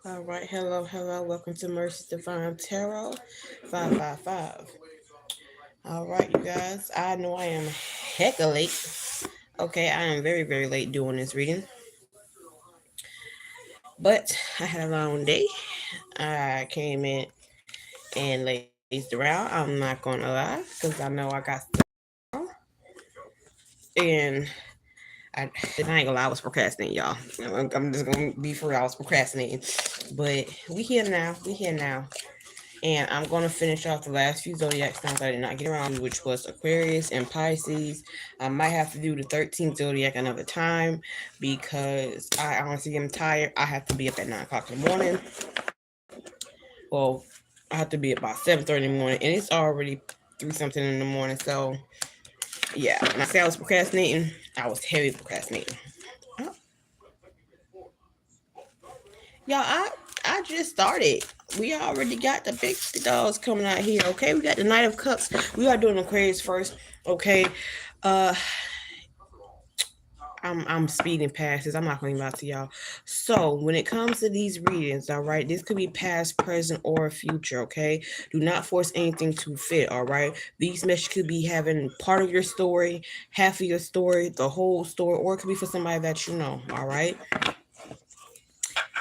All right, hello. Welcome to Mercy's Divine Tarot 555. All right, you guys, I know I am hecka late. Okay, I am very late doing this reading, but I had a long day. I came in and lazed around. I'm not gonna lie, because I know I got stuff on. And I ain't gonna lie, I was procrastinating, y'all. I'm just gonna be for real, I was procrastinating. But we here now. And I'm going to finish off the last few zodiac signs I did not get around to, which was Aquarius and Pisces. I might have to do the 13th zodiac another time because I honestly am tired. I have to be up at 9 o'clock in the morning. Well, I have to be up about 7:30 in the morning, and it's already 3 something in the morning. So, yeah, when I say I was procrastinating, I was heavy procrastinating. Oh, y'all, I just started. We already got the big dolls coming out here. Okay, we got the Knight of Cups. We are doing Aquarius first. Okay, uh, I'm speeding past this. I'm not going to lie to y'all. So when it comes to these readings, all right, this could be past, present, or future. Okay, do not force anything to fit. All right, these messages could be having part of your story, half of your story, the whole story, or it could be for somebody that you know. All right.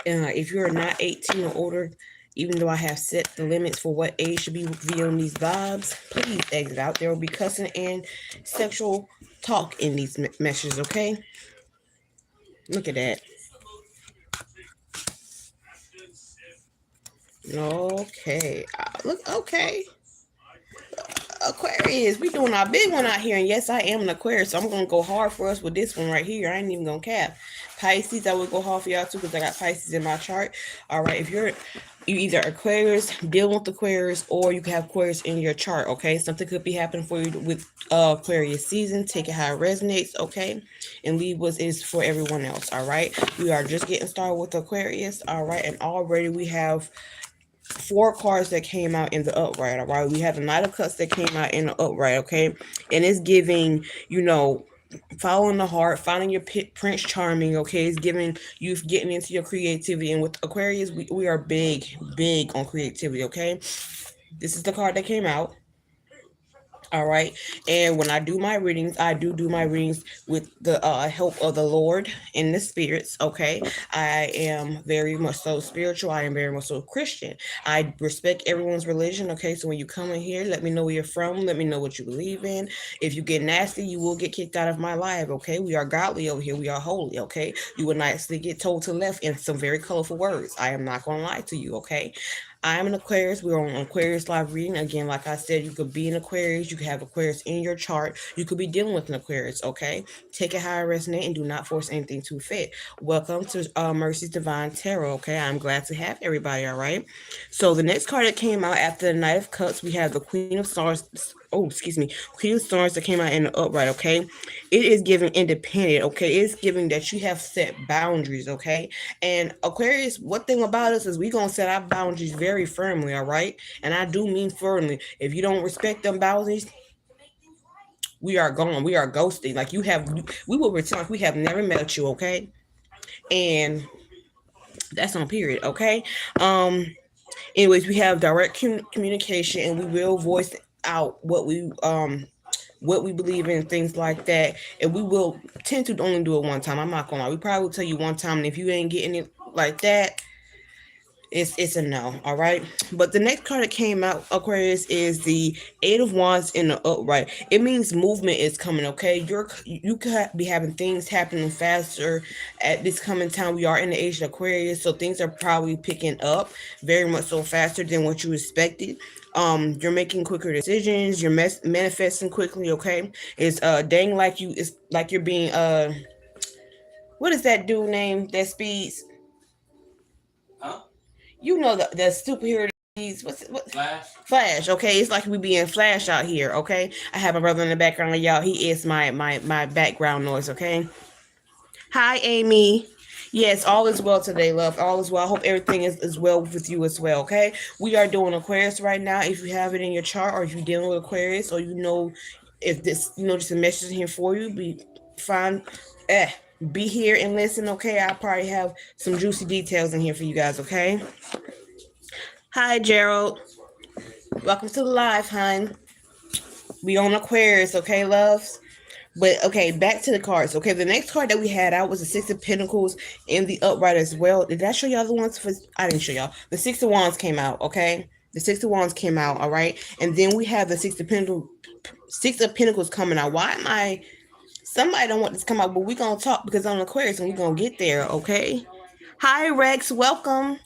If you're not 18 or older, even though I have set the limits for what age should be viewing these vibes, please exit out. There will be cussing and sexual talk in these messages, okay? Look at that. Okay. Look, okay. Aquarius, we doing our big one out here, and yes, I am an Aquarius, so I'm gonna go hard for us with this one right here. I ain't even gonna cap. Pisces, I will go hard for y'all too because I got Pisces in my chart. All right, if you either Aquarius, dealing with Aquarius, or you can have Aquarius in your chart. Okay, something could be happening for you with Aquarius season. Take it how it resonates. Okay, and leave what is for everyone else. All right, we are just getting started with Aquarius. All right, and already we have 4 cards that came out in the upright. All right, we have the Knight of Cups that came out in the upright. Okay, and it's giving following the heart, finding your Prince Charming. Okay, it's giving you getting into your creativity. And with Aquarius, we are big on creativity. Okay, this is the card that came out. All right. And when I do my readings, I do my readings with the help of the Lord and the spirits. Okay. I am very much so spiritual. I am very much so Christian. I respect everyone's religion. Okay. So when you come in here, let me know where you're from. Let me know what you believe in. If you get nasty, you will get kicked out of my life. Okay. We are godly over here. We are holy. Okay. You will not actually get told to left in some very colorful words. I am not going to lie to you. Okay. I am an Aquarius. We're on Aquarius live reading. Again, like I said, you could be an Aquarius. You could have Aquarius in your chart. You could be dealing with an Aquarius, okay? Take it how it resonates and do not force anything to fit. Welcome to Mercy's Divine Tarot, okay? I'm glad to have everybody, all right? So the next card that came out after the Knight of Cups, we have the Queen of Stars. Oh, excuse me. Queen of Stars that came out in the upright, okay? It is giving independent, okay? It's giving that you have set boundaries, okay? And Aquarius, one thing about us is we gonna set our boundaries very firmly, all right? And I do mean firmly. If you don't respect them boundaries, we are gone. We are ghosting. Like we will pretend like we have never met you, okay? And that's on period, okay? Um. Anyways, we have direct communication, and we will voice out what we believe in, things like that. And we will tend to only do it one time. I'm not gonna lie. We probably will tell you one time, and if you ain't getting it like that, it's a no, all right. But the next card that came out, Aquarius, is the Eight of Wands in the upright. It means movement is coming. Okay, you could be having things happening faster at this coming time. We are in the age of Aquarius, so things are probably picking up very much so faster than what you expected. You're making quicker decisions. You're manifesting quickly. Okay, it's dang like you. It's like you're being what is that dude name that speeds? Huh? You know the superhero. What? Flash. Okay, it's like we being Flash out here. Okay, I have a brother in the background, y'all. He is my background noise. Okay. Hi, Amy. Yes, all is well today, love. All is well. I hope everything is well with you as well. Okay, we are doing Aquarius right now. If you have it in your chart, or if you're dealing with Aquarius, or if this just a message here for you, be fine. be here and listen, okay? I probably have some juicy details in here for you guys, okay? Hi, Gerald. Welcome to the live, hon. We on Aquarius, okay, loves? But okay, back to the cards. Okay, the next card that we had out was the Six of Pentacles in the upright as well. Did I show y'all the ones for? I didn't show y'all. The Six of Wands came out. Okay, the Six of Wands came out. All right, and then we have the Six of Pentacles. Six of Pentacles coming out. Why am I? Somebody don't want this to come out, but we gonna talk because I'm Aquarius and we gonna get there. Okay. Hi, Rex. Welcome.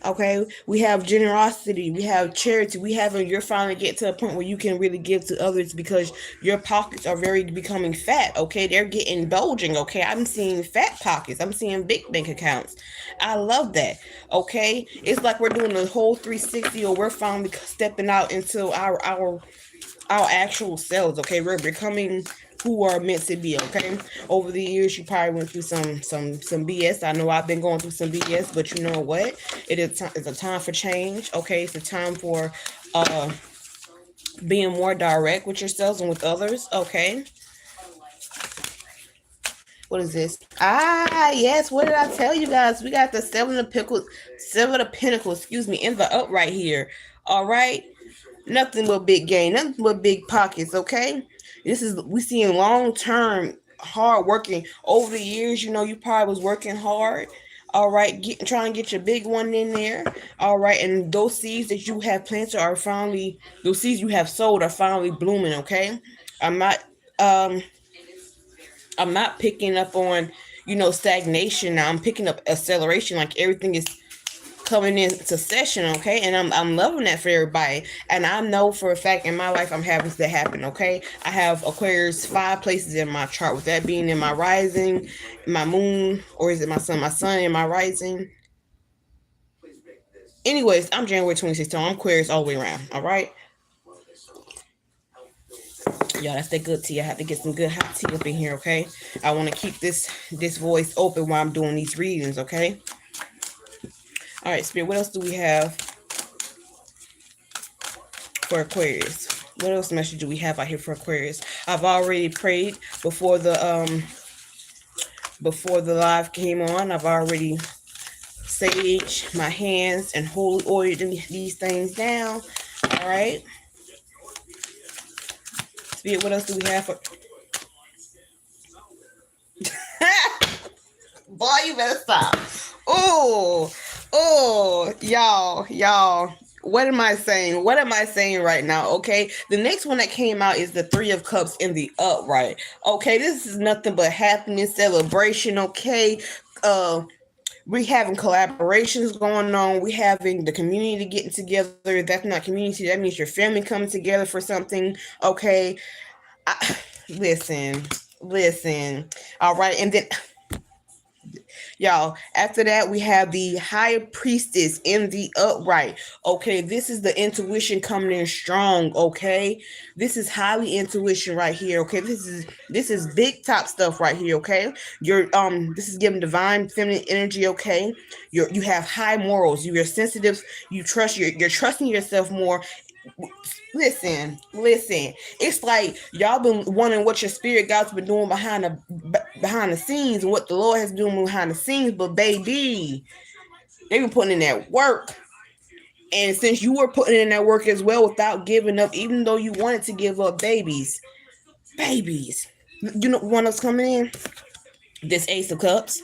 Okay, we have generosity, we have charity, we have you're finally get to a point where you can really give to others because your pockets are very becoming fat. Okay, they're getting bulging. Okay, I'm seeing fat pockets, I'm seeing big bank accounts. I love that. Okay, it's like we're doing the whole 360, or we're finally stepping out into our actual selves. Okay, we're becoming who are meant to be. Okay, over the years you probably went through some BS. I know I've been going through some BS, but you know what, it's a time for change. Okay, it's a time for being more direct with yourselves and with others. Okay, what is this? Yes, what did I tell you guys? We got the seven of pentacles, excuse me, in the up right here. All right, nothing but big gain, nothing but big pockets. Okay, this is we seeing long term hard working over the years. You know, you probably was working hard. All right, trying to get your big one in there. All right, and those seeds that you have planted are finally, those seeds you have sowed are finally blooming. Okay, I'm not um I'm not picking up on, stagnation now. I'm picking up acceleration. Like everything is coming in succession, okay? And I'm loving that for everybody. And I know for a fact in my life I'm having that happen, okay? I have Aquarius 5 places in my chart, with that being in my rising, my moon, or is it my sun? My sun in my rising. Anyways, I'm January 26th, so I'm Aquarius all the way around, all right? Y'all, that's that good tea. I have to get some good hot tea up in here, okay? I want to keep this voice open while I'm doing these readings, okay? All right, Spirit, what else do we have for Aquarius? What else message do we have out here for Aquarius? I've already prayed before the live came on. I've already saged my hands and holy oiled these things down. All right. Spirit, what else do we have for? Boy, you better stop. Y'all. What am I saying? What am I saying right now? Okay. The next one that came out is the Three of Cups in the upright. Okay. This is nothing but happiness, celebration. Okay. We having collaborations going on. We having the community getting together. That's not community. That means your family coming together for something. Okay. Listen. All right. And then y'all, after that, we have the High Priestess in the upright. Okay, this is the intuition coming in strong. Okay, this is highly intuition right here. Okay, this is big top stuff right here. Okay, this is giving divine feminine energy. Okay, you have high morals. You're sensitive. You're trusting yourself more. Listen. It's like y'all been wondering what your spirit guides been doing behind the scenes, and what the Lord has been doing behind the scenes. But baby, they've been putting in that work. And since you were putting in that work as well without giving up, even though you wanted to give up, babies. You know one that's coming in? This Ace of Cups.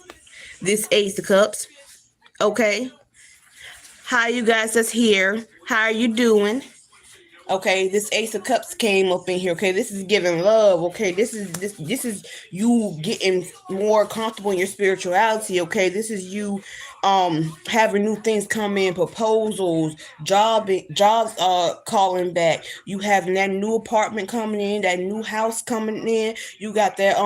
Okay. Hi, you guys that's here. How are you doing? Okay, this Ace of Cups came up in here. Okay, this is giving love. Okay, this is you getting more comfortable in your spirituality. Okay, this is you having new things come in, proposals, jobs calling back. You having that new apartment coming in, that new house coming in. You got that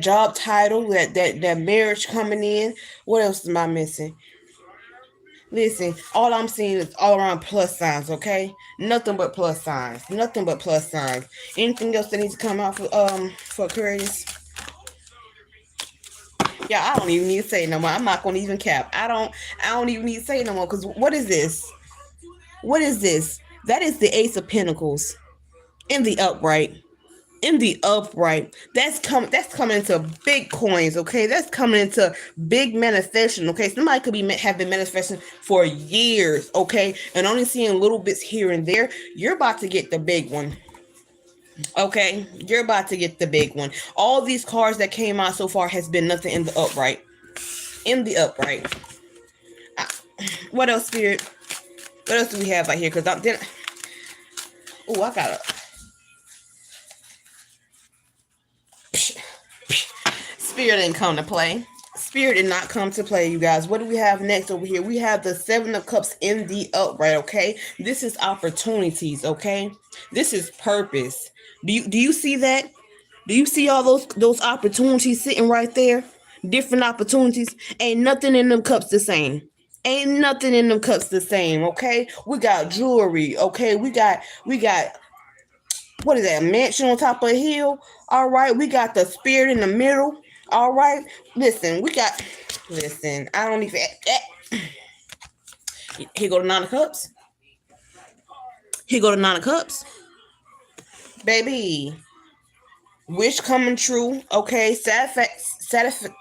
job title, that marriage coming in. What else am I missing? Listen, all I'm seeing is all around plus signs, okay? Nothing but plus signs. Nothing but plus signs. Anything else that needs to come out for Aquarius? Yeah, I don't even need to say no more. I'm not gonna even cap. I don't even need to say no more, because what is this? What is this? That is the Ace of Pentacles in the upright. in the upright. That's coming into big coins, okay? That's coming into big manifestation, okay? Somebody could have been manifesting for years, okay, and only seeing little bits here and there. You're about to get the big one. Okay, you're about to get the big one. All these cards that came out so far has been nothing in the upright. In the upright. What else, Spirit? What else do we have right here? Because I didn't. Oh, I got a. Spirit didn't come to play. Spirit did not come to play, you guys. What do we have next over here? We have the Seven of Cups in the upright, okay? This is opportunities, okay? This is purpose. Do you see that? Do you see all those opportunities sitting right there? Different opportunities. Ain't nothing in them cups the same. Ain't nothing in them cups the same, okay? We got jewelry, okay? We got what is that? Mansion on top of a hill. All right, we got the spirit in the middle. All right, listen, I don't even. Here go the Nine of Cups. Here go the Nine of Cups, baby. Wish coming true. Okay, satisfaction.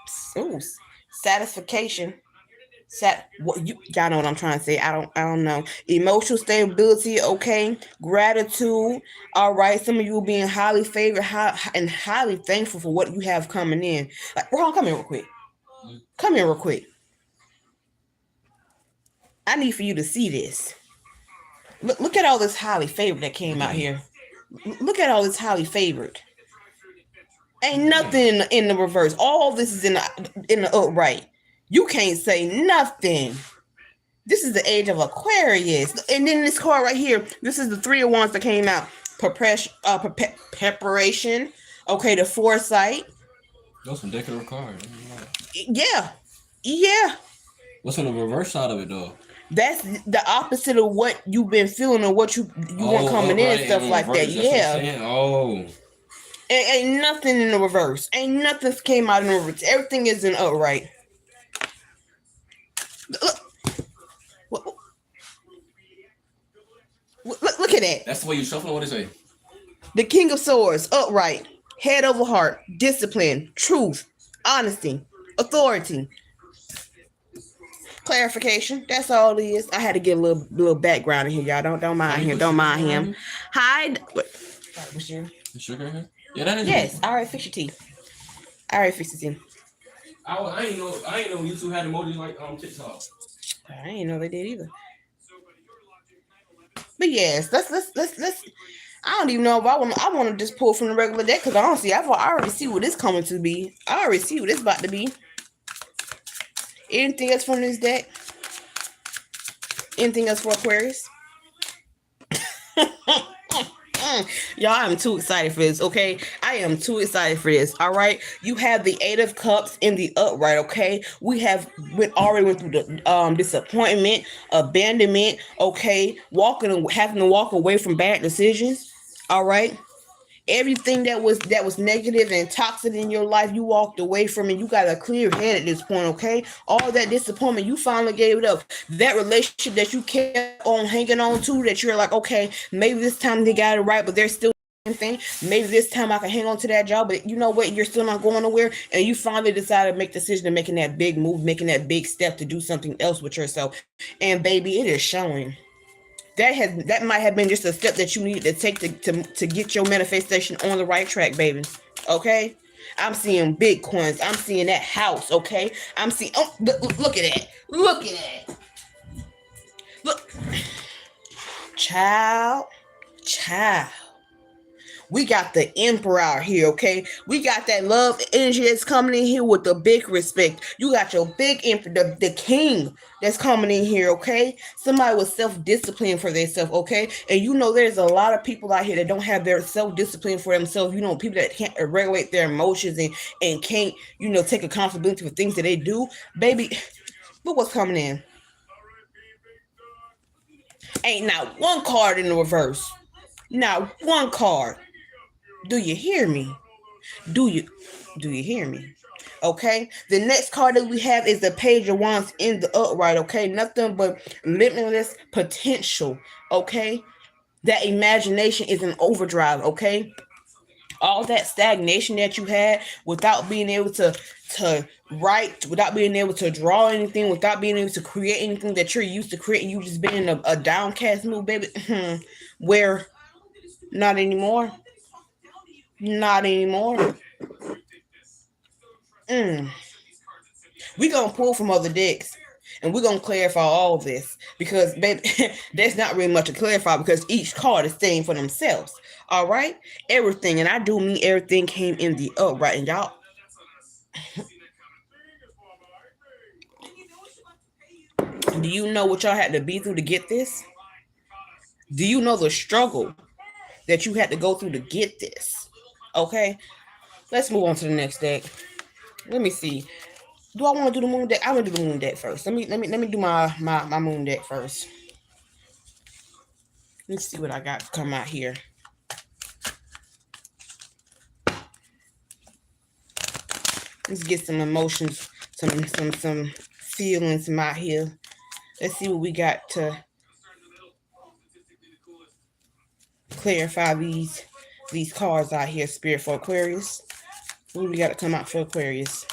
Y'all know what I'm trying to say. I don't know. Emotional stability. Okay, gratitude. All right, some of you being highly favored, and highly thankful for what you have coming in. Like, Ron, come here real quick. Come here real quick. I need for you to see this. Look at all this highly favored that came out here. Look at all this highly favored. Ain't nothing in the reverse. All this is in the upright. You can't say nothing. This is the age of Aquarius. And then this card right here, this is the Three of Wands that came out. Preparation. Okay, the foresight. That's some decorative card. Yeah. Yeah. What's on the reverse side of it, though? That's the opposite of what you've been feeling or what you want coming in and stuff like that. Yeah. Oh. Ain't nothing in the reverse. Ain't nothing came out in the reverse. Everything is in upright. Look at that. That's the way you shuffle. What is it? The King of Swords, upright, head over heart, discipline, truth, honesty, authority. Clarification. That's all it is. I had to get a little background in here, y'all. Don't mind him. Don't mind him. Hi. What's your sugar here? Yeah, that is. Yes. All right. Fix your tea. All right. Fix your tea. I ain't know you two had emojis like TikTok. I ain't know they did either. But yes, let's. I don't even know if I want to just pull from the regular deck because honestly, I already see what it's coming to be. I already see what it's about to be. Anything else from this deck? Anything else for Aquarius? Y'all, I'm too excited for this, okay? I am too excited for this, all right? You have the Eight of Cups in the upright, okay? We have already went through the disappointment, abandonment, okay? Having to walk away from bad decisions, all right? Everything that was negative and toxic in your life, you walked away from it. You got a clear head at this point, okay? All that disappointment, you finally gave it up. That relationship that you kept on hanging on to, that you're like, okay, maybe this time they got it right, but they're still thing. Maybe this time I can hang on to that job, but you know what? You're still not going nowhere, and you finally decided to make the decision of making that big move, making that big step to do something else with yourself. And baby, it is showing. That might have been just a step that you needed to take to get your manifestation on the right track, baby. Okay? I'm seeing Bitcoins. I'm seeing that house, okay? I'm seeing look at that. Look at that. Look. Child. We got the Emperor out here, okay? We got that love energy that's coming in here with the big respect. You got your big Emperor, the king that's coming in here, okay? Somebody with self-discipline for themselves, okay? And you know there's a lot of people out here that don't have their self-discipline for themselves. You know, people that can't regulate their emotions and can't, take accountability for things that they do. Baby, look what's coming in. Ain't not one card in the reverse. Not one card. Do you hear me? Do you hear me? Okay. The next card that we have is the Page of Wands in the upright. Okay. Nothing but limitless potential. Okay. That imagination is in overdrive. Okay. All that stagnation that you had without being able to write, without being able to draw anything, without being able to create anything that you're used to creating, you just been in a downcast mood, baby. Where not anymore. Not anymore. Mm. We gonna pull from other decks, and we're gonna clarify all of this because, baby, there's not really much to clarify because each card is staying for themselves. All right, everything, and I do mean everything, came in the upright, and y'all. Do you know what y'all had to be through to get this? Do you know the struggle that you had to go through to get this? Okay, let's move on to the next deck. Let me see. Do I want to do the moon deck? I'm gonna do the moon deck first. Let me do my moon deck first. Let's see what I got to come out here. Let's get some emotions, some feelings from out here. Let's see what we got to clarify these cards out here. Spirit for Aquarius. What we got to come out for Aquarius?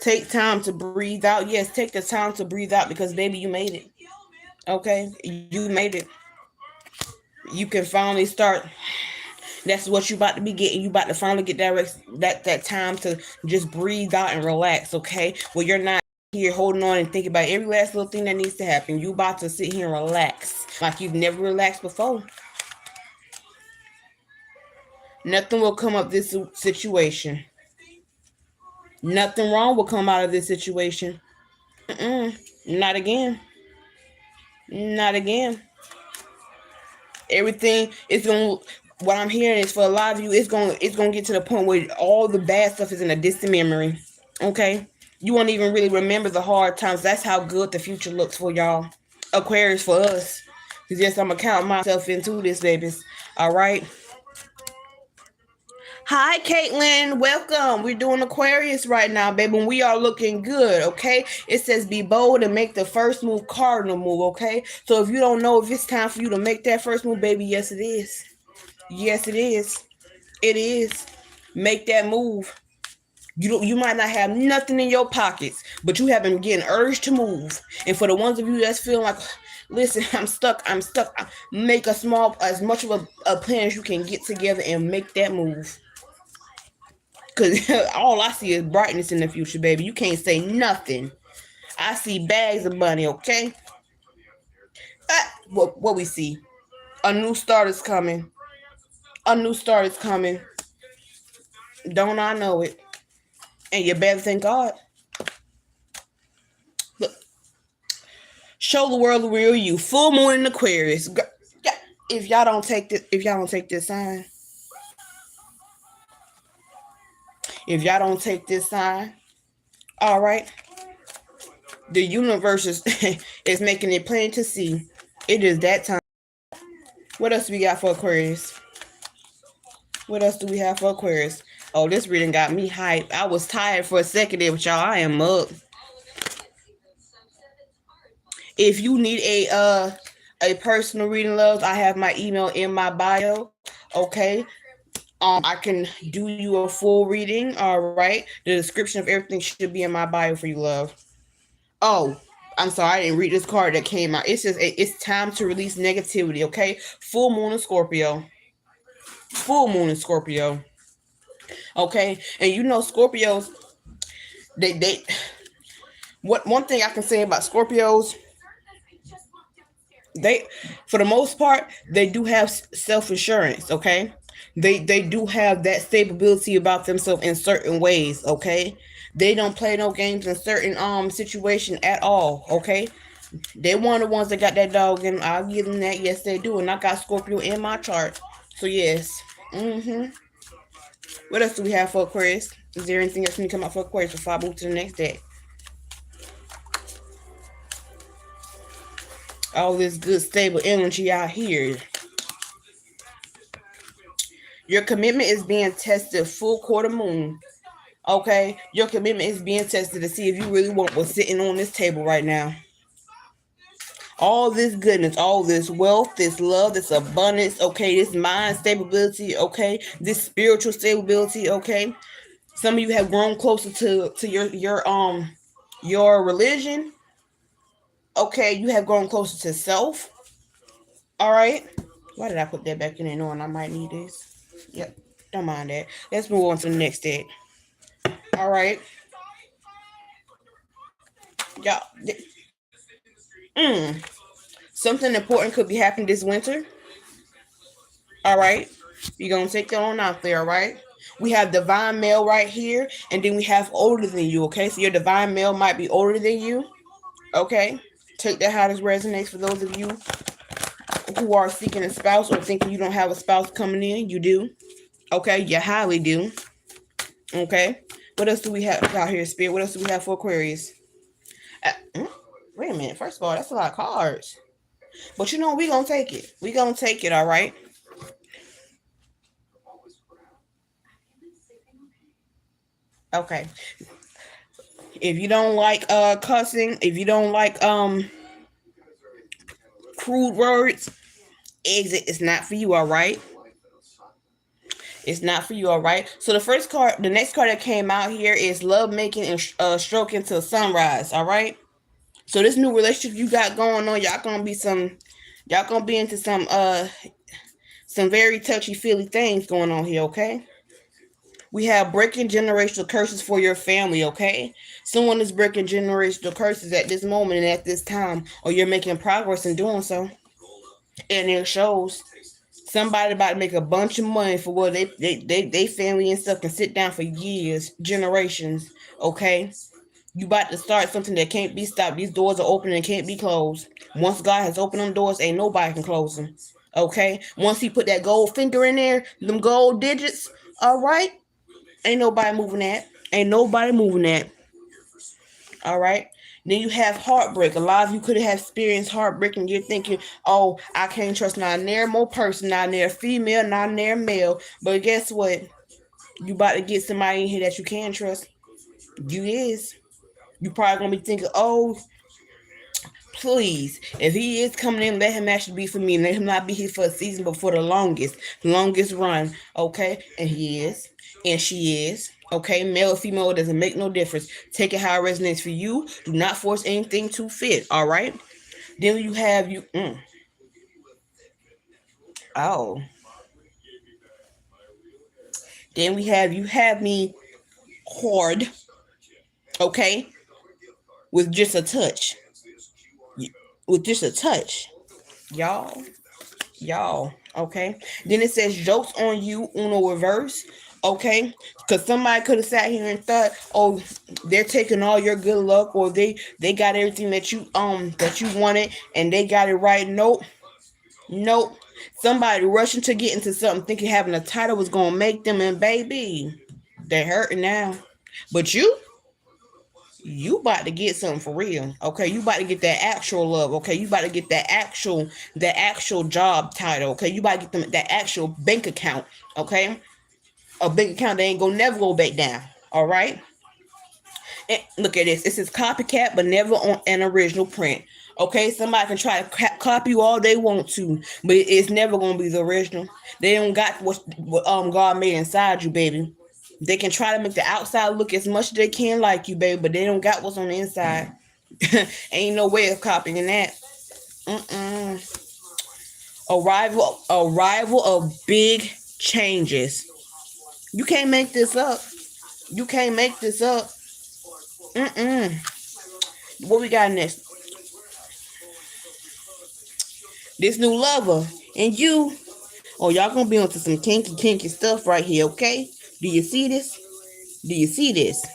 Take time to breathe out. Yes, take the time to breathe out because baby, you made it. Okay, you made it. You can finally start. That's what you about to be getting. You about to finally get that time to just breathe out and relax. Okay, well you're not here holding on and thinking about every last little thing that needs to happen. You about to sit here and relax like you've never relaxed before. Nothing will come up this situation. Nothing wrong will come out of this situation. Not again. Not again. Everything is going. What I'm hearing is for a lot of you, it's gonna get to the point where all the bad stuff is in a distant memory. Okay, you won't even really remember the hard times. That's how good the future looks for y'all, Aquarius, for us. Cause yes, I'm gonna count myself into this, babies. All right. Hi, Caitlin. Welcome. We're doing Aquarius right now, baby. And we are looking good, okay? It says be bold and make the first move, cardinal move, okay? So if you don't know if it's time for you to make that first move, baby, yes, it is. Yes, it is. It is. Make that move. You might not have nothing in your pockets, but you have been getting urged to move. And for the ones of you that's feeling like, listen, I'm stuck. Make a small, as much of a plan as you can get together and make that move. Cause all I see is brightness in the future, baby. You can't say nothing. I see bags of money, okay? What we see? A new start is coming. A new start is coming. Don't I know it? And you better thank God. Look, show the world the real you. Full moon in Aquarius. If y'all don't take this sign, if y'all don't take this sign, all right, the universe is is making it plain to see. It is that time. What else we got for Aquarius? What else do we have for Aquarius? Oh, this reading got me hyped. I was tired for a second there, but y'all, I am up. If you need a personal reading, loves, I have my email in my bio. Okay. I can do you a full reading. All right. The description of everything should be in my bio for you, love. Oh, I'm sorry, I didn't read this card that came out. It says it's time to release negativity. Okay. Full moon in Scorpio. Full moon in Scorpio. Okay. And you know Scorpios, they what one thing I can say about Scorpios, they for the most part they do have self-insurance. Okay, they do have that stability about themselves in certain ways. Okay, they don't play no games in certain situation at all. Okay, they one of the ones that got that dog and I'll give them that. Yes, they do. And I got Scorpio in my chart, so yes. What else do we have for Aquarius? Is there anything else when you come out for Aquarius before I move to the next day? All this good stable energy out here. Your commitment is being tested full quarter moon. Okay? Your commitment is being tested to see if you really want what's sitting on this table right now. all this goodness, all this wealth, this love, this abundance, okay, this mind stability, okay, this spiritual stability, okay. Some of you have grown closer to your religion, okay. You have grown closer to self, all right. Why did I put that back in there knowing I might need this? Yep, don't mind that. Let's move on to the next deck. All right, y'all. Something important could be happening this winter. All right, you're gonna take that on out there. All right. We have divine male right here, and then we have older than you. Okay, so your divine male might be older than you. Okay, take that how this resonates for those of you who are seeking a spouse or thinking you don't have a spouse coming in. You do. Okay, you highly do. Okay. What else do we have out here, Spirit? What else do we have for Aquarius? Uh, Wait a minute. First of all, that's a lot of cards. But you know, we gonna take it. We gonna take it, all right? Okay. If you don't like cussing, if you don't like crude words, exit is not for you, all right? It's not for you, all right? So the next card that came out here is love making and stroking till sunrise, all right? So this new relationship you got going on, y'all gonna be into some very touchy feely things going on here, okay? We have breaking generational curses for your family, okay? Someone is breaking generational curses at this moment and at this time, or you're making progress in doing so. And it shows somebody about to make a bunch of money for what they family and stuff can sit down for years, generations, okay? You about to start something that can't be stopped. These doors are open and can't be closed. Once God has opened them doors, ain't nobody can close them. Okay? Once he put that gold finger in there, them gold digits, all right? Ain't nobody moving that. Ain't nobody moving that. All right? Then you have heartbreak. A lot of you could have experienced heartbreak and you're thinking, oh, I can't trust not near more person, not near female, not near male. But guess what? You about to get somebody in here that you can trust. You is. You probably gonna be thinking, oh, please, if he is coming in, let him actually be for me. Let him not be here for a season, but for the longest run. Okay, and he is, and she is. Okay, male or female, it doesn't make no difference. Take it how it resonates for you. Do not force anything to fit. All right. Then you have you. Oh. Then we have you have me hoard. Okay, with just a touch. With just a touch, y'all. Y'all, okay. Then it says jokes on you, Uno reverse, okay. Because somebody could have sat here and thought, oh, they're taking all your good luck, or they got everything that you wanted, and they got it right. Nope, nope. Somebody rushing to get into something, thinking having a title was gonna make them, and baby, they're hurting now. But you about to get something for real, okay? You about to get that actual love, okay? You about to get that actual job title, okay? You about to get them that actual bank account, okay? A bank account that ain't gonna never go back down, all right? And look at this. It says copycat, but never on an original print. Okay, somebody can try to copy you all they want to, but it's never gonna be the original. They don't got what God made inside you, baby. They can try to make the outside look as much as they can like you, baby, but they don't got what's on the inside. Ain't no way of copying that. Mm-mm. Arrival of big changes. You can't make this up. You can't make this up. Mm-mm. What we got next? This new lover and you. Oh, y'all gonna be onto some kinky stuff right here, okay? Do you see this? Do you see this?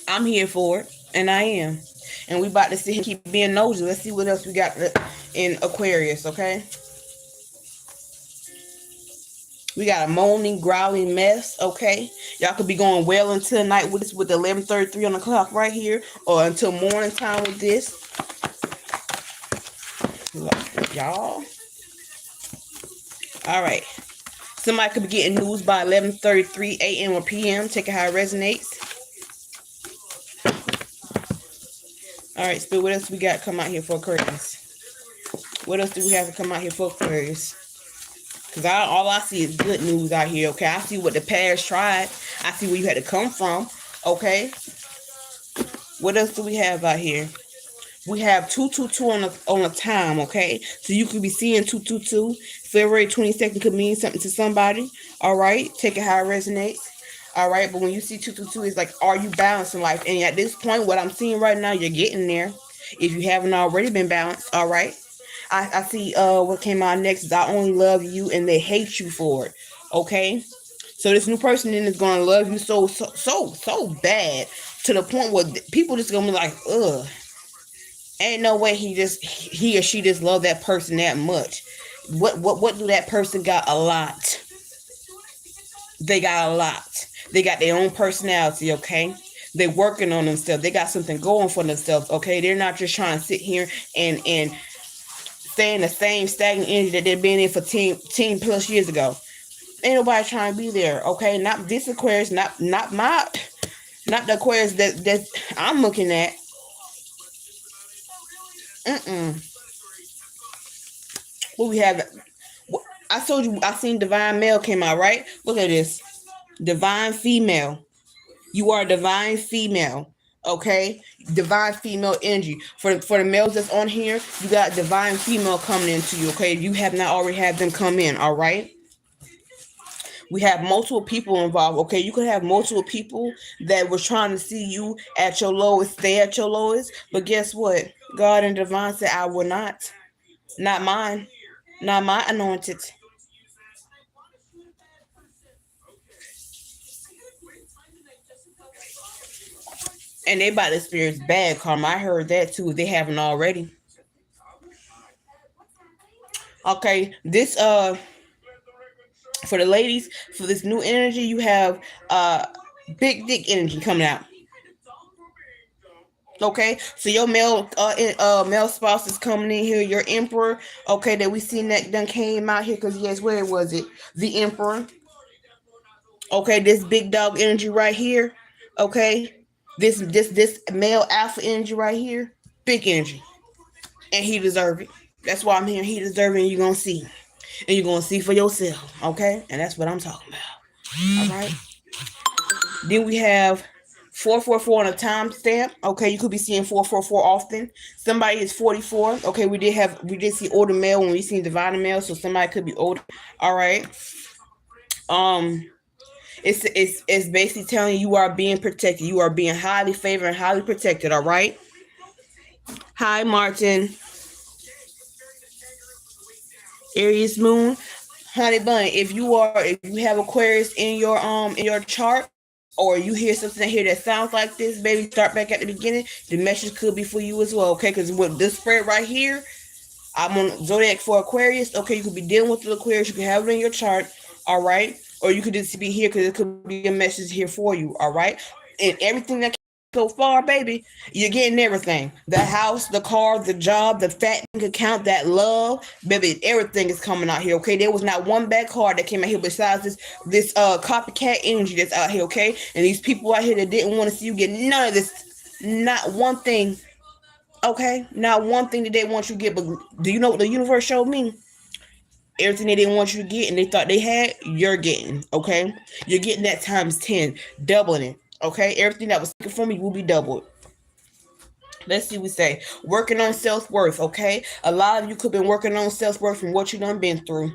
I'm here for it, and I am. And we about to sit here and keep being nosy. Let's see what else we got in Aquarius, okay? We got a moaning, growling mess, okay? Y'all could be going well into the night with this with 11:33 on the clock right here, or until morning time with this. Y'all. All right. Somebody could be getting news by 11:33 a.m. or p.m. Take it how it resonates. All right, Spirit, what else we got come out here for Aquarius? What else do we have to come out here for Aquarius? Because all I see is good news out here, okay? I see what the past tried. I see where you had to come from, okay? What else do we have out here? We have 222 on a time, okay? So you could be seeing 222. February 22nd could mean something to somebody, all right? Take it how it resonates, all right? But when you see 222, it's like, are you balanced in life? And at this point, what I'm seeing right now, you're getting there. If you haven't already been balanced, all right? I see what came out next is I only love you and they hate you for it, okay? So this new person then is gonna love you so bad to the point where people just gonna be like, ugh. Ain't no way he or she just love that person that much. What do that person got? A lot. They got a lot. They got their own personality, okay? They working on themselves. They got something going for themselves, okay? They're not just trying to sit here and stay in the same stagnant energy that they've been in for 10 plus years ago. Ain't nobody trying to be there, okay? Not this Aquarius, not the Aquarius that I'm looking at. What we have? I told you I seen Divine Male came out, right? Look at this. Divine Female. You are a divine female. Okay? Divine female energy. For the males that's on here, you got divine female coming into you, okay? You have not already had them come in, all right? We have multiple people involved, okay? You could have multiple people that were trying to see you at your lowest, stay at your lowest, but guess what? God and Divine said, I will not. Not mine. Not my anointed. And they about to experience bad karma. I heard that too. If they haven't already. Okay, this for the ladies, for this new energy, you have big dick energy coming out. Okay, so your male spouse is coming in here. Your emperor, okay, that we seen that done came out here because yes, where was it? The emperor. Okay, this big dog energy right here. Okay, this male alpha energy right here. Big energy, and he deserve it. That's why I'm here. He deserve it. And you're gonna see, and you're gonna see for yourself. Okay, and that's what I'm talking about. All right. Then we have 444 on a timestamp. Okay, you could be seeing 444 often. Somebody is 44. Okay, we did see older male when we seen divine male, so somebody could be older. All right. Um, it's basically telling you are being protected. You are being highly favored and highly protected. All right. Hi, Martin. Aries moon. Honey bun, if you have Aquarius in your chart, or you hear something here that sounds like this, baby, start back at the beginning. The message could be for you as well, okay? Because with this spread right here, I'm on Zodiac for Aquarius. Okay, you could be dealing with the Aquarius. You can have it in your chart, all right? Or you could just be here because it could be a message here for you, all right? And everything that so far, baby, you're getting everything. The house, the car, the job, the fat account, that love, baby, everything is coming out here, okay? There was not one bad card that came out here besides this copycat energy that's out here, okay? And these people out here that didn't want to see you get none of this, not one thing, okay? Not one thing that they want you to get, but do you know what the universe showed me? Everything they didn't want you to get and they thought they had, you're getting, okay? You're getting that times 10, doubling it, okay? Everything that was taken from you will be doubled. Let's see what we say. Working on self-worth, okay? A lot of you could have been working on self-worth from what you done been through.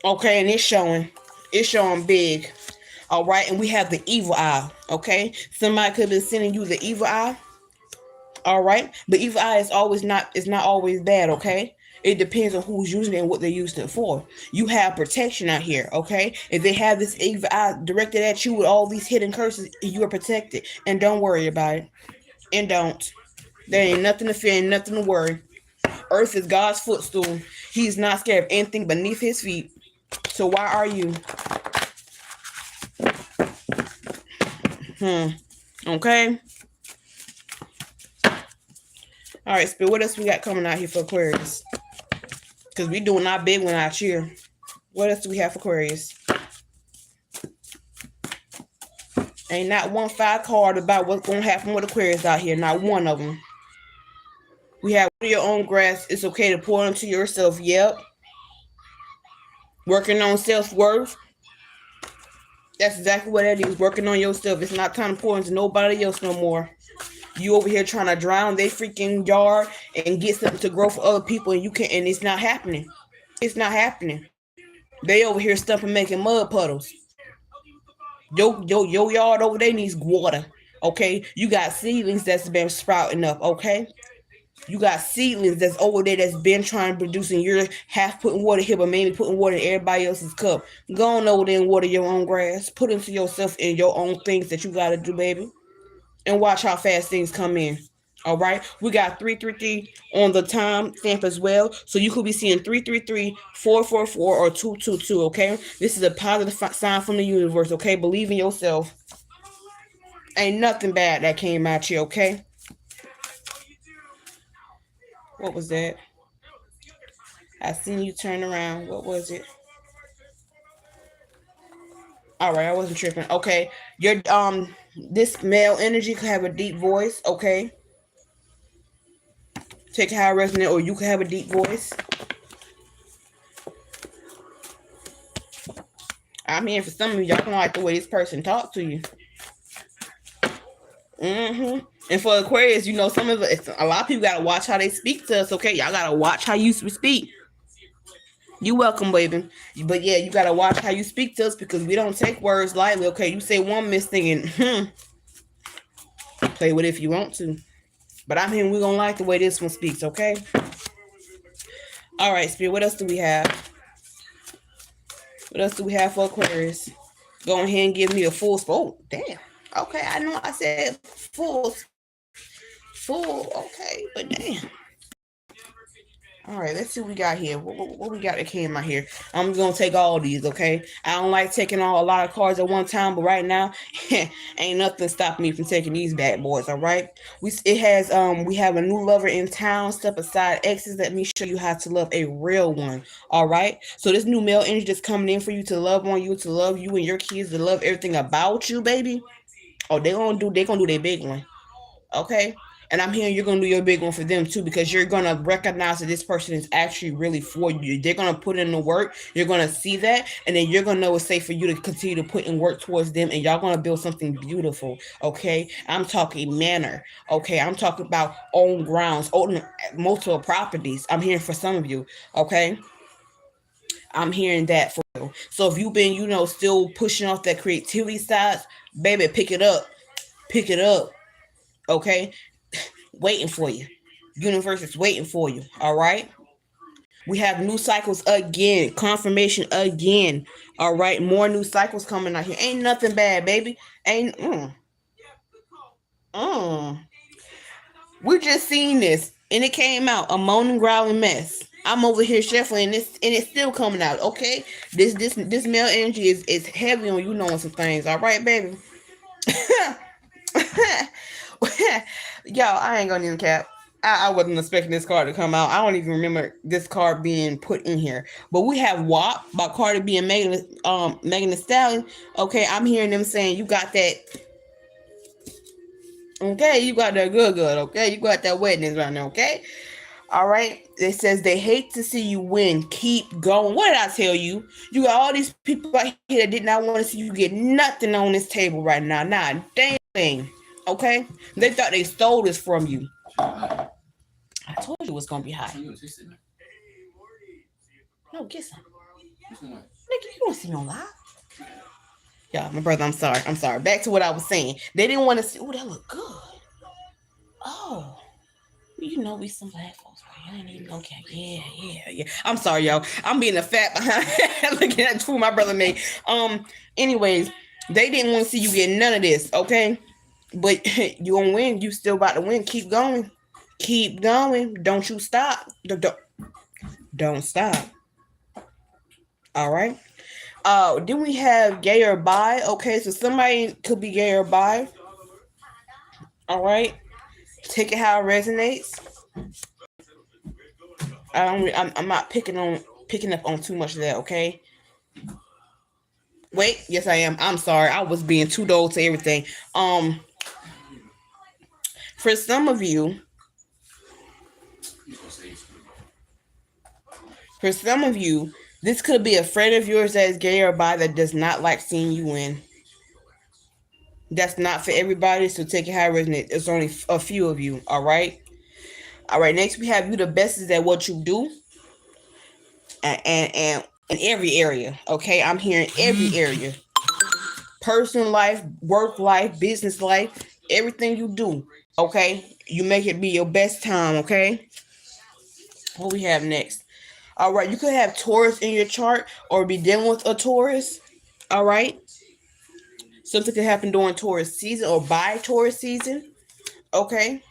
Okay, and it's showing. It's showing big. All right, and we have the evil eye, okay? Somebody could have been sending you the evil eye. All right, but evil eye is not always bad, okay? It depends on who's using it and what they're using it for. You have protection out here, okay? If they have this evil eye directed at you with all these hidden curses, you are protected. And don't worry about it. And don't. There ain't nothing to fear and nothing to worry. Earth is God's footstool. He's not scared of anything beneath his feet. So why are you? Okay. All right, Spirit. What else we got coming out here for Aquarius? Because we doing our big one out here. What else do we have for Aquarius? Ain't not one 5 card about what's gonna happen with Aquarius out here. Not one of them. We have your own grass. It's okay to pour into yourself. Yep. Working on self-worth. That's exactly what that is. Working on yourself. It's not time to pour into nobody else no more. You over here trying to drown their freaking yard and get something to grow for other people, and you can't. And it's not happening. It's not happening. They over here stumping making mud puddles. Your yard over there needs water. Okay, you got seedlings that's been sprouting up. Okay, you got seedlings that's over there that's been trying to produce, and you're half putting water here, but maybe putting water in everybody else's cup. Go on over there and water your own grass. Put into yourself and your own things that you gotta do, baby, and watch how fast things come in. All right, we got 333 on the time stamp as well, so you could be seeing 333, 444, or 222. Okay, this is a positive sign from the universe. Okay, believe in yourself. Ain't nothing bad that came out you. Okay, what was that? I seen you turn around. What was it? All right, I wasn't tripping. Okay, your this male energy could have a deep voice. Okay, take how it resonate, or you could have a deep voice. I mean, for some of you, y'all don't like the way this person talk to you. And for Aquarius, you know, some of it, a lot of people gotta watch how they speak to us. Okay, y'all gotta watch how you speak. You welcome, baby. But yeah, you gotta watch how you speak to us because we don't take words lightly. Okay, you say one missing and play with it if you want to. But I'm here. We're gonna like the way this one speaks. Okay. All right, Spirit. What else do we have? What else do we have for Aquarius? Go ahead and give me a full. Oh, damn. Okay, I know I said full. Okay, but damn. All right, let's see what we got here. What we got that came out here? I'm gonna take all these, okay? I don't like taking a lot of cards at one time, but right now, ain't nothing stopping me from taking these bad boys. All right, we have a new lover in town. Step aside, exes. Let me show you how to love a real one. All right. So this new male energy that's coming in for you to love on you, to love you and your kids, to love everything about you, baby. Oh, they gonna do their big one. Okay. And I'm hearing you're gonna do your big one for them too, because you're gonna recognize that this person is actually really for you. They're gonna put in the work. You're gonna see that, and then you're gonna know it's safe for you to continue to put in work towards them, and y'all gonna build something beautiful. Okay, I'm talking manor. Okay, I'm talking about own grounds, own multiple properties. I'm hearing for some of you. Okay, I'm hearing that for you. So if you've been, still pushing off that creativity side, baby, pick it up. Pick it up. Okay, waiting for you. Universe is waiting for you. All right. We have new cycles again. Confirmation again. All right. More new cycles coming out here. Ain't nothing bad, baby. Ain't. Mm. We just seen this, and it came out a moaning, growling mess. I'm over here shuffling, and it's still coming out. Okay. This male energy is heavy on you knowing some things. All right, baby. Y'all, I ain't gonna even cap. I wasn't expecting this card to come out. I don't even remember this card being put in here. But we have WAP by Cardi B and Megan Thee Stallion. Okay, I'm hearing them saying you got that. Okay, you got that good. Okay, you got that wetness right now. Okay, all right. It says they hate to see you win. Keep going. What did I tell you? You got all these people out here that did not want to see you get nothing on this table right now. Not a damn thing. Okay, they thought they stole this from you. I told you it was gonna be hot. No, get some. Nigga, you don't see no live. Yeah, my brother, I'm sorry. Back to what I was saying. They didn't want to see. Oh, that look good. Oh, we some black folks, right? I ain't even okay. Yeah. I'm sorry, y'all. I'm being a fat behind looking at the food my brother made. Anyways, they didn't want to see you get none of this, okay? But you gonna win. You still about to win. Keep going. Keep going. Don't you stop. Don't stop. All right. Then we have gay or bi. Okay, so somebody could be gay or bi. All right. Take it how it resonates. I'm not picking up on too much of that. Okay. Wait, yes, I am. I'm sorry. I was being too dull to everything. Um, for some of you, for some of you, this could be a friend of yours that is gay or bi that does not like seeing you win. That's not for everybody, so take it how it resonates. It's only a few of you, all right? All right, next we have you the best is at what you do and in every area, okay? I'm hearing every area. Personal life, work life, business life, everything you do, okay? You make it be your best time, okay? What we have next? All right, you could have Taurus in your chart or be dealing with a Taurus, all right? Something could happen during Taurus season or by Taurus season, okay?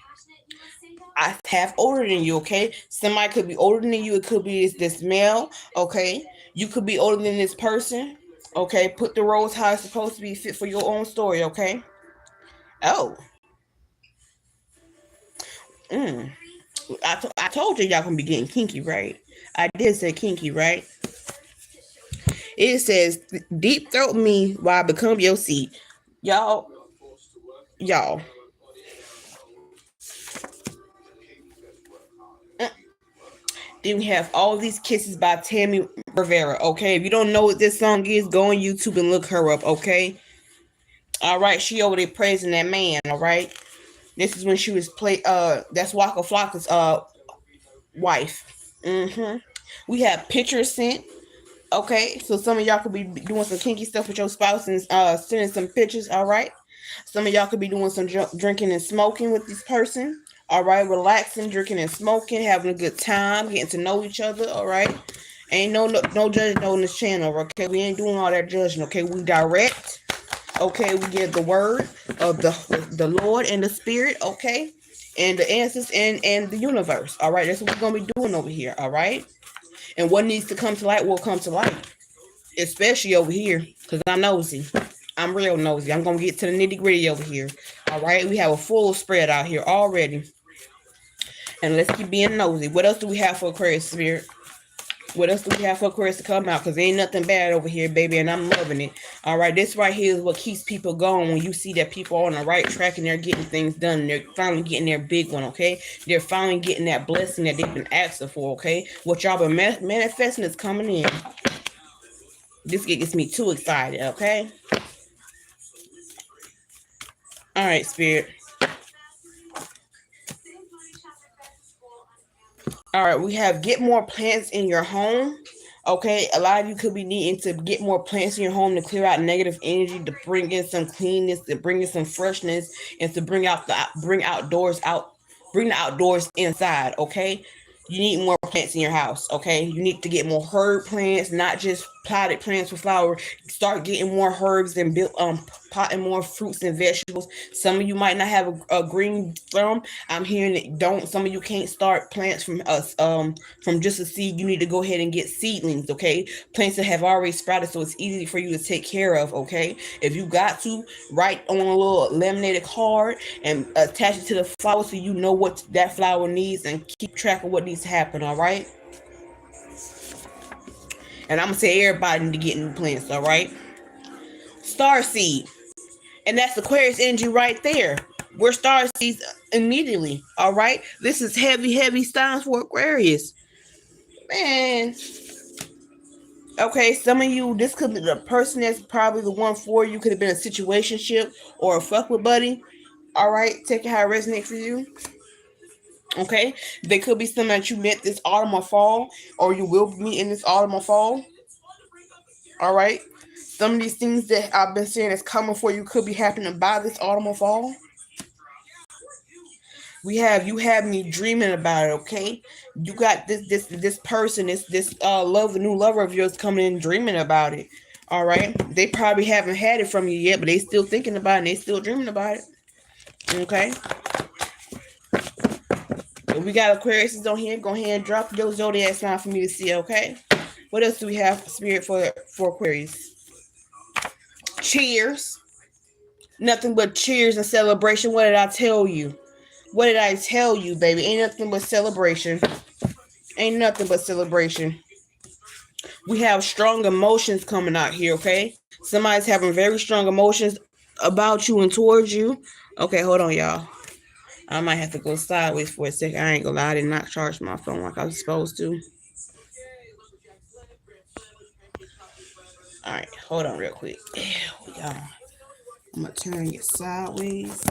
I have older than you, okay? Somebody could be older than you. It could be this male, okay? You could be older than this person, okay? Put the roles how it's supposed to be fit for your own story, okay? Oh, mm. I told you y'all gonna be getting kinky, right? I did say kinky, right? It says deep throat me while I become your seat. Y'all, y'all. Then we have All These Kisses by Tammy Rivera. Okay, if you don't know what this song is, go on YouTube and look her up. Okay, all right. She over there praising that man. All right. This is when she was That's Waka Flocka's wife. Mm-hmm. We have Pictures Sent. Okay, so some of y'all could be doing some kinky stuff with your spouse and sending some pictures. All right. Some of y'all could be doing some drinking and smoking with this person. All right, relaxing, drinking and smoking, having a good time, getting to know each other. All right, ain't no judging on this channel. Okay, we ain't doing all that judging. Okay, we direct. Okay, we give the word of the Lord and the Spirit. Okay, and the answers and the universe. All right, that's what we're gonna be doing over here. All right, and what needs to come to light will come to light, especially over here, because I'm nosy. I'm real nosy. I'm gonna get to the nitty gritty over here. All right, we have a full spread out here already, and let's keep being nosy. What else do we have for Aquarius Spirit? What else do we have for Aquarius to come out? Because ain't nothing bad over here, baby, and I'm loving it. All right, this right here is what keeps people going when you see that people are on the right track and they're getting things done. And they're finally getting their big one, okay? They're finally getting that blessing that they've been asking for, okay? What y'all been manifesting is coming in. This gets me too excited, okay? All right, Spirit. All right, we have get more plants in your home. Okay, a lot of you could be needing to get more plants in your home to clear out negative energy, to bring in some cleanness, to bring in some freshness, and to bring the outdoors inside. Okay, you need more plants in your house. Okay, you need to get more herb plants, not just potted plants with flower. Start getting more herbs and potting more fruits and vegetables. Some of you might not have a green thumb. I'm hearing that don't. Some of you can't start plants from us from just a seed. You need to go ahead and get seedlings. Okay, plants that have already sprouted, so it's easy for you to take care of. Okay, if you got to, write on a little laminated card and attach it to the flower so you know what that flower needs and keep track of what needs to happen. All right. And I'm gonna say everybody need to get new plants. All right. Star seed. And that's Aquarius energy right there. We're star seeds immediately. All right. This is heavy signs for Aquarius. Man. Okay, some of you, this could be the person that's probably the one for you. Could have been a situationship or a fuck with buddy. All right, take it how it resonates for you. Okay, they could be something that you met this autumn or fall, or you will meet in this autumn or fall. All right, some of these things that I've been saying is coming for you could be happening by this autumn or fall. We have you have me dreaming about it. Okay, you got this person, this love, the new lover of yours coming in dreaming about it. All right, they probably haven't had it from you yet, but they still thinking about it and they still dreaming about it. Okay, if we got Aquarius on here, go ahead and drop your zodiac sign for me to see. Okay, what else do we have Spirit for Aquarius? Cheers. Nothing but cheers and celebration. What did I tell you? What did I tell you, baby? Ain't nothing but celebration. Ain't nothing but celebration. We have strong emotions coming out here, okay? Somebody's having very strong emotions about you and towards you. Okay, hold on, y'all. I might have to go sideways for a second. I ain't gonna lie, I did not charge my phone like I was supposed to. All right, hold on real quick. Y'all, I'm gonna turn it sideways.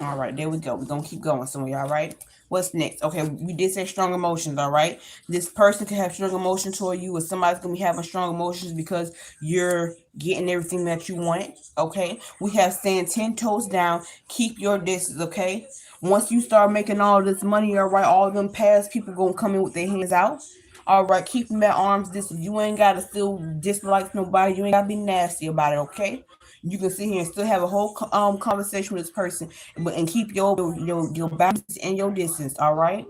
All right, there we go. We're gonna keep going. Some of y'all, right? What's next? Okay, we did say strong emotions, all right? This person can have strong emotions toward you, or somebody's gonna be having strong emotions because you're getting everything that you want. Okay, we have stand 10 toes down, keep your distance, okay? Once you start making all this money, all right, all them past people gonna come in with their hands out. All right, keep them at arm's distance. You ain't gotta still dislike nobody. You ain't gotta be nasty about it, okay? You can sit here and still have a whole conversation with this person, but and keep your boundaries and your distance. All right.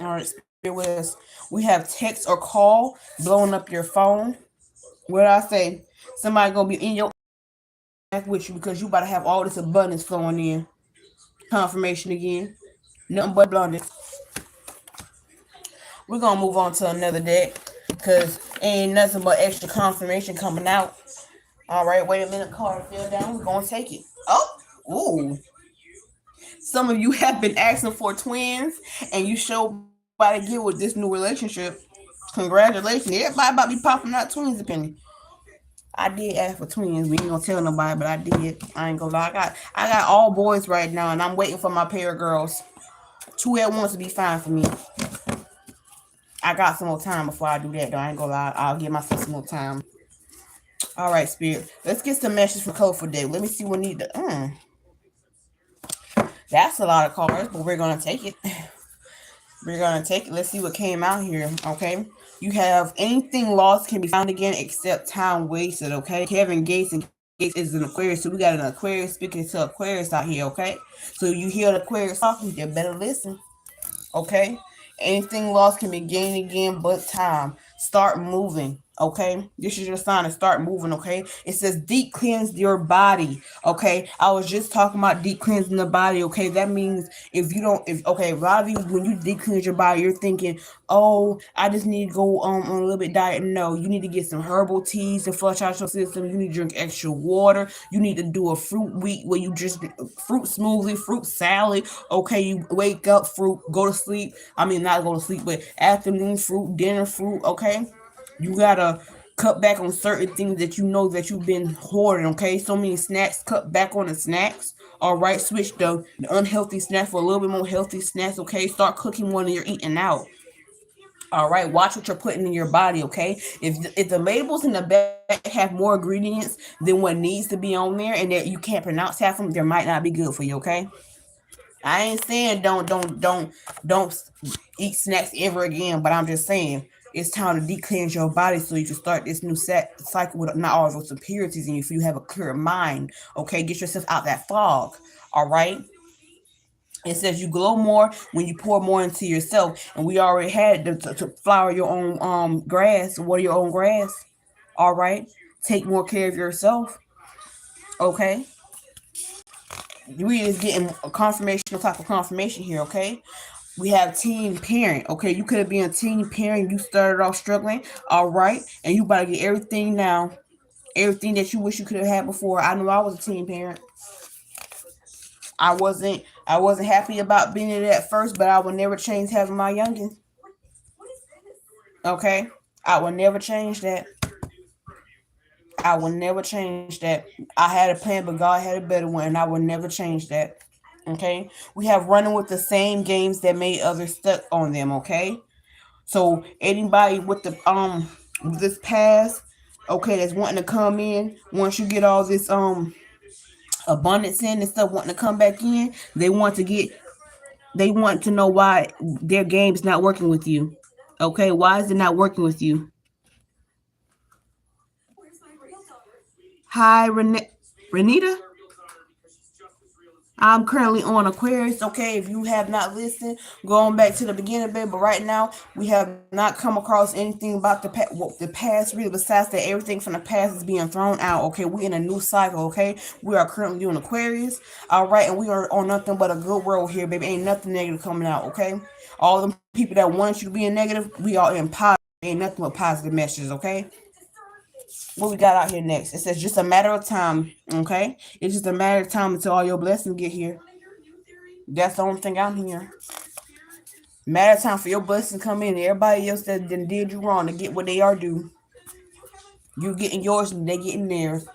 All right. Spirit with us. We have text or call blowing up your phone. What I say? Somebody gonna be in your with you because you about to have all this abundance flowing in. Confirmation again. Nothing but abundance. We're gonna move on to another deck because ain't nothing but extra confirmation coming out. All right, wait a minute, card fell down. We're gonna take it. Oh, ooh. Some of you have been asking for twins, and you show by to get with this new relationship. Congratulations. Everybody about to be popping out twins opinion. I did ask for twins. We ain't gonna tell nobody, but I did. I ain't gonna lie. I got all boys right now, and I'm waiting for my pair of girls. Two at once to be fine for me. I got some more time before I do that, though. I ain't gonna lie. I'll give myself some more time. All right, Spirit. Let's get some messages for code for day. Let me see what need to. That's a lot of cards, but we're gonna take it. We're gonna take it. Let's see what came out here. Okay. You have anything lost can be found again except time wasted. Okay. Kevin Gates and Gates is an Aquarius, so we got an Aquarius speaking to Aquarius out here. Okay. So you hear the Aquarius talking, you better listen. Okay. Anything lost can be gained again, but time. Start moving. Okay. This is your sign to start moving. Okay. It says deep cleanse your body. Okay. I was just talking about deep cleansing the body. Okay. That means if you don't, if, okay, a lot of you, when you deep cleanse your body, you're thinking, oh, I just need to go on a little bit diet. No, you need to get some herbal teas to flush out your system. You need to drink extra water. You need to do a fruit week where you just fruit smoothie, fruit salad. Okay. You wake up, fruit, go to sleep. I mean, not go to sleep, but afternoon fruit, dinner fruit. Okay. You gotta cut back on certain things that you know that you've been hoarding. Okay, so many snacks, cut back on the snacks. All right, switch the unhealthy snacks for a little bit more healthy snacks. Okay, start cooking when you're eating out. All right, watch what you're putting in your body. Okay, if the labels in the back have more ingredients than what needs to be on there, and that you can't pronounce half of them, they might not be good for you. Okay, I ain't saying don't eat snacks ever again, but I'm just saying it's time to decleanse your body so you can start this new cycle with not all those impurities in you, so you have a clear mind. Okay, get yourself out that fog. All right. It says you glow more when you pour more into yourself, and we already had to flower your own grass, water your own grass. All right, take more care of yourself. Okay, we is getting a confirmation, type of confirmation here. Okay, we have teen parent. Okay, you could have been a teen parent. You started off struggling. All right, and you about to get everything now. Everything that you wish you could have had before. I knew I was a teen parent. I wasn't happy about being it at first, but I would never change having my youngins. Okay, I will never change that. I will never change that. I had a plan, but God had a better one, and I will never change that. Okay, we have running with the same games that made others stuck on them. Okay, so anybody with the this past, okay, that's wanting to come in once you get all this abundance in and stuff, wanting to come back in, they want to know why their game's not working with you. Okay, why is it not working with you? Hi, Renita. I'm currently on Aquarius. Okay, if you have not listened, going back to the beginning, baby. But right now, we have not come across anything about the past, really. Besides that, everything from the past is being thrown out. Okay, we're in a new cycle. Okay, we are currently doing Aquarius. All right, and we are on nothing but a good world here, baby. Ain't nothing negative coming out. Okay, all them people that want you to be in negative, we are in positive. Ain't nothing but positive messages. Okay. What we got out here next? It says just a matter of time. Okay, it's just a matter of time until all your blessings get here. That's the only thing I'm hearing. Matter of time for your blessings to come in. Everybody else that then did you wrong to get what they are due. You getting yours and they getting theirs.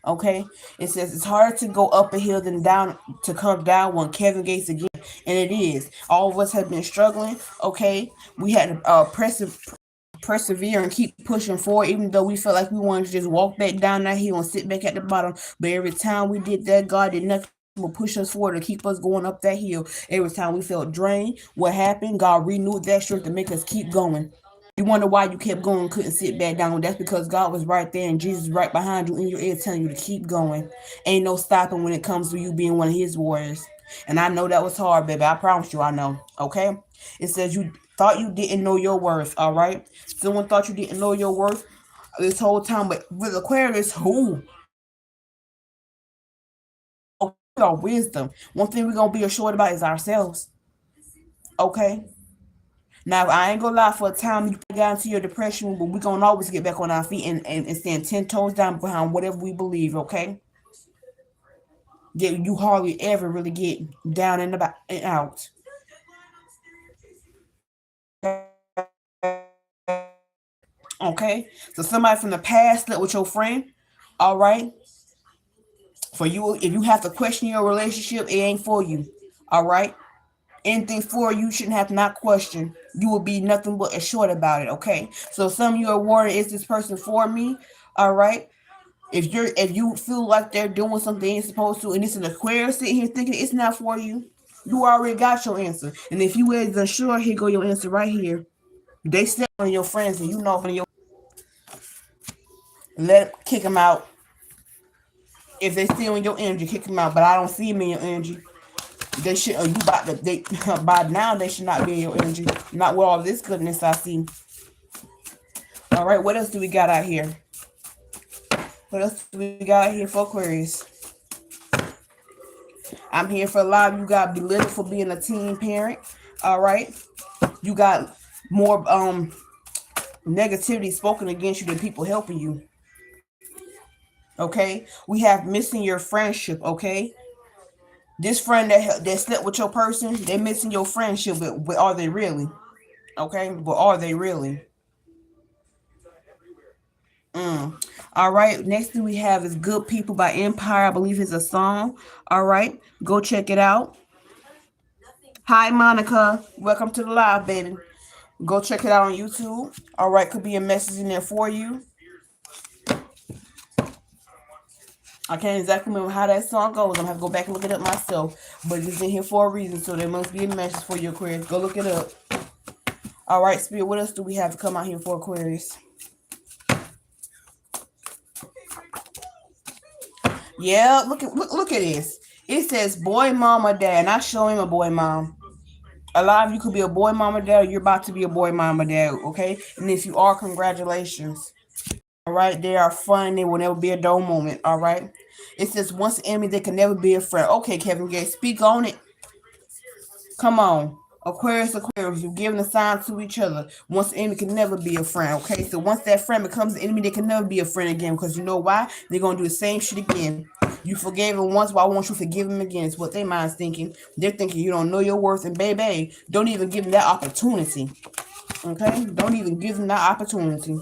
Okay? It says it's harder to go up a hill than down to come down one. Kevin Gates again. And it is. All of us have been struggling. Okay? We had to persevere and keep pushing forward, even though we felt like we wanted to just walk back down that hill and sit back at the bottom. But every time we did that, God did nothing but push us forward to keep us going up that hill. Every time we felt drained, what happened? God renewed that strength to make us keep going. You wonder why you kept going, couldn't sit back down. That's because God was right there and Jesus right behind you in your ear telling you to keep going. Ain't no stopping when it comes to you being one of his warriors. And I know that was hard, baby. I promise you I know. Okay? It says you thought you didn't know your worth, all right? Someone thought you didn't know your worth this whole time, but with Aquarius, who? Our wisdom. One thing we're gonna be assured about is ourselves. Okay? Now I ain't gonna lie, for a time you got into your depression, but we're gonna always get back on our feet and stand 10 toes down behind whatever we believe, okay? You hardly ever really get down and about and out. Okay? So somebody from the past slept with your friend, all right? For you, if you have to question your relationship, it ain't for you. All right? Anything for you shouldn't have to not question. You will be nothing but assured about it, okay? So some of you are worried, is this person for me? All right. If you feel like they're doing something they ain't supposed to, and it's an Aquarius sitting here thinking it's not for you, you already got your answer. And if you is unsure, here go your answer right here. They step on your friends, and you know from your kick them out. If they still in your energy, kick them out. But I don't see them in your energy. They should. You about to. They by now they should not be in your energy. Not with all this goodness I see. All right. What else do we got out here? What else do we got out here for Aquarius? I'm here for a lot of you got belittled for being a teen parent. All right. You got more negativity spoken against you than people helping you. Okay. We have missing your friendship. Okay. This friend that slept with your person, they're missing your friendship. But are they really? Okay. But are they really? All right. Next thing we have is Good People by Empire. I believe it's a song. All right. Go check it out. Hi, Monica. Welcome to the live, baby. Go check it out on YouTube. All right. Could be a message in there for you. I can't exactly remember how that song goes. I'm going to have to go back and look it up myself. But it's in here for a reason. So there must be a message for you, Aquarius. Go look it up. All right, Spirit. What else do we have to come out here for, Aquarius? Yeah, look at this. It says boy, mom, or dad. And I show him a boy, mom. A lot of you could be a boy, mom, or dad. Or you're about to be a boy, mom, or dad. Okay, and if you are, congratulations. All right, they are fun. They will never be a dull moment. All right. It says once an enemy, they can never be a friend. Okay, Kevin Gates, speak on it. Come on. Aquarius, Aquarius, you're giving a sign to each other. Once the enemy can never be a friend, okay? So once that friend becomes an enemy, they can never be a friend again. Because you know why? They're going to do the same shit again. You forgave them once, why won't you forgive them again? It's what their mind's thinking. They're thinking you don't know your worth. And baby, don't even give them that opportunity. Okay? Don't even give them that opportunity.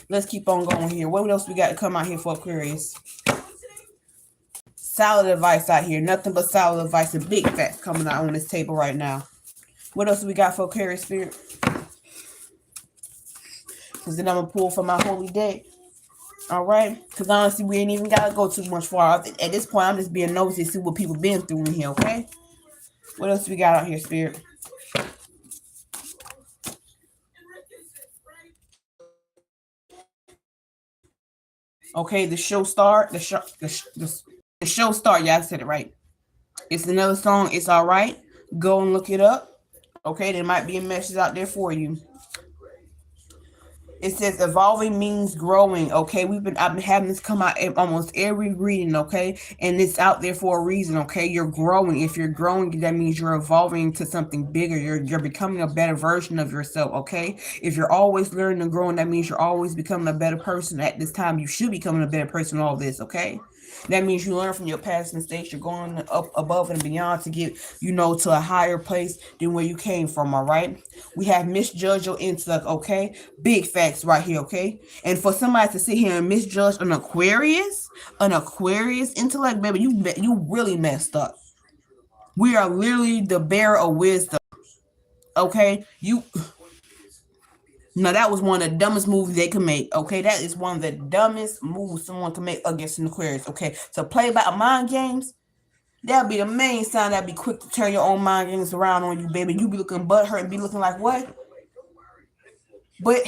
Let's keep on going here. What else we got to come out here for, Aquarius? Solid advice out here. Nothing but solid advice and big facts coming out on this table right now. What else we got for Aquarius Spirit? Because then I'm going to pull from my holy deck. All right? Because honestly, we ain't even got to go too much far. At this point, I'm just being nosy to see what people been through in here, okay? What else we got out here, Spirit? Okay, the show start. The show start. Yeah, I said it right. It's another song. It's all right. Go and look it up. Okay, there might be a message out there for you. It says evolving means growing. Okay, I've been having this come out in almost every reading. Okay, and it's out there for a reason. Okay, you're growing. If you're growing, that means you're evolving to something bigger. You're becoming a better version of yourself. Okay, if you're always learning and growing, that means you're always becoming a better person. At this time, you should be becoming a better person. All this. Okay. That means you learn from your past mistakes. You're going up above and beyond to get, to a higher place than where you came from. All right. We have misjudged your intellect. Okay. Big facts right here. Okay. And for somebody to sit here and misjudge an Aquarius intellect, baby, you really messed up. We are literally the bearer of wisdom. Okay. Now that was one of the dumbest moves they could make. Okay, that is one of the dumbest moves someone can make against an Aquarius. Okay, to play by mind games, that'll be the main sign that'll be quick to turn your own mind games around on you, baby. You be looking butthurt and be looking like what? But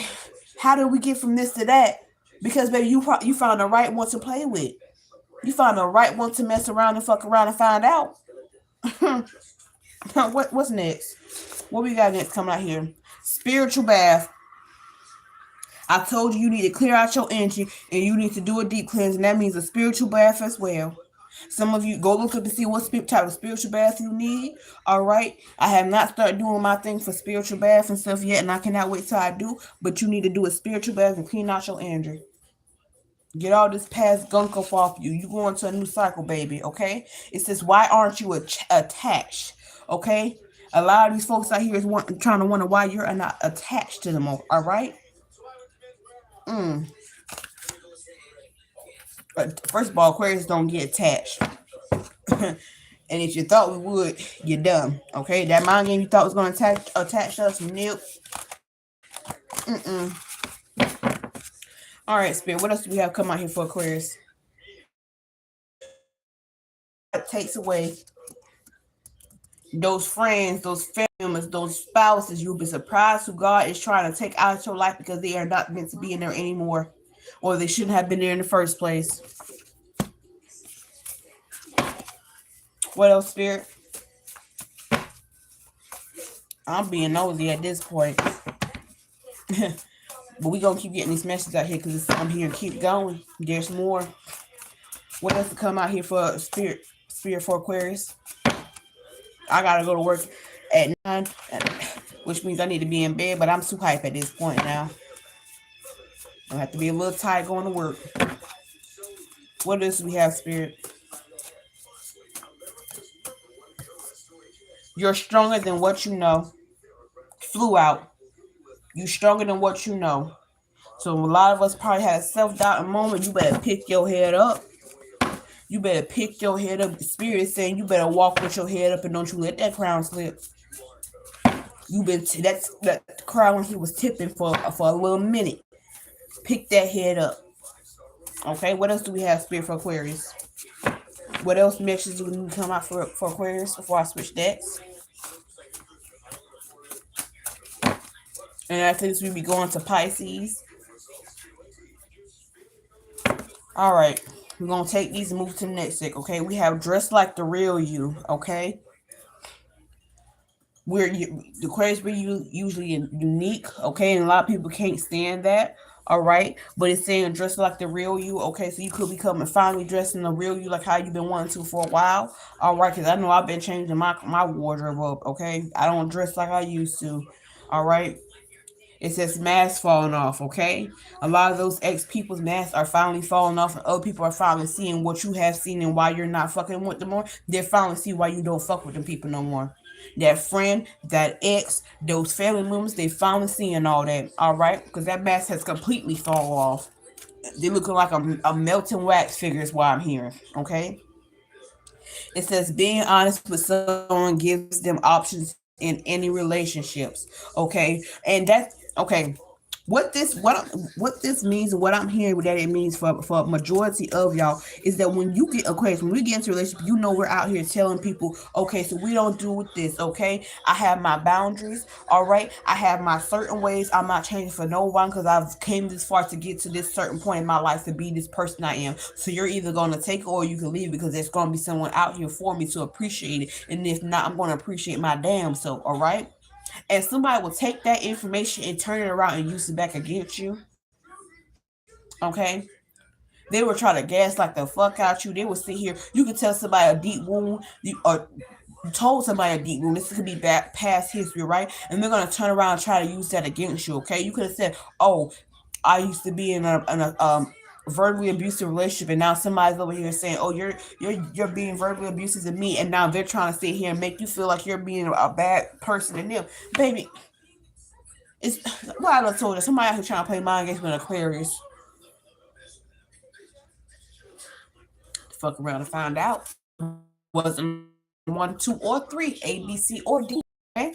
how did we get from this to that? Because baby, you found the right one to play with. You found the right one to mess around and fuck around and find out. What's next? What we got next coming out here? Spiritual bath. I told you need to clear out your energy and you need to do a deep cleanse, and that means a spiritual bath as well. Some of you go look up to see what type of spiritual bath you need. All right. I have not started doing my thing for spiritual bath and stuff yet, and I cannot wait till I do. But you need to do a spiritual bath and clean out your energy. Get all this past gunk off you. You go into a new cycle, baby. Okay. It says, why aren't you attached? Okay. A lot of these folks out here is trying to wonder why you're not attached to them. All right. Mm. First of all, Aquarius don't get attached. And if you thought we would, you're dumb. Okay, that mind game you thought was going to attach us, nope. Mm-mm. All right, Spirit. What else do we have come out here for Aquarius? It takes away those friends, those family members, those spouses. You'll be surprised who God is trying to take out of your life because they are not meant to be in there anymore, or they shouldn't have been there in the first place. What else, Spirit? I'm being nosy at this point. But we gonna keep getting these messages out here because I'm here to keep going. There's more. What else to come out here for spirit for Aquarius? I gotta go to work at 9, which means I need to be in bed, but I'm too hype at this point now. I have to be a little tired going to work. What else do we have, Spirit? You're stronger than what you know. Flew out. You're stronger than what you know. So a lot of us probably had a self-doubt moment. You better pick your head up. You better pick your head up. The Spirit is saying you better walk with your head up and don't you let that crown slip. You've been that crown he was tipping for a little minute. Pick that head up. Okay, what else do we have, Spirit, for Aquarius? What else messages do we need to come out for Aquarius before I switch decks? And after this, we be going to Pisces. All right, we're gonna take these and move to the next deck. Okay, we have dressed like the real you. Okay, the Aquarius we usually unique. Okay, and a lot of people can't stand that. All right, but it's saying dress like the real you. Okay, so you could be coming finally dressing the real you, like how you've been wanting to for a while. All right, because I know I've been changing my wardrobe up. Okay, I don't dress like I used to. All right, it says masks falling off, okay? A lot of those ex people's masks are finally falling off, and other people are finally seeing what you have seen and why you're not fucking with them more. They're finally see why you don't fuck with them people no more. That friend, that ex, those family members, they finally seeing all that, all right? Because that mask has completely fallen off. They're looking like a melting wax figure is what I'm hearing, okay? It says being honest with someone gives them options in any relationships, okay? And that's okay. What this means and what I'm hearing that it means for majority of y'all is that when you get Aquarius, when we get into a relationship, you know we're out here telling people, okay, so we don't do with this, okay? I have my boundaries, all right? I have my certain ways. I'm not changing for no one because I've came this far to get to this certain point in my life to be this person I am. So you're either gonna take it or you can leave because there's gonna be someone out here for me to appreciate it. And if not, I'm gonna appreciate my damn self, all right? And somebody will take that information and turn it around and use it back against you. Okay? They will try to gaslight the fuck out you. They will sit here. You can tell somebody a deep wound, or you told somebody a deep wound. This could be back past history, right? And they're gonna turn around and try to use that against you. Okay? You could have said, "Oh, I used to be in a verbally abusive relationship, and now somebody's over here saying, "Oh, you're being verbally abusive to me," and now they're trying to sit here and make you feel like you're being a bad person to them, baby. It's what I done told you. Somebody out here trying to play mind games with an Aquarius. Fuck around and find out. Wasn't one, two, or three, A, B, C, or D. Okay.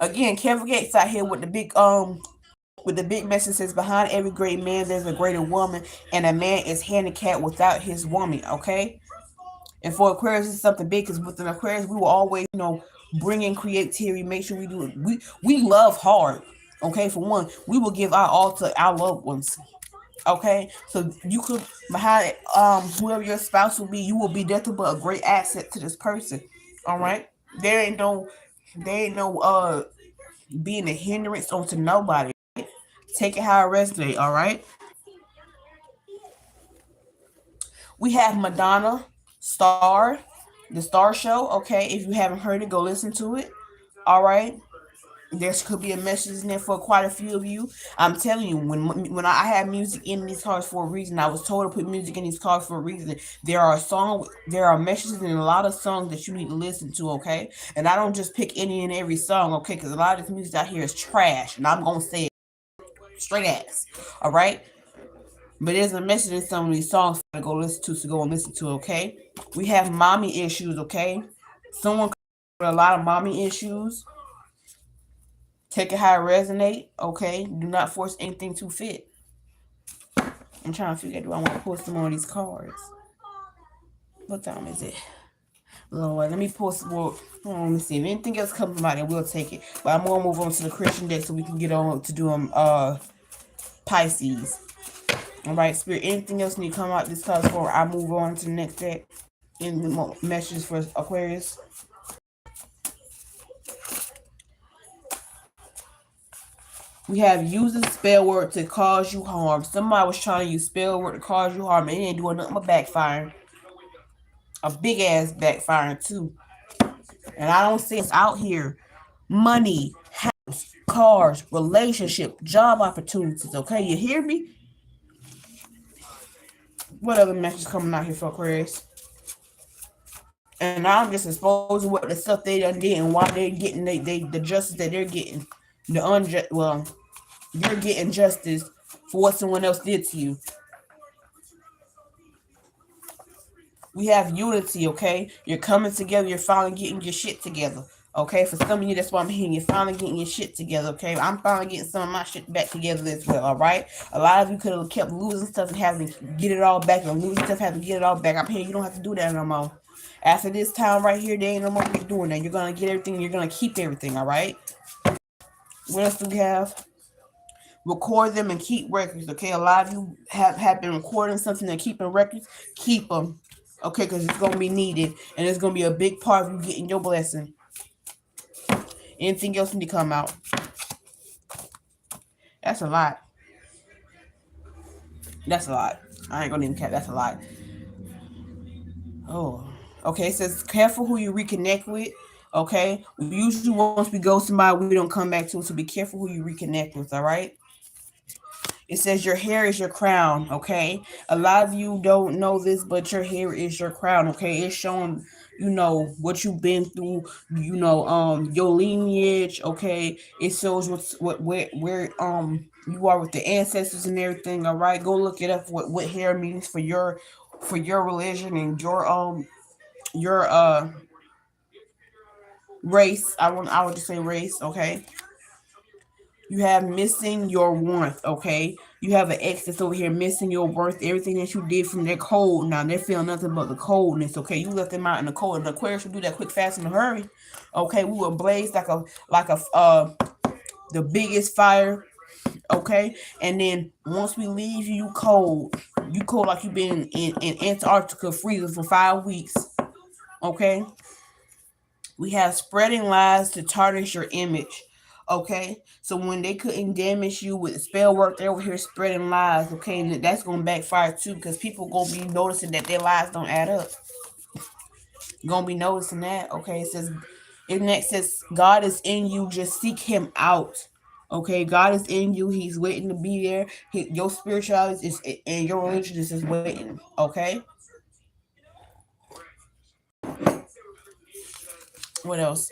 Again, Kevin Gates out here with the big message says behind every great man there's a greater woman, and a man is handicapped without his woman. Okay. And for Aquarius, it's something big because with an Aquarius, we will always, bring in creativity, make sure we do it. We love hard. Okay, for one, we will give our all to our loved ones. Okay, so you could behind whoever your spouse will be, you will be nothing but a great asset to this person. All right, there ain't no there ain't no being a hindrance onto nobody. Take it how it resonates. All right, we have Madonna, Star, the Star Show. Okay, if you haven't heard it, go listen to it. All right, there could be a message in there for quite a few of you. I'm telling you, when I have music in these cards for a reason, I was told to put music in these cards for a reason. There are messages in a lot of songs that you need to listen to, okay? And I don't just pick any and every song, okay? Because a lot of this music out here is trash, and I'm gonna say it straight ass, all right? But there's a message in some of these songs to go listen to, okay? We have mommy issues, okay? Someone with a lot of mommy issues. Take it how it resonate, okay? Do not force anything to fit. I'm trying to figure out, do I want to pull some more of these cards? What time is it? Lord, let me pull some more. Let me see. If anything else comes about it, we'll take it. But I'm gonna move on to the Christian deck so we can get on to doing Pisces. Alright, Spirit, anything else need to come out this card before I move on to the next deck? In the messages for Aquarius. We have using spell word to cause you harm. Somebody was trying to use spell word to cause you harm, and it ain't doing nothing but backfiring. A big ass backfiring too. And I don't see us out here. Money, house, cars, relationship, job opportunities. Okay, you hear me? What other message coming out here for Aquarius? And I'm just exposing what the stuff they done did and why they're getting the justice that they're getting. The unjust, well, you're getting justice for what someone else did to you. We have unity, okay? You're coming together. You're finally getting your shit together, okay? For some of you, that's why I'm hearing you're finally getting your shit together, okay? I'm finally getting some of my shit back together as well, all right? A lot of you could have kept losing stuff and having to get it all back, and losing stuff, having to get it all back. I'm hearing you don't have to do that no more. After this time right here, there ain't no more doing that. You're gonna get everything. You're gonna keep everything, all right? What else do we have? Record them and keep records, okay? A lot of you have been recording something and keeping records. Keep them, okay? Because it's going to be needed, and it's going to be a big part of you getting your blessing. Anything else need to come out? That's a lot. That's a lot. I ain't going to even cap. That's a lot. Oh, okay. It says careful who you reconnect with. Okay, usually once we go somebody, we don't come back to it. So be careful who you reconnect with. All right. It says your hair is your crown, okay? A lot of you don't know this, but your hair is your crown, okay? It's showing, what you've been through, your lineage, okay? It shows where you are with the ancestors and everything, all right? Go look it up what hair means for your religion and your race. I would just say race, okay? You have missing your worth, okay? You have an ex that's over here missing your worth, everything that you did from their cold. Now they're feeling nothing but the coldness, okay? You left them out in the cold. And the Aquarius will do that quick, fast, in a hurry. Okay, we will blaze like a the biggest fire, okay? And then once we leave you, you cold. You cold like you've been in Antarctica freezing for 5 weeks, okay? We have spreading lies to tarnish your image. Okay, so when they couldn't damage you with spell work, they're over here spreading lies. Okay, and that's gonna backfire too, because people gonna be noticing that their lies don't add up. Gonna be noticing that. Okay, it next says God is in you. Just seek Him out. Okay, God is in you. He's waiting to be there. Your spirituality is, and your religion is just waiting. Okay. What else?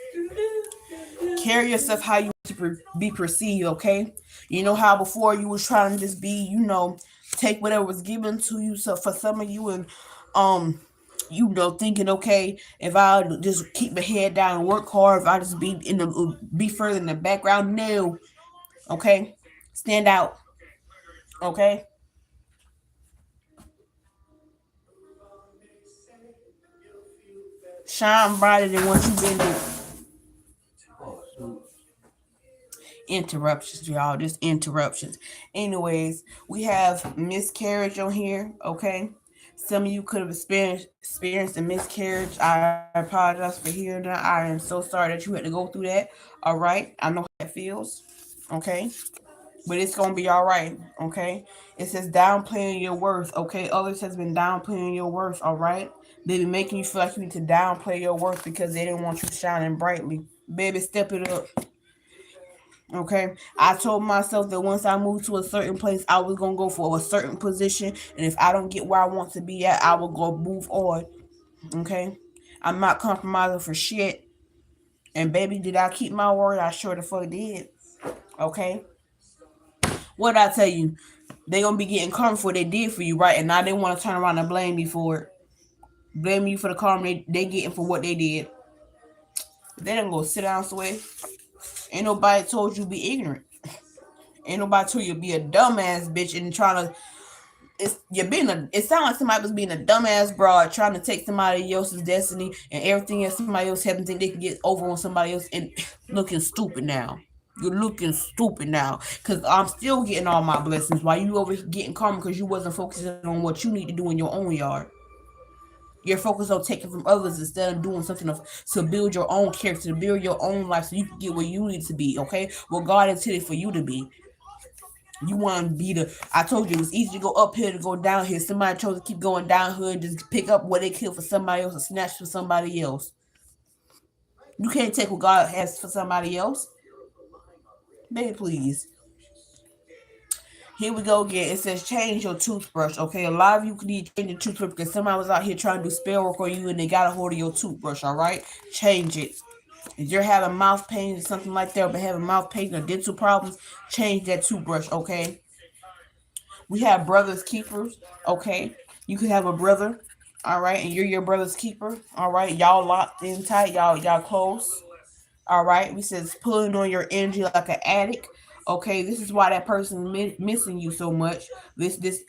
Carry yourself how you want to be perceived, okay? You know how before you was trying to just be, take whatever was given to you. So for some of you, and um thinking, okay, if I just keep my head down and work hard, if I just be further in the background, no, okay, stand out, okay, shine brighter than what you've been doing. Interruptions, y'all. Just interruptions. Anyways, we have miscarriage on here. Okay, some of you could have experienced a miscarriage. I apologize for hearing that. I am so sorry that you had to go through that. All right, I know how that feels. Okay, but it's gonna be all right. Okay, it says downplaying your worth. Okay, others has been downplaying your worth. All right, they be making you feel like you need to downplay your worth because they didn't want you shining brightly. Baby, step it up. Okay, I told myself that once I moved to a certain place, I was gonna go for a certain position, and if I don't get where I want to be at, I will go move on. Okay, I'm not compromising for shit. And baby, did I keep my word? I sure the fuck did. Okay, what did I tell you? They gonna be getting karma for what they did for you, right? And now they want to turn around and blame me for it. Blame you for the karma they getting for what they did. They don't go sit down, sway. Ain't nobody told you be ignorant. Ain't nobody told you be a dumbass bitch and trying to. It sounds like somebody was being a dumbass broad trying to take somebody else's destiny and everything else somebody else having think they can get over on somebody else and looking stupid now. You're looking stupid now because I'm still getting all my blessings while you over getting karma because you wasn't focusing on what you need to do in your own yard. You're focused on taking from others instead of doing something to build your own character, to build your own life so you can get where you need to be, okay? What God intended for you to be. You want to be the. I told you it was easy to go up here to go down here. Somebody chose to keep going down here and just pick up what they killed for somebody else and snatch for somebody else. You can't take what God has for somebody else. Baby, please. Here we go again. It says change your toothbrush. Okay, a lot of you need to change your toothbrush because somebody was out here trying to do spell work on you and they got a hold of your toothbrush. All right, change it. If you're having mouth pain or something like that, but having mouth pain or dental problems, change that toothbrush. Okay. We have brothers keepers. Okay, you could have a brother. All right, and you're your brother's keeper. All right, y'all locked in tight. Y'all close. All right, we says pulling on your energy like an addict. Okay, this is why that person missing you so much. This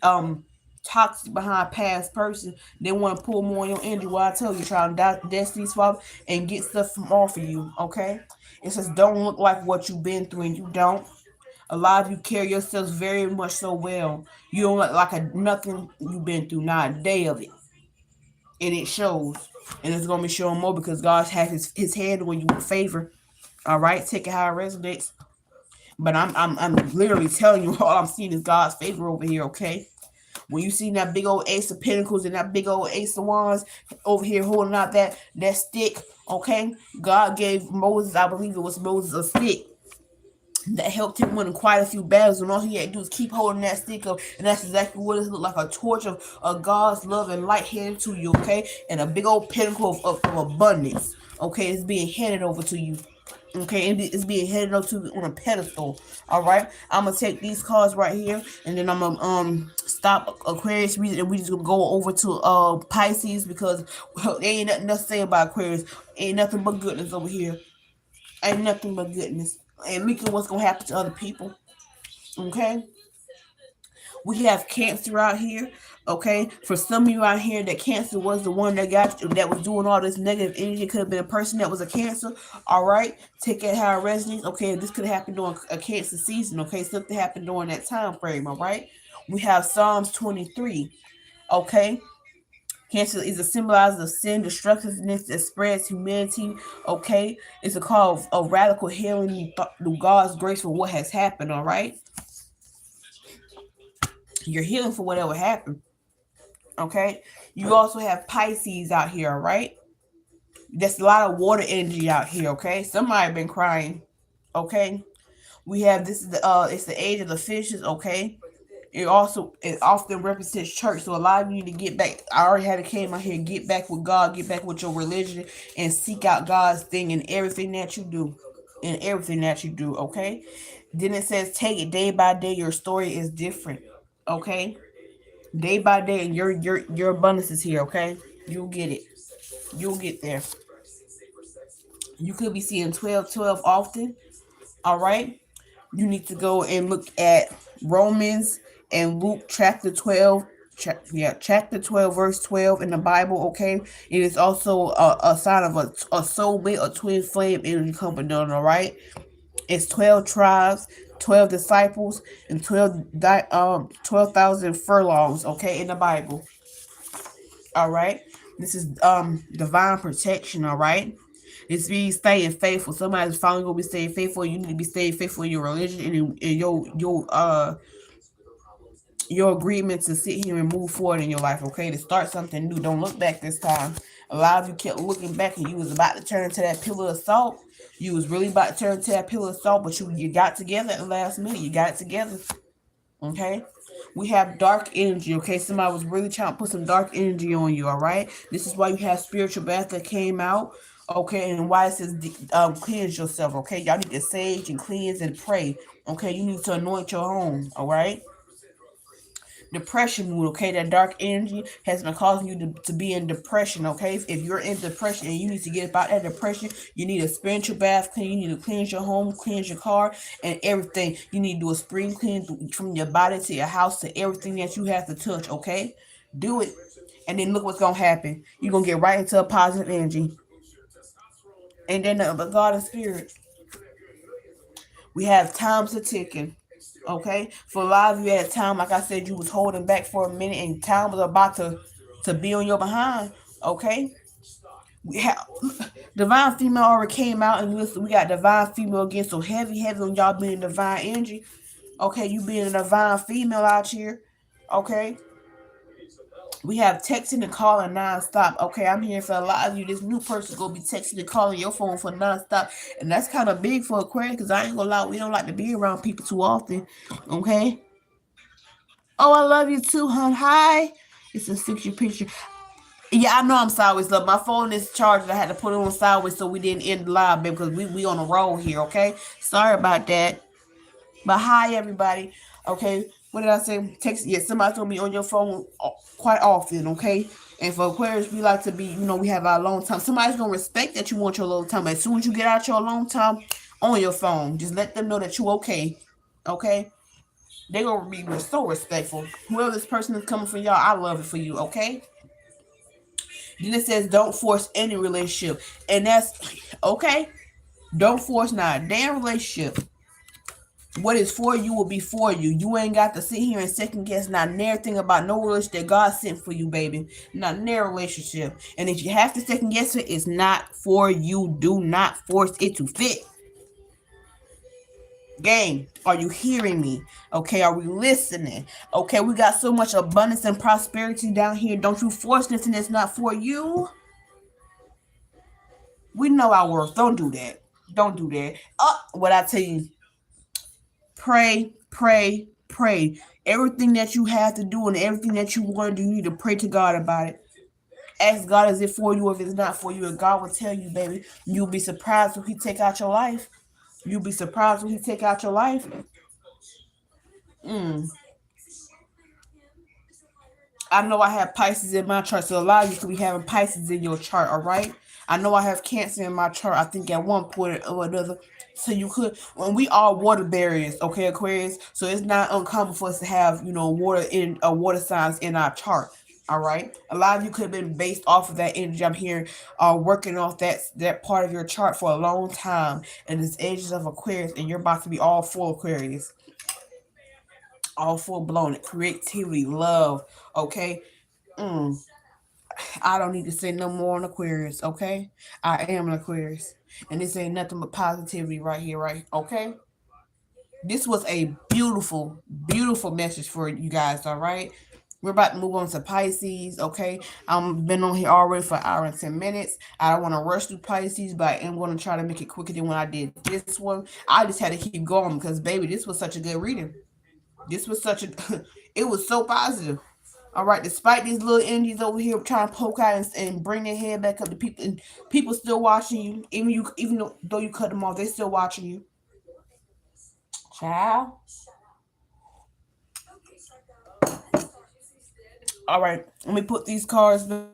toxic behind past person. They want to pull more on your energy. While I tell you, trying to destiny swap and get stuff from off of you. Okay, it says don't look like what you've been through, and you don't. A lot of you carry yourselves very much so well. You don't look like nothing you've been through, not a day of it, and it shows. And it's gonna be showing more because God has his hand on you with favor. All right, take it how it resonates. But I'm literally telling you all I'm seeing is God's favor over here. Okay, when you see that big old Ace of Pentacles and that big old Ace of Wands over here holding out that stick, okay, God gave Moses, I believe it was Moses, a stick that helped him win quite a few battles, and all he had to do is keep holding that stick up, and that's exactly what it looked like, a torch of God's love and light handed to you, okay, and a big old pinnacle of abundance, okay, it's being handed over to you, okay, and it's being handed over to you on a pedestal, all right. I'm gonna take these cards right here, and then I'm gonna stop Aquarius reading, and we just gonna go over to Pisces because there ain't nothing to say about Aquarius, ain't nothing but goodness over here, ain't nothing but goodness. and looking what's gonna happen to other people. Okay, we have cancer out here. Okay, for some of you out here, that cancer was the one that was doing all this negative energy. It could have been a person that was a cancer. All right, take it how it resonates. Okay, this could happen during a cancer season. Okay, something happened during that time frame. All right, we have Psalms 23. Okay, cancer is a symbolizer of sin, destructiveness that spreads humanity. Okay, it's a call of radical healing through God's grace for what has happened. All right, you're healing for whatever happened. Okay, you also have Pisces out here. All right, there's a lot of water energy out here. Okay, somebody been crying. Okay, we have this is the it's the age of the fishes. Okay, it often represents church. So a lot of you need to get back. I already had it came out here. Get back with God. Get back with your religion and seek out God's thing in everything that you do. In everything that you do. Okay. Then it says, take it day by day. Your story is different. Okay. Day by day, and your abundance is here. Okay. You'll get it. You'll get there. You could be seeing 12, 12 often. All right. You need to go and look at Romans and Luke chapter 12. Chapter 12, verse 12 in the Bible, okay? It is also a sign of a soulmate, a twin flame energy coming down, all right? It's 12 tribes, 12 disciples, and 12,000 furlongs, okay, in the Bible, all right? This is divine protection, all right? It's be staying faithful. Somebody's finally gonna be staying faithful. You need to be staying faithful in your religion and your agreement to sit here and move forward in your life. Okay, to start something new. Don't look back this time. A lot of you kept looking back, and you was about to turn into that pillar of salt. You was really about to turn into that pillar of salt, but you got together at the last minute. You got it together. Okay. We have dark energy. Okay, somebody was really trying to put some dark energy on you. All right. This is why you have spiritual bath that came out. Okay, and why it says cleanse yourself. Okay, y'all need to sage and cleanse and pray. Okay, you need to anoint your home. All right. Depression mood, okay? That dark energy has been causing you to be in depression, okay? If you're in depression and you need to get about that depression, you need a spiritual bath clean. You need to cleanse your home, cleanse your car, and everything. You need to do a spring clean from your body to your house to everything that you have to touch, okay? Do it. And then look what's going to happen. You're going to get right into a positive energy. And then the God and Spirit. We have times are ticking. Okay, for a lot of you at a time, like I said, you was holding back for a minute, and time was about to be on your behind. Okay, we have divine female already came out, and listen, we got divine female again. So heavy, heavy on y'all being divine energy. Okay, you being a divine female out here. Okay, we have texting and calling nonstop. Okay, I'm here for a lot of you. This new person gonna be texting and calling your phone for nonstop, and that's kind of big for Aquarius. Cause I ain't gonna lie, we don't like to be around people too often. Okay. Oh, I love you too, hon. Hi. It's a 6 year picture. Yeah, I know I'm sideways. Look, my phone is charged. I had to put it on sideways so we didn't end the live, babe, because we on a roll here. Okay. Sorry about that. But hi, everybody. Okay. What did I say? Text. Yeah, somebody's gonna be on your phone quite often. Okay. And for Aquarius, we like to be, we have our alone time. Somebody's gonna respect that you want your alone time. As soon as you get out your alone time on your phone, just let them know that you okay. Okay. They gonna be so respectful. Whoever this person is coming for y'all, I love it for you. Okay. Then it says don't force any relationship, and that's okay. Don't force not a damn relationship. What is for you will be for you. You ain't got to sit here and second guess not near thing about no relationship that God sent for you, baby. Not near relationship. And if you have to second guess it, it's not for you. Do not force it to fit. Gang, are you hearing me? Okay, are we listening? Okay, we got so much abundance and prosperity down here. Don't you force nothing that's not for you. We know our worth. Don't do that. Don't do that. What I tell you, pray, pray, pray. Everything that you have to do and everything that you want to do, you need to pray to God about it. Ask God, is it for you or if it's not for you? And God will tell you, baby. You'll be surprised when He take out your life. You'll be surprised when He take out your life. Mm. I know I have Pisces in my chart, so a lot of you could be having Pisces in your chart, all right? I know I have Cancer in my chart. I think at one point or another. So you could, when we are water barriers, okay, Aquarius. So it's not uncommon for us to have, water in water signs in our chart. All right. A lot of you could have been based off of that energy. I'm here, working off that part of your chart for a long time, and it's ages of Aquarius, and you're about to be all full Aquarius, all full blown creativity, love. Okay. Mm. I don't need to say no more on Aquarius, okay? I am an Aquarius. And this ain't nothing but positivity right here, right? Okay? This was a beautiful, beautiful message for you guys, all right? We're about to move on to Pisces, okay? I've been on here already for an hour and 10 minutes. I don't want to rush through Pisces, but I am going to try to make it quicker than when I did this one. I just had to keep going because, baby, this was such a good reading. This was such a, it was so positive. All right, despite these little indies over here trying to poke out and bring their head back up, to people, and people still watching you, even though you cut them off, they still watching you. Child. All right, let me put these cards back.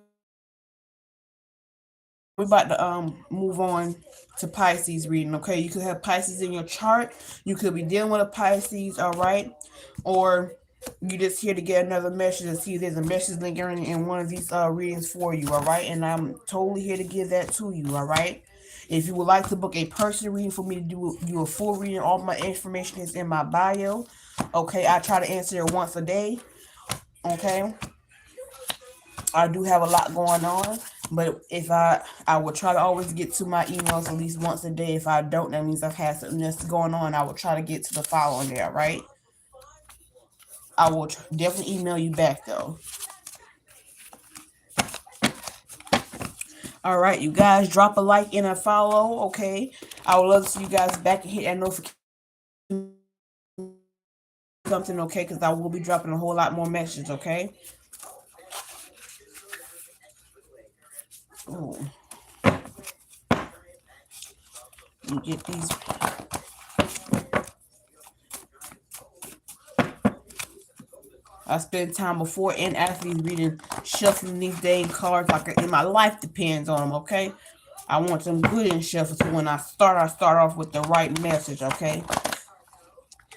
We're about to move on to Pisces reading. Okay, you could have Pisces in your chart. You could be dealing with a Pisces. All right, or you just here to get another message and see if there's a message lingering in one of these readings for you. All right, and I'm totally here to give that to you. All right. If you would like to book a personal reading for me to do a full reading, all my information is in my bio. Okay, I try to answer it once a day. Okay, I do have a lot going on, but if I will try to always get to my emails at least once a day. If I don't, that means I've had something that's going on. I will try to get to the following day. Right? I will definitely email you back though. All right, you guys, drop a like and a follow. Okay, I would love to see you guys back and hit that notification something. Okay, because I will be dropping a whole lot more messages. Okay. Oh, you get these. I spend time before and after these reading, shuffling these dang cards like my life depends on them. Okay, I want them good and shuffled. So when I start off with the right message. Okay,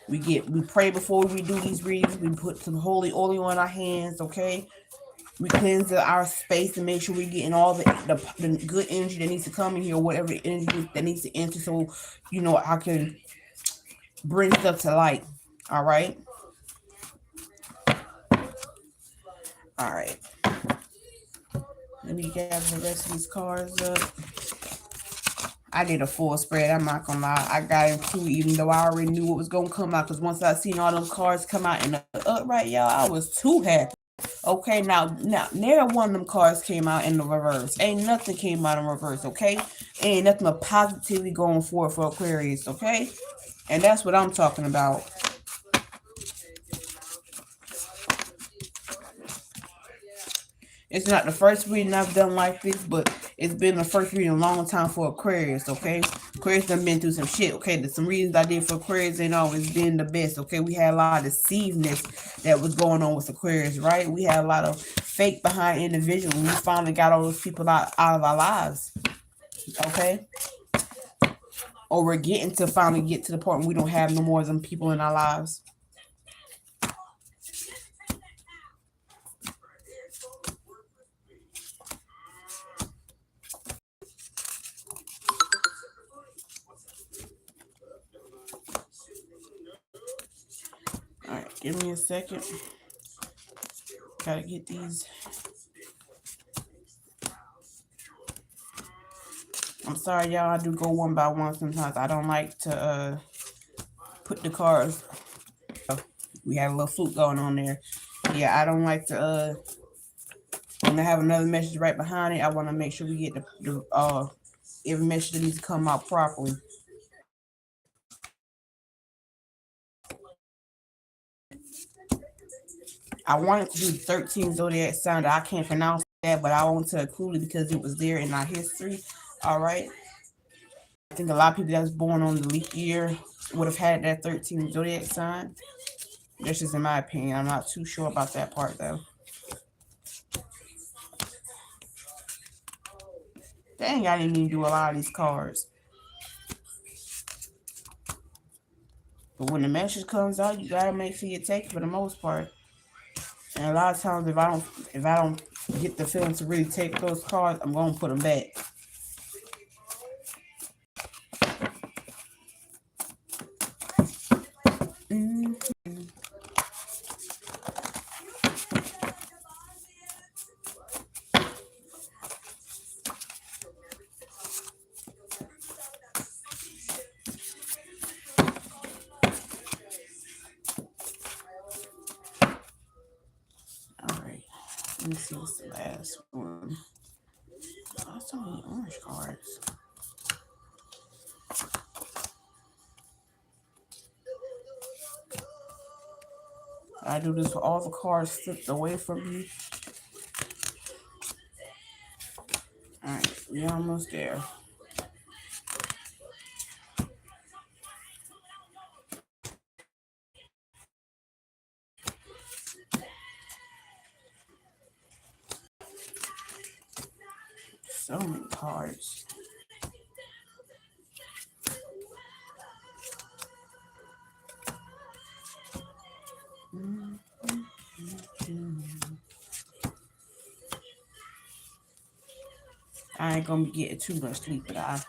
we pray before we do these readings. We put some holy oil on our hands. Okay, we cleanse our space and make sure we're getting all the good energy that needs to come in here, whatever energy that needs to enter. So I can bring stuff to light. All right. All right. Let me gather the rest of these cards up. I did a full spread. I'm not gonna lie. I got into it even though I already knew what was gonna come out. Because once I seen all those cards come out in the upright, y'all, I was too happy. Okay, now, never one of them cards came out in the reverse. Ain't nothing came out in reverse. Okay, ain't nothing but positivity going forward for Aquarius. Okay, and that's what I'm talking about. It's not the first reading I've done like this, but it's been the first reading in a long time for Aquarius, okay? Aquarius done been through some shit, okay? Some reasons I did for Aquarius ain't always been the best, okay? We had a lot of deceivedness that was going on with Aquarius, right? We had a lot of fake behind individuals. We finally got all those people out of our lives, okay? Or we're getting to finally get to the point where we don't have no more of them people in our lives. All right, give me a second. Gotta get these. I'm sorry, y'all. I do go one by one sometimes. I don't like to put the cards. We had a little flute going on there. Yeah, I don't like to when I have another message right behind it. I want to make sure we get the every message that needs to come out properly. I wanted to do 13 zodiac sign. I can't pronounce that, but I want to include it because it was there in our history. All right. I think a lot of people that was born on the leap year would have had that 13 zodiac sign. That's just in my opinion. I'm not too sure about that part though. Dang, I didn't even do a lot of these cards. But when the message comes out, you gotta make sure you take it for the most part. And a lot of times, if I don't get the feeling to really take those cards, I'm gonna put them back. Alright, let me see what's the last one. Oh, so many orange cards. I do this with all the cards flipped away from me. Alright, we're almost there. So many cards. I ain't gonna be getting too much sleep, but I'm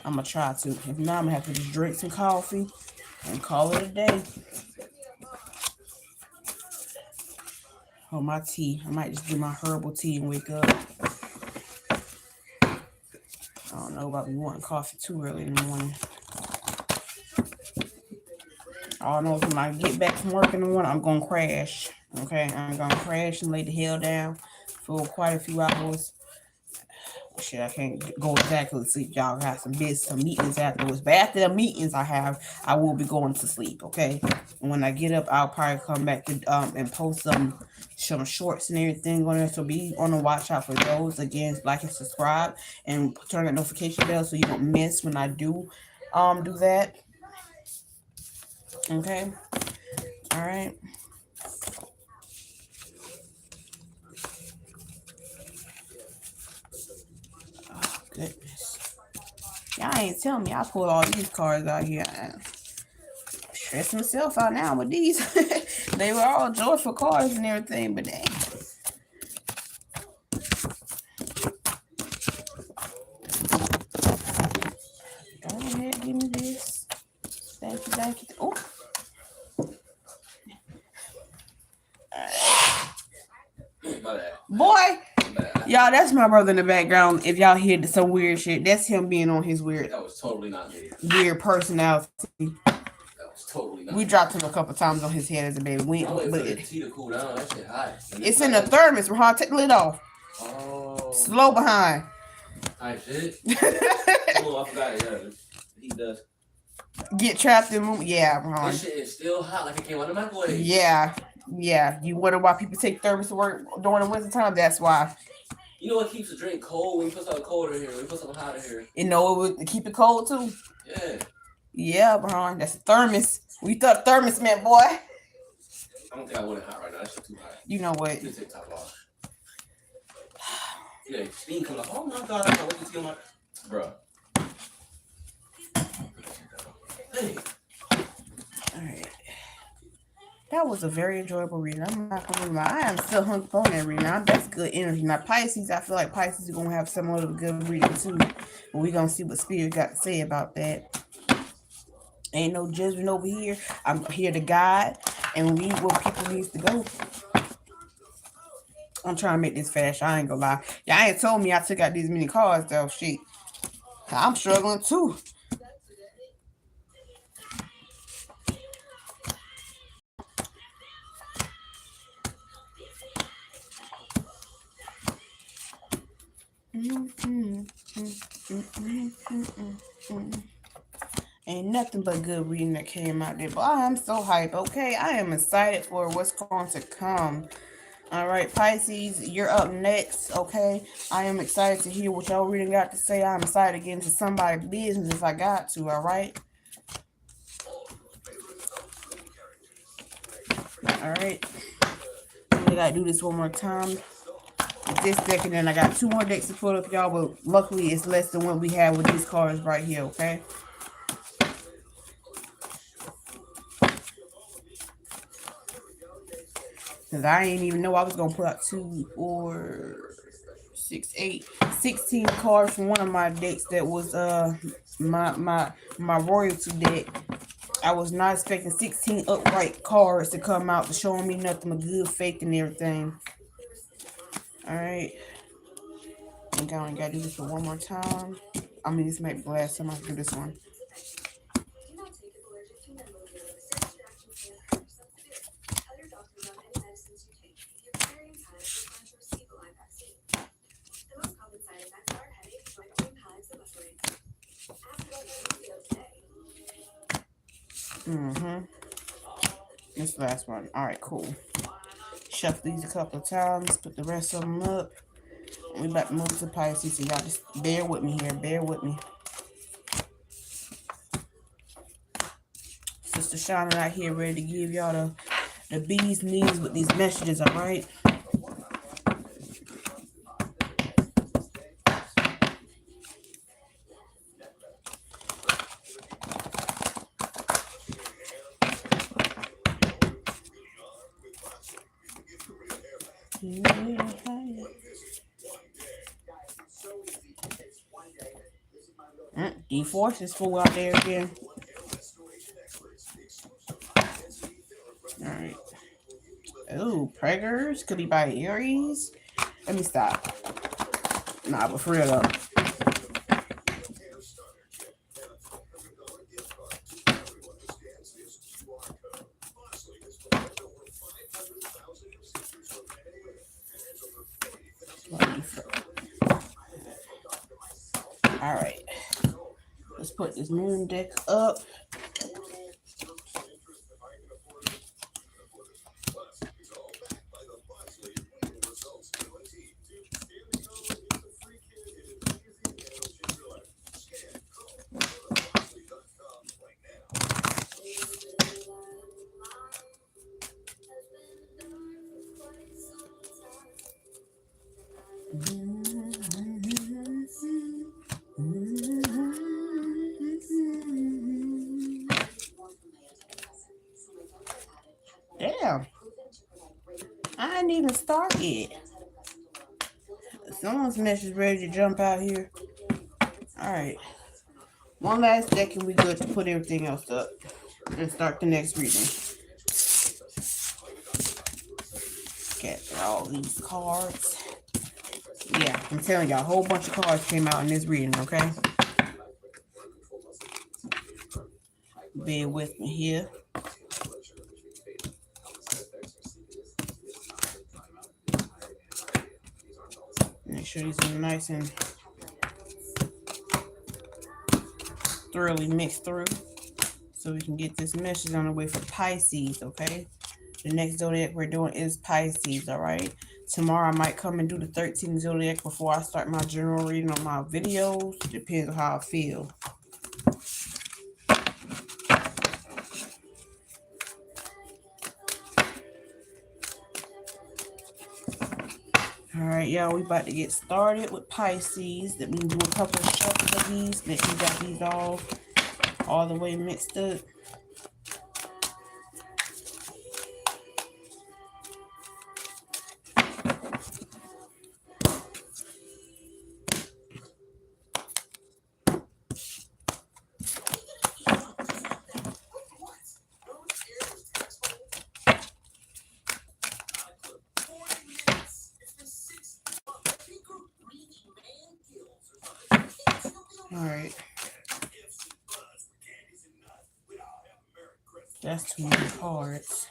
gonna try to. If not, I'm gonna have to just drink some coffee and call it a day. Oh, my tea. I might just do my herbal tea and wake up. I don't know about me wanting coffee too early in the morning. All I know is when I get back from work in the morning, I'm gonna crash. Okay, I'm gonna crash and lay the hell down for quite a few hours. Shit, I can't go exactly to sleep. Y'all got some meetings afterwards. But after the meetings I will be going to sleep. Okay, and when I get up, I'll probably come back and post some shorts and everything on there. So be on the watch out for those. Again, like and subscribe and turn that notification bell so you don't miss when I do do that. Okay. All right. Oh, goodness. Y'all ain't telling me I pulled all these cards out here. I'm stressing myself out now with these. They were all joyful cards and everything, but dang. Go ahead, give me this. Thank you. Oh. Boy, y'all, that's my brother in the background. If y'all hear some weird shit, that's him being on his weird. That was totally not me. Weird personality. That was totally not. We dropped him a couple times on his head as a baby. But the tea to cool down. That shit hot. It's in the thermos. We're hard. Take the lid off. Oh. Slow behind. Alright, shit. Oh, I forgot. Yeah, he does. Get trapped in room. Yeah, Ron. This shit is still hot, like it came out of the microwave. Yeah. You wonder why people take thermos to work during the winter time? That's why. You know what keeps the drink cold when you put something cold in here? When you put something hot in here. You know it would keep it cold too. Yeah. Yeah, Ron. That's a thermos. We thought thermos meant, boy. I don't think I want it hot right now. That shit too hot. You know what? You take top off. Yeah, steam comes off. Oh my god, I can't wait to see my. Bruh. Hey. Alright. That was a very enjoyable reading. I'm not gonna lie. I am still hung up on that reading. That's good energy. Now Pisces, I feel like Pisces are gonna have some other good reading too. But we're gonna see what Spirit got to say about that. Ain't no judgment over here. I'm here to guide and lead where people needs to go. I'm trying to make this fast. I ain't gonna lie. Y'all ain't told me I took out these many cards though. Shit. I'm struggling too. Ain't nothing but good reading that came out there. But I'm so hyped. Okay, I am excited for what's going to come. All right, Pisces, you're up next. Okay, I am excited to hear what y'all reading got to say. I'm excited to get into somebody's business if I got to. All right. All right. We gotta do this one more time. this deck, and then I got 2 more decks to put up, y'all, but luckily it's less than what we have with these cards right here, okay? Because I didn't even know I was going to put out 2, 4, 6, 8, 16 cards from one of my decks that was my royalty deck. I was not expecting 16 upright cards to come out to showing me nothing but good faith and everything. Alright. I think I only gotta do this for one more time. I mean, this might be the last time I can do this one. This is the last one. Alright, cool. Shuffle these a couple of times, put the rest of them up. We about to move to Pisces, so y'all just bear with me here. Bear with me. Sister Shuna out here ready to give y'all the bee's knees with these messages, alright? D-Force is full out there again. Alright. Oh, preggers. Could be by Aries. Let me stop. Nah, but for real though. Alright. Let's put this moon deck up. Damn. I ain't even started. Someone's message ready to jump out here. Alright. One last deck and we good to put everything else up and start the next reading. Get all these cards. Yeah, I'm telling y'all, a whole bunch of cards came out in this reading, okay? Bear with me here. Make sure these are nice and thoroughly mixed through so we can get this message on the way for Pisces, okay? The next zodiac we're doing is Pisces, all right? Tomorrow I might come and do the 13th zodiac before I start my general reading on my videos. Depends on how I feel. All right, y'all, we about to get started with Pisces. That means do a couple of shuffles of these. Make sure you got these all the way mixed up. All right. That's too many cards.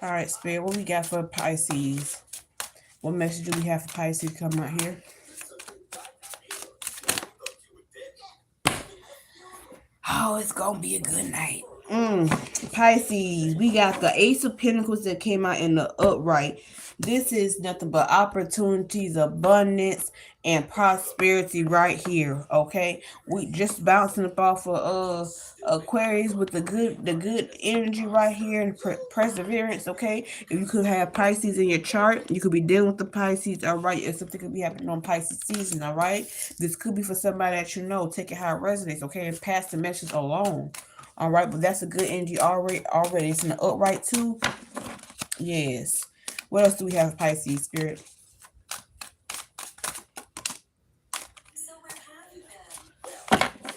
All right, Spirit, what we got for Pisces? What message do we have for Pisces coming out here? Oh, it's gonna be a good night. Pisces, we got the Ace of Pentacles that came out in the upright. This is nothing but opportunities, abundance, and prosperity right here. Okay, we just bouncing up off of Aquarius with the good energy right here and perseverance. Okay, if you could have Pisces in your chart, you could be dealing with the Pisces. All right, if something could be happening on Pisces season. All right, this could be for somebody that you know. Take it how it resonates. Okay, and pass the message along. All right, but that's a good energy already. Already, it's in the upright too. Yes. What else do we have, Pisces spirit?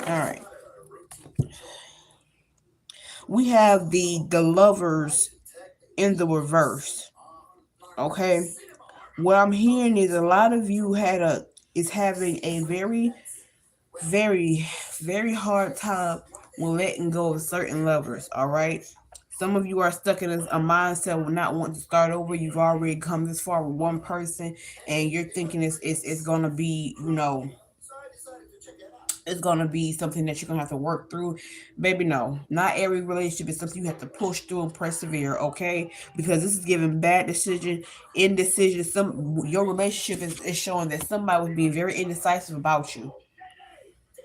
All right. We have the lovers in the reverse. Okay. What I'm hearing is a lot of you is having a very, very hard time when letting go of certain lovers. All right. Some of you are stuck in a mindset of not wanting to start over. You've already come this far with one person, and you're thinking it's gonna be, it's gonna be something that you're gonna have to work through. Baby, no. Not every relationship is something you have to push through and persevere, okay? Because this is giving bad decision, indecision. Your relationship is showing that somebody was being very indecisive about you.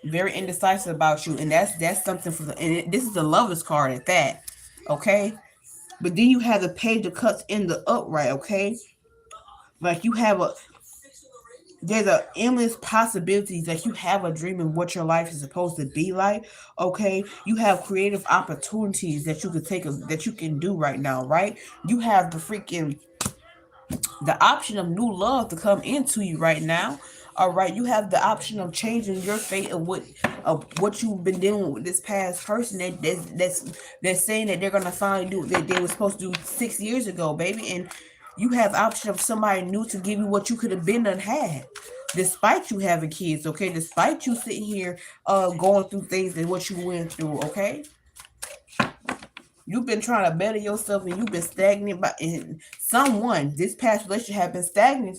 Very indecisive about you. And that's something for this is the lover's card at that. Okay? But then you have the page of cups in the upright, okay? Like you have a there's a endless possibilities that you have a dream of what your life is supposed to be like. Okay, you have creative opportunities that you could that you can do right now, right? You have the option of new love to come into you right now. All right, you have the option of changing your fate of what you've been dealing with this past person that's saying that they're gonna finally do what they were supposed to do 6 years ago, baby. And you have option of somebody new to give you what you could have been and had, despite you having kids. Okay, despite you sitting here going through things and what you went through. Okay, you've been trying to better yourself and you've been stagnant by and someone this past relationship have been stagnant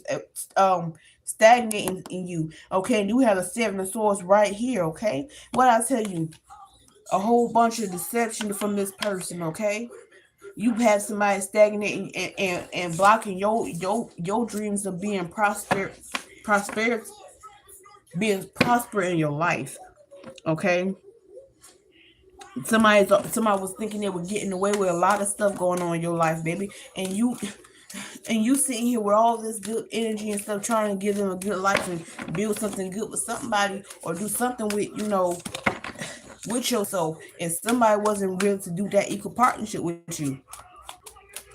stagnating in you. Okay, and you have a seven of swords right here. Okay, what I tell you, a whole bunch of deception from this person. Okay, you have somebody stagnating and blocking your dreams of being prosperous being prosper in your life. Okay, somebody was thinking they were getting away with a lot of stuff going on in your life, baby, and you sitting here with all this good energy and stuff, trying to give them a good life and build something good with somebody or do something with yourself, and somebody wasn't willing to do that equal partnership with you.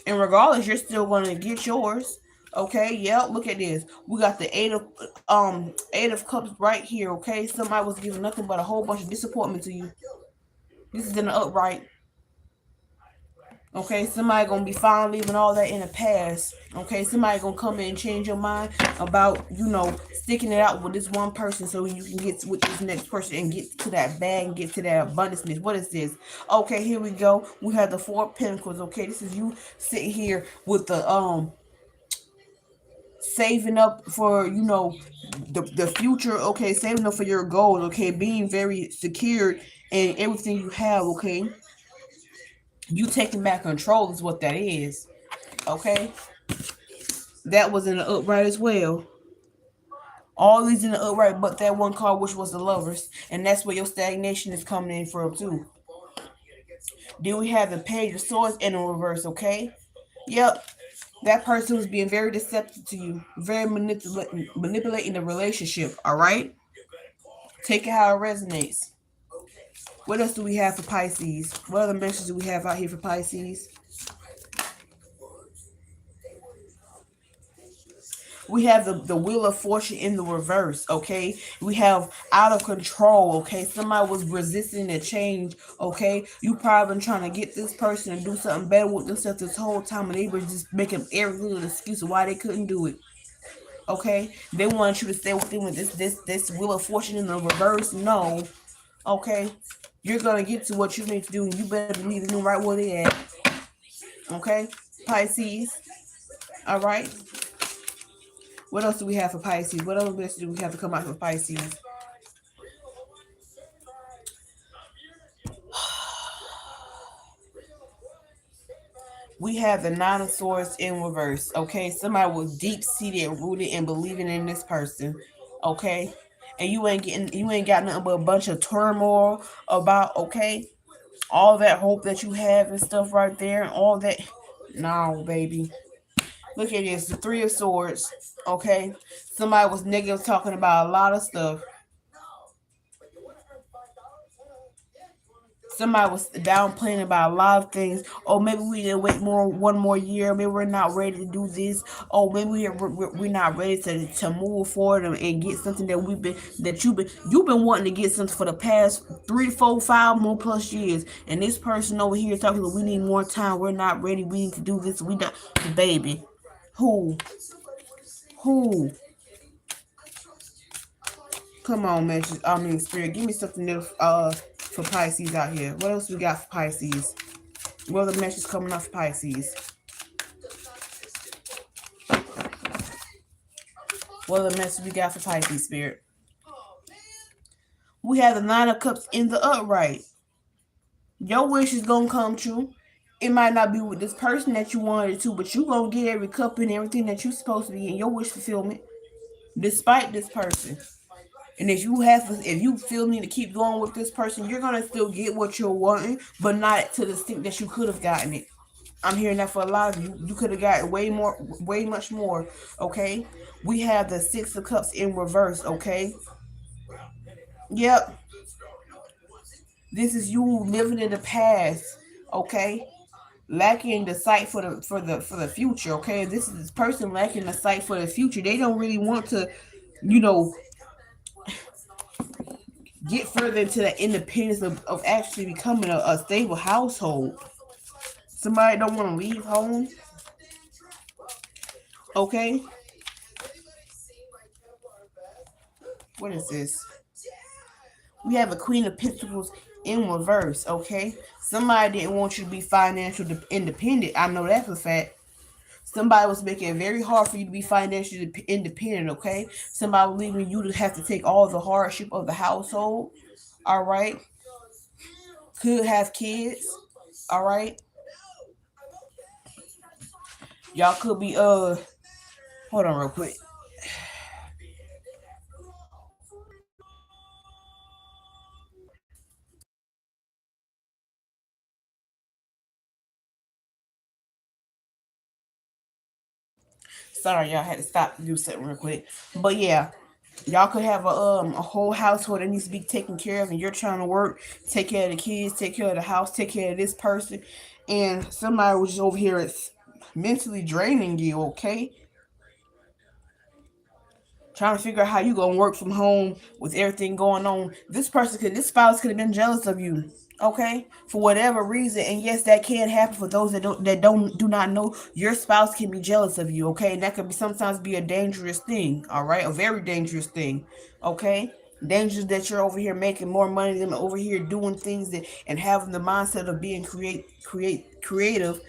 And regardless, you're still gonna get yours. Okay, yeah, look at this. We got the eight of cups right here. Okay, somebody was giving nothing but a whole bunch of disappointment to you. This is in the upright. Okay, somebody gonna be finally leaving all that in the past. Okay, somebody gonna come in and change your mind about sticking it out with this one person so you can get with this next person and get to that bag and get to that abundance. What is this? Okay, here we go. We have the Four of Pentacles. Okay, this is you sitting here with the saving up for the future. Okay, saving up for your goals. Okay, being very secure in everything you have. Okay, you taking back control is what that is. Okay, that was in the upright as well. All these in the upright, but that one card, which was the lovers, and that's where your stagnation is coming in from too. Then we have the page of swords in the reverse. Okay, yep, that person was being very deceptive to you, very manipulating the relationship. All right, take it how it resonates. What else do we have for Pisces? What other messages do we have out here for Pisces? We have the wheel of fortune in the reverse. Okay, we have out of control. Okay, somebody was resisting the change. Okay, you probably been trying to get this person to do something better with themselves this whole time, and they were just making every little excuse of why they couldn't do it. Okay, they wanted you to stay with them with this wheel of fortune in the reverse. No. Okay, you're gonna get to what you need to do, and you better be leaving them right where they at. Okay, Pisces. All right. What else do we have for Pisces? What other message do we have to come out for Pisces? We have the Nine of Swords in reverse. Okay, somebody was deep seated, rooted, and believing in this person. Okay, and you ain't got nothing but a bunch of turmoil about. Okay, all that hope that you have and stuff right there, and all that. No, baby. Look at this, the Three of Swords. Okay, somebody was negative talking about a lot of stuff. Somebody was downplaying about a lot of things. Oh, maybe we need to wait one more year. Maybe we're not ready to do this. Oh, maybe we're not ready to move forward and get something that you've been wanting to get something for the past 3, 4, 5 more plus years. And this person over here is talking about we need more time. We're not ready. We need to do this. We not, baby. Who? Who? Come on, man. I mean, Spirit, give me something new for Pisces out here. What else we got for Pisces? What other message coming off Pisces? What other message we got for Pisces, Spirit? We have the Nine of Cups in the upright. Your wish is gonna come true. It might not be with this person that you wanted to, but you gonna get every cup and everything that you're supposed to be in your wish fulfillment, despite this person. And if you feel need to keep going with this person, you're gonna still get what you're wanting, but not to the extent that you could have gotten it. I'm hearing that for a lot of you. You could have gotten way more, way much more. Okay. We have the Six of Cups in reverse. Okay. Yep. This is you living in the past. Okay. Lacking the sight for the future. Okay. This person lacking the sight for the future. They don't really want to, you know, get further into the independence of actually becoming a stable household. Somebody don't want to leave home. Okay. What is this? We have a Queen of Pentacles in reverse, okay? Somebody didn't want you to be financially independent. I know that's a fact. Somebody was making it very hard for you to be financially independent, okay? Somebody was leaving you to have to take all the hardship of the household, all right? Could have kids, all right? Y'all could be, hold on real quick. Sorry, y'all had to stop to do something real quick. But yeah, y'all could have a whole household that needs to be taken care of, and you're trying to work, take care of the kids, take care of the house, take care of this person, and somebody was just over here it's mentally draining you. Okay, trying to figure out how you gonna work from home with everything going on. This spouse could have been jealous of you. Okay, for whatever reason, and yes, that can happen for those that do not know. Your spouse can be jealous of you. Okay, and that could be sometimes be a dangerous thing. All right, a very dangerous thing. Okay, dangerous that you're over here making more money than over here doing things that and having the mindset of being creative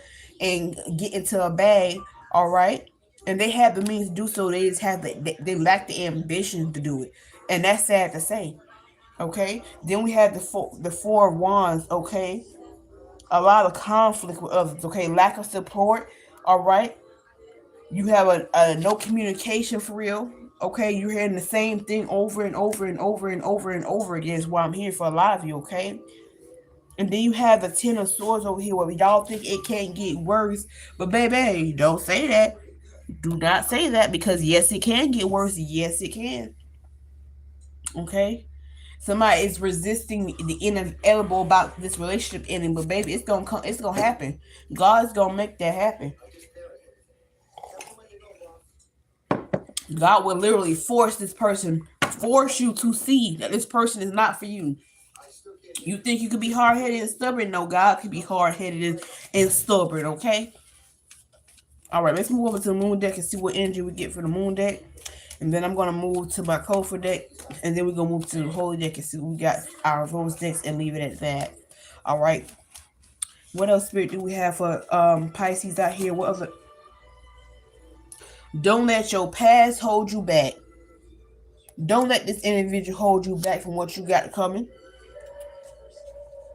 and get into a bag. All right, and they have the means to do so. They just have they lack the ambition to do it, and that's sad to say. Okay, then we have the four of wands. Okay, a lot of conflict with others. Okay, lack of support. All right, you have a no communication for real. Okay, you're hearing the same thing over and over and over and over and over again. Is what I'm hearing for a lot of you. Okay, and then you have the Ten of Swords over here, where y'all think it can't get worse, but baby, don't say that. Do not say that, because yes, it can get worse. Yes, it can. Okay. Somebody is resisting the inevitable about this relationship ending, but baby, it's gonna come. It's gonna happen. God's gonna make that happen. God will literally force you to see that this person is not for you. You think you could be hard headed and stubborn? No, God could be hard headed and stubborn. Okay. All right, let's move over to the moon deck and see what energy we get for the moon deck. And then I'm gonna move to my Kofa deck, and then we're gonna move to the Holy deck and see what we got our Rose decks and leave it at that. All right. What else, Spirit, do we have for Pisces out here? What other? Don't let your past hold you back. Don't let this individual hold you back from what you got coming.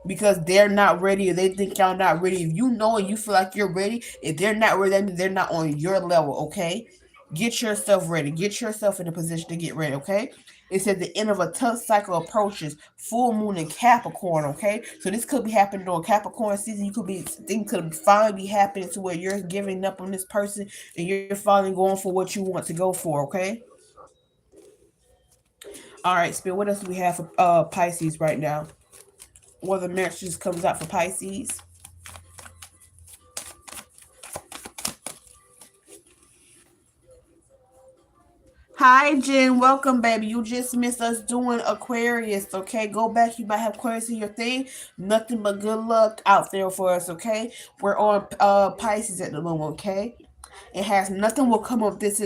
because they're not ready, or they think y'all not ready. If you know and you feel like you're ready, if they're not ready, that means they're not on your level, okay? Get yourself ready. Get yourself in a position to get ready, okay? It says the end of a tough cycle approaches. Full moon in Capricorn, okay? So this could be happening during Capricorn season. You could be things could finally be happening to where you're giving up on this person and you're finally going for what you want to go for, okay? All right, Spirit. What else do we have for Pisces right now? What the messages comes out for Pisces? Hi, Jen. Welcome, baby. You just missed us doing Aquarius, okay? Go back. You might have Aquarius in your thing. Nothing but good luck out there for us, okay? We're on Pisces at the moment, okay? It has nothing will come of this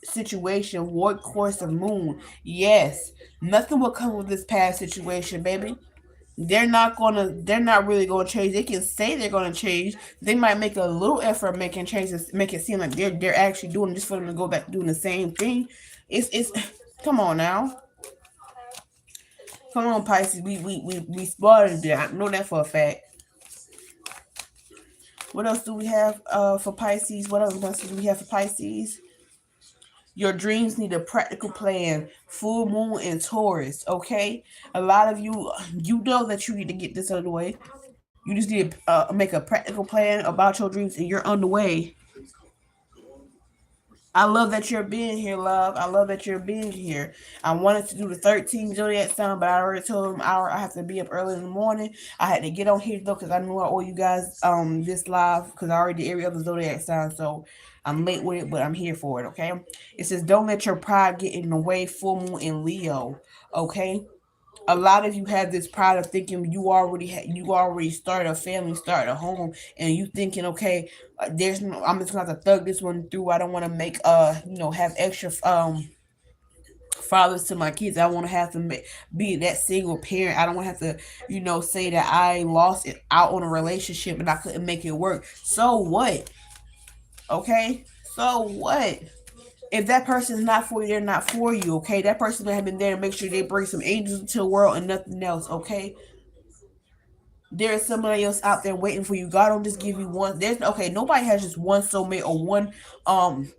situation. What course of moon? Yes. Nothing will come of this past situation, baby. They're not really gonna change. They can say they're gonna change. They might make a little effort making changes, make it seem like they're actually doing just for them to go back doing the same thing. It's come on now. Come on, Pisces. We spotted that. I know that for a fact. What else do we have for Pisces? What other messages do we have for Pisces? Your dreams need a practical plan. Full moon in Taurus, okay? A lot of you, you know that you need to get this out of the way. You just need to make a practical plan about your dreams, and you're on the way. I love that you're being here, love. I love that you're being here. I wanted to do the 13 zodiac sign, but I already told them I have to be up early in the morning. I had to get on here though because I knew I owe you guys this live because I already did every other zodiac sign, so I'm late with it, but I'm here for it. Okay. It says don't let your pride get in the way. Full moon in Leo. Okay. A lot of you have this pride of thinking you already started a family, started a home, and you thinking, okay, there's no, I'm just gonna have to thug this one through. I don't want to make have extra fathers to my kids. I want to have to be that single parent. I don't want to have to say that I lost it out on a relationship and I couldn't make it work. So what? Okay, so what? If that person is not for you, they're not for you, okay? That person may have been there to make sure they bring some angels into the world and nothing else, okay? There is somebody else out there waiting for you. God don't just give you one. There's okay, nobody has just one soulmate or one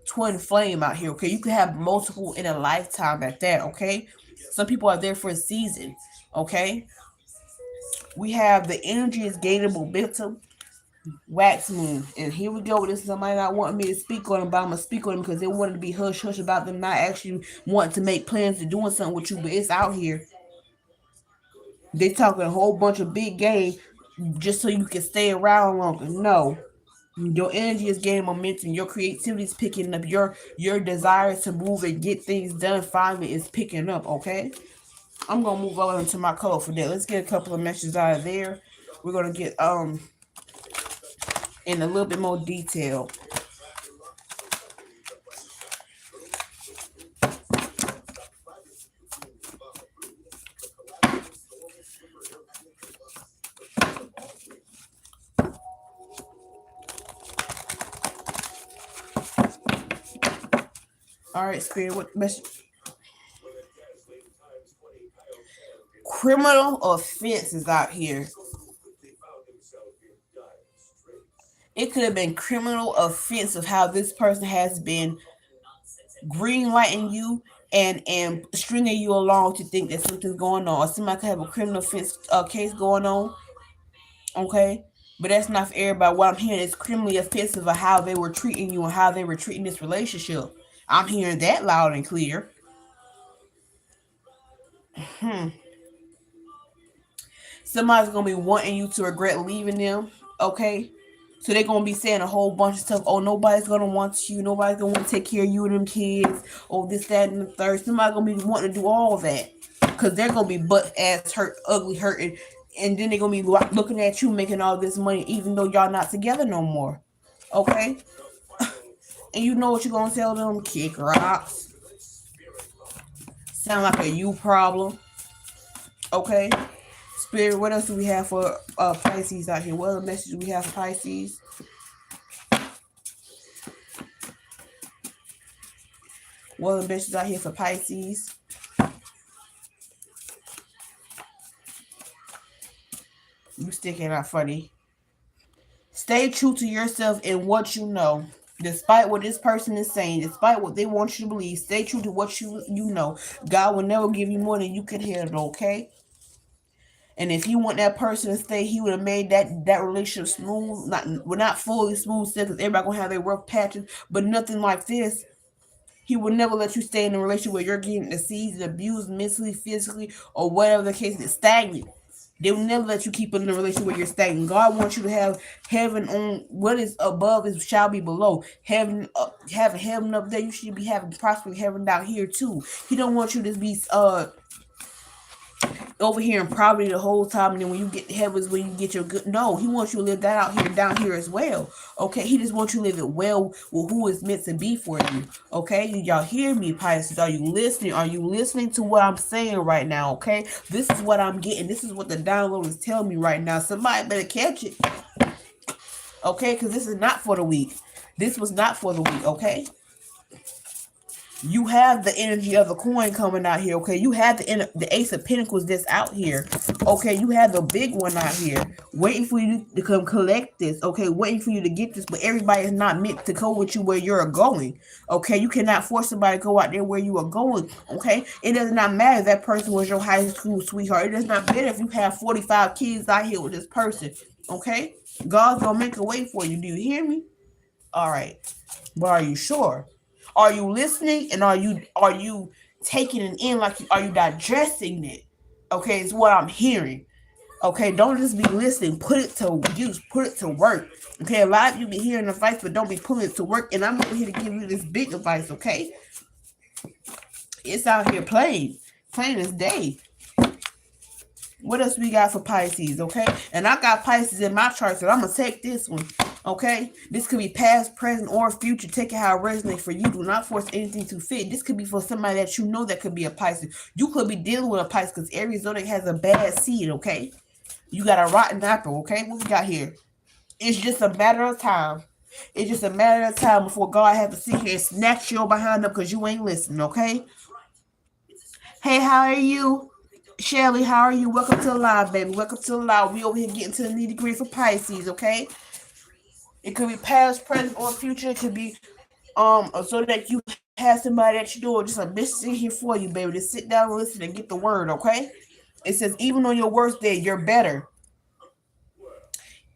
twin flame out here, okay? You could have multiple in a lifetime at that, okay? Some people are there for a season, okay? We have the energy is gaining momentum. Wax moon. And here we go. This is somebody not wanting me to speak on them, but I'm gonna speak on them because they wanted to be hush hush about them not actually wanting to make plans to doing something with you, but it's out here. They talking a whole bunch of big game just so you can stay around longer. No. Your energy is gaining momentum. Your creativity is picking up. Your desire to move and get things done finally is picking up, okay? I'm gonna move over into my color for that. Let's get a couple of messages out of there. We're gonna get in a little bit more detail. All right, Spirit, what message? Criminal offenses out here. It could have been criminal offense of how this person has been green lighting you and stringing you along to think that something's going on. Or somebody could have a criminal offense case going on. Okay. But that's not for everybody. What I'm hearing is criminally offensive of how they were treating you and how they were treating this relationship. I'm hearing that loud and clear. Hmm. Somebody's gonna be wanting you to regret leaving them. Okay. So they're gonna be saying a whole bunch of stuff. Oh, nobody's gonna want you. Nobody's gonna want to take care of you and them kids. Oh, this, that, and the third. Somebody's gonna be wanting to do all of that because they're gonna be butt ass hurt, ugly hurting, and then they're gonna be looking at you making all this money, even though y'all not together no more. Okay, and you know what you're gonna tell them? Kick rocks. Sound like a you problem. Okay. Spirit, what else do we have for Pisces out here? What other message do we have for Pisces? What other messages out here for Pisces? sticking out funny. Stay true to yourself and what you know. Despite what this person is saying, despite what they want you to believe, stay true to what you know. God will never give you more than you can handle, okay? And if he want that person to stay, he would have made that relationship smooth. Not fully smooth, because everybody gonna have their rough patches, but nothing like this. He will never let you stay in a relationship where you're getting diseased, abused mentally, physically, or whatever the case is, stagnant. They will never let you keep in a relationship where you're stagnant. God wants you to have heaven on what is above is shall be below. Heaven, having heaven up there, you should be having prospering heaven down here too. He don't want you to be over here in poverty the whole time, and then when you get to heaven is when you get your good. No, he wants you to live that out here down here as well. Okay, he just wants you to live it well with who is meant to be for you. Okay, y'all hear me, Pisces? Are you listening? Are you listening to what I'm saying right now? Okay, this is what I'm getting. This is what the download is telling me right now. Somebody better catch it. Okay, because this is not for the weak. This was not for the weak. Okay. You have the energy of a coin coming out here, okay? You have the Ace of Pentacles that's out here, okay? You have the big one out here, waiting for you to come collect this, okay? Waiting for you to get this, but everybody is not meant to go with you where you're going, okay? You cannot force somebody to go out there where you are going, okay? It does not matter if that person was your high school sweetheart. It does not matter if you have 45 kids out here with this person, okay? God's gonna make a way for you. Do you hear me? All right, but are you sure? Are you listening, and are you taking it in, like are you digesting it? Okay, it's what I'm hearing. Okay, don't just be listening. Put it to use. Put it to work. Okay, a lot of you be hearing advice, but don't be putting it to work. And I'm over here to give you this big advice. Okay, it's out here plain as day. What else we got for Pisces, okay? And I got Pisces in my chart, so I'm going to take this one, okay? This could be past, present, or future. Take it how it resonates for you. Do not force anything to fit. This could be for somebody that you know that could be a Pisces. You could be dealing with a Pisces because Aries zodiac has a bad seed, okay? You got a rotten apple, okay? What we got here? It's just a matter of time. It's just a matter of time before God has to sit here and snatch your behind up because you ain't listening, okay? Hey, how are you? Shelly, how are you? Welcome to the live, baby. Welcome to the live. We over here getting to the nitty gritty for Pisces, okay? It could be past, present, or future. It could be so that you have somebody that you know, just a message in here for you, baby. Just sit down and listen and get the word, okay? It says even on your worst day, you're better.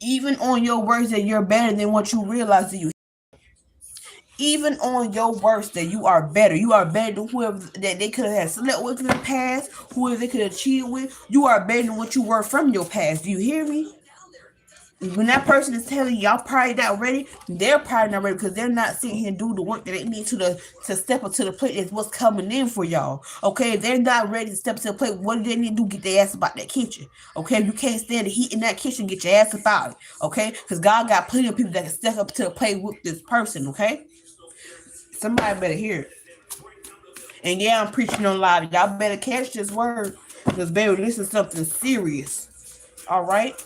Even on your worst day, you're better than what you realize that you. Even on your worst day, you are better. You are better than whoever that they could have slept with in the past, whoever they could have cheated with. You are better than what you were from your past. Do you hear me? When that person is telling y'all probably not ready, they're probably not ready because they're not sitting here and do the work that they need to step up to the plate. Is what's coming in for y'all. Okay, if they're not ready to step to the plate, what do they need to do? Get their ass about that kitchen. Okay, if you can't stand the heat in that kitchen, get your ass about it. Okay, because God got plenty of people that can step up to the plate with this person. Okay, somebody better hear it. And yeah, I'm preaching on live. Y'all better catch this word because baby, this is something serious. All right.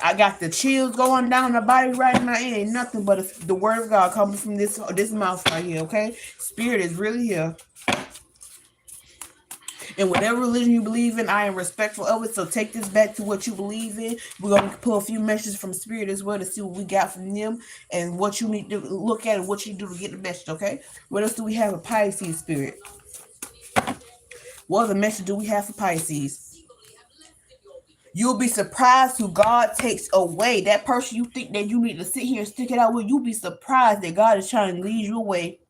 I got the chills going down the body right now. It ain't nothing but the word of God coming from this mouth right here, okay? Spirit is really here. And whatever religion you believe in, I am respectful of it. So take this back to what you believe in. We're going to pull a few messages from Spirit as well to see what we got from them and what you need to look at and what you do to get the message, okay? What else do we have for Pisces, Spirit? What other message do we have for Pisces? You'll be surprised who God takes away. That person you think that you need to sit here and stick it out with, you'll be surprised that God is trying to lead you away.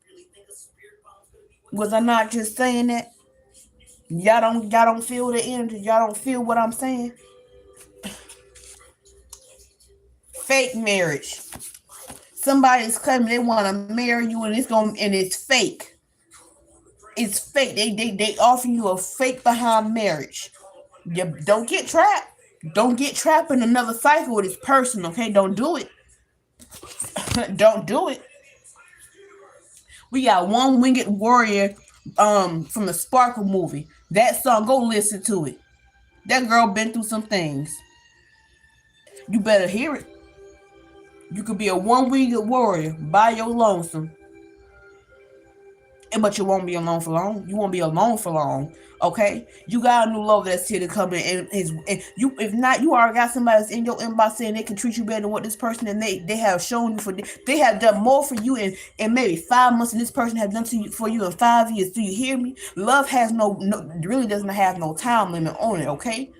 Was I not just saying that? Y'all don't feel the energy. Y'all don't feel what I'm saying? Fake marriage. Somebody's claiming they want to marry you and it's fake. It's fake. They offer you a fake behind marriage. You don't get trapped. Don't get trapped in another cycle with this person, okay? Don't do it. Don't do it. We got One Winged Warrior from the Sparkle movie. That song, go listen to it. That girl been through some things. You better hear it. You could be a one-winged warrior by your lonesome. but you won't be alone for long. You won't be alone for long. Okay, you got a new love that's here to come in, and you, if not, you already got somebody that's in your inbox saying they can treat you better than what this person, and they have shown you for, they have done more for you in maybe 5 months than this person has done to you for you in 5 years. Do you hear me? Love has no really doesn't have no time limit on it. Okay.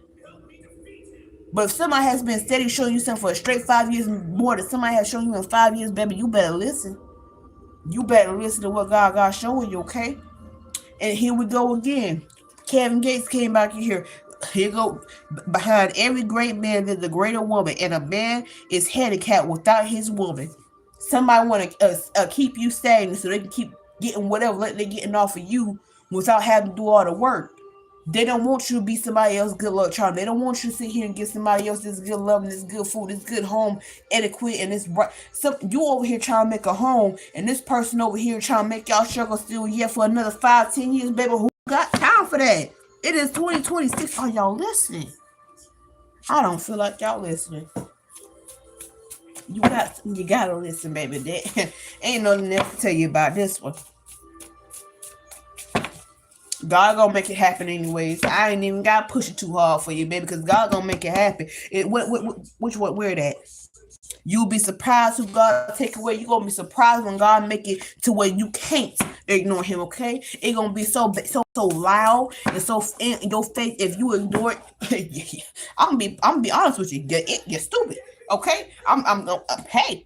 But if somebody has been steady showing you something for a straight 5 years more than somebody has shown you in 5 years, baby, you better listen. You better listen to what God showing you, okay? And here we go again. Kevin Gates came back in here. Here go. Behind every great man, there's a greater woman, and a man is handicapped without his woman. Somebody want to keep you stagnant so they can keep getting whatever they're getting off of you without having to do all the work. They don't want you to be somebody else's good luck charm. They don't want you to sit here and get somebody else this good love and this good food, this good home etiquette, and this right. So you over here trying to make a home, and this person over here trying to make y'all struggle still yet for another 5-10 years, baby. Who got time for that? It is 2026. Are y'all listening? I don't feel like y'all listening. You gotta listen, baby. That ain't nothing else to tell you about this one. God gonna make it happen anyways. I ain't even gotta push it too hard for you, baby, because God gonna make it happen. Where that? You'll be surprised who God take away. You gonna be surprised when God make it to where you can't ignore Him. Okay, it gonna be so loud and so in your face if you ignore it. I'm gonna be honest with you. You're stupid. Okay, I'm gonna hey.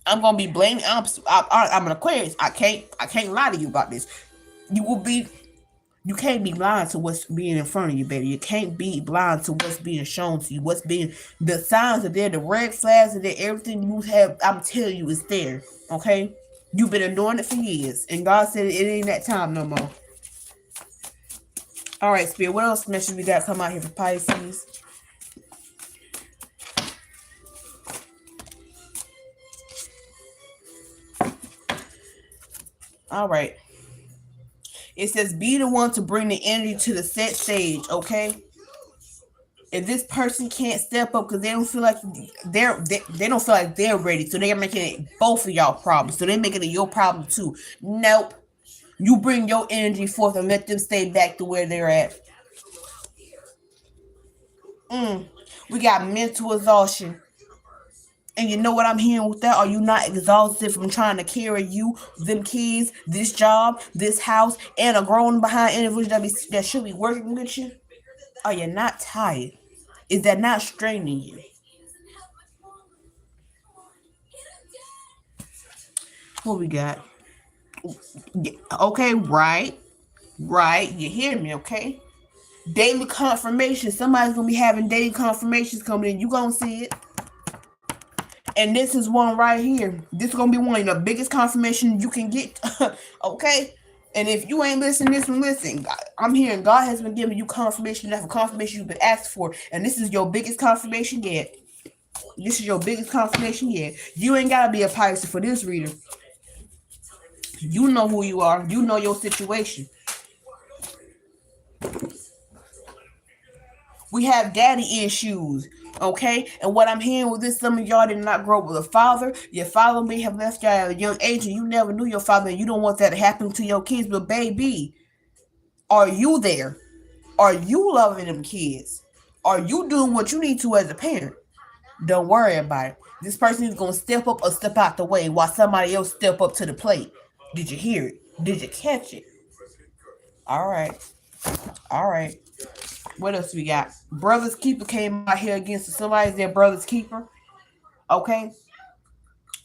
I'm gonna be blaming. I'm an Aquarius. I can't lie to you about this. You can't be blind to what's being in front of you, baby. You can't be blind to what's being shown to you. What's being, the signs are there, the red flags are there, everything you have, I'm telling you, is there. Okay? You've been ignoring it for years. And God said it ain't that time no more. Alright, Spirit, what else message we got come out here for Pisces? Alright. It says, be the one to bring the energy to the set stage, okay? If this person can't step up because they don't feel like they don't feel like they're ready, so they're making it both of y'all problems. So they're making it your problem too. Nope. You bring your energy forth and let them stay back to where they're at. We got mental exhaustion. And you know what I'm hearing with that? Are you not exhausted from trying to carry you, them kids, this job, this house, and a grown behind individual that should be working with you? Are you not tired? Is that not straining you? What we got? Okay, right. You hear me, okay? Daily confirmation. Somebody's gonna be having daily confirmations coming in. You gonna see it. And this is one right here. This is gonna be one of the biggest confirmation you can get. Okay? And if you ain't listening, listen. I'm hearing God has been giving you confirmation after confirmation you've been asked for. And this is your biggest confirmation yet. This is your biggest confirmation yet. You ain't gotta be a Pisces for this reader. You know who you are. You know your situation. We have daddy issues, okay? And what I'm hearing with this, some of y'all did not grow up with a father. Your father may have left y'all at a young age and you never knew your father and you don't want that to happen to your kids. But baby, are you there? Are you loving them kids? Are you doing what you need to as a parent? Don't worry about it. This person is going to step up or step out the way while somebody else step up to the plate. Did you hear it? Did you catch it? All right. What else we got? Brother's keeper came out here against somebody's their brother's keeper. Okay.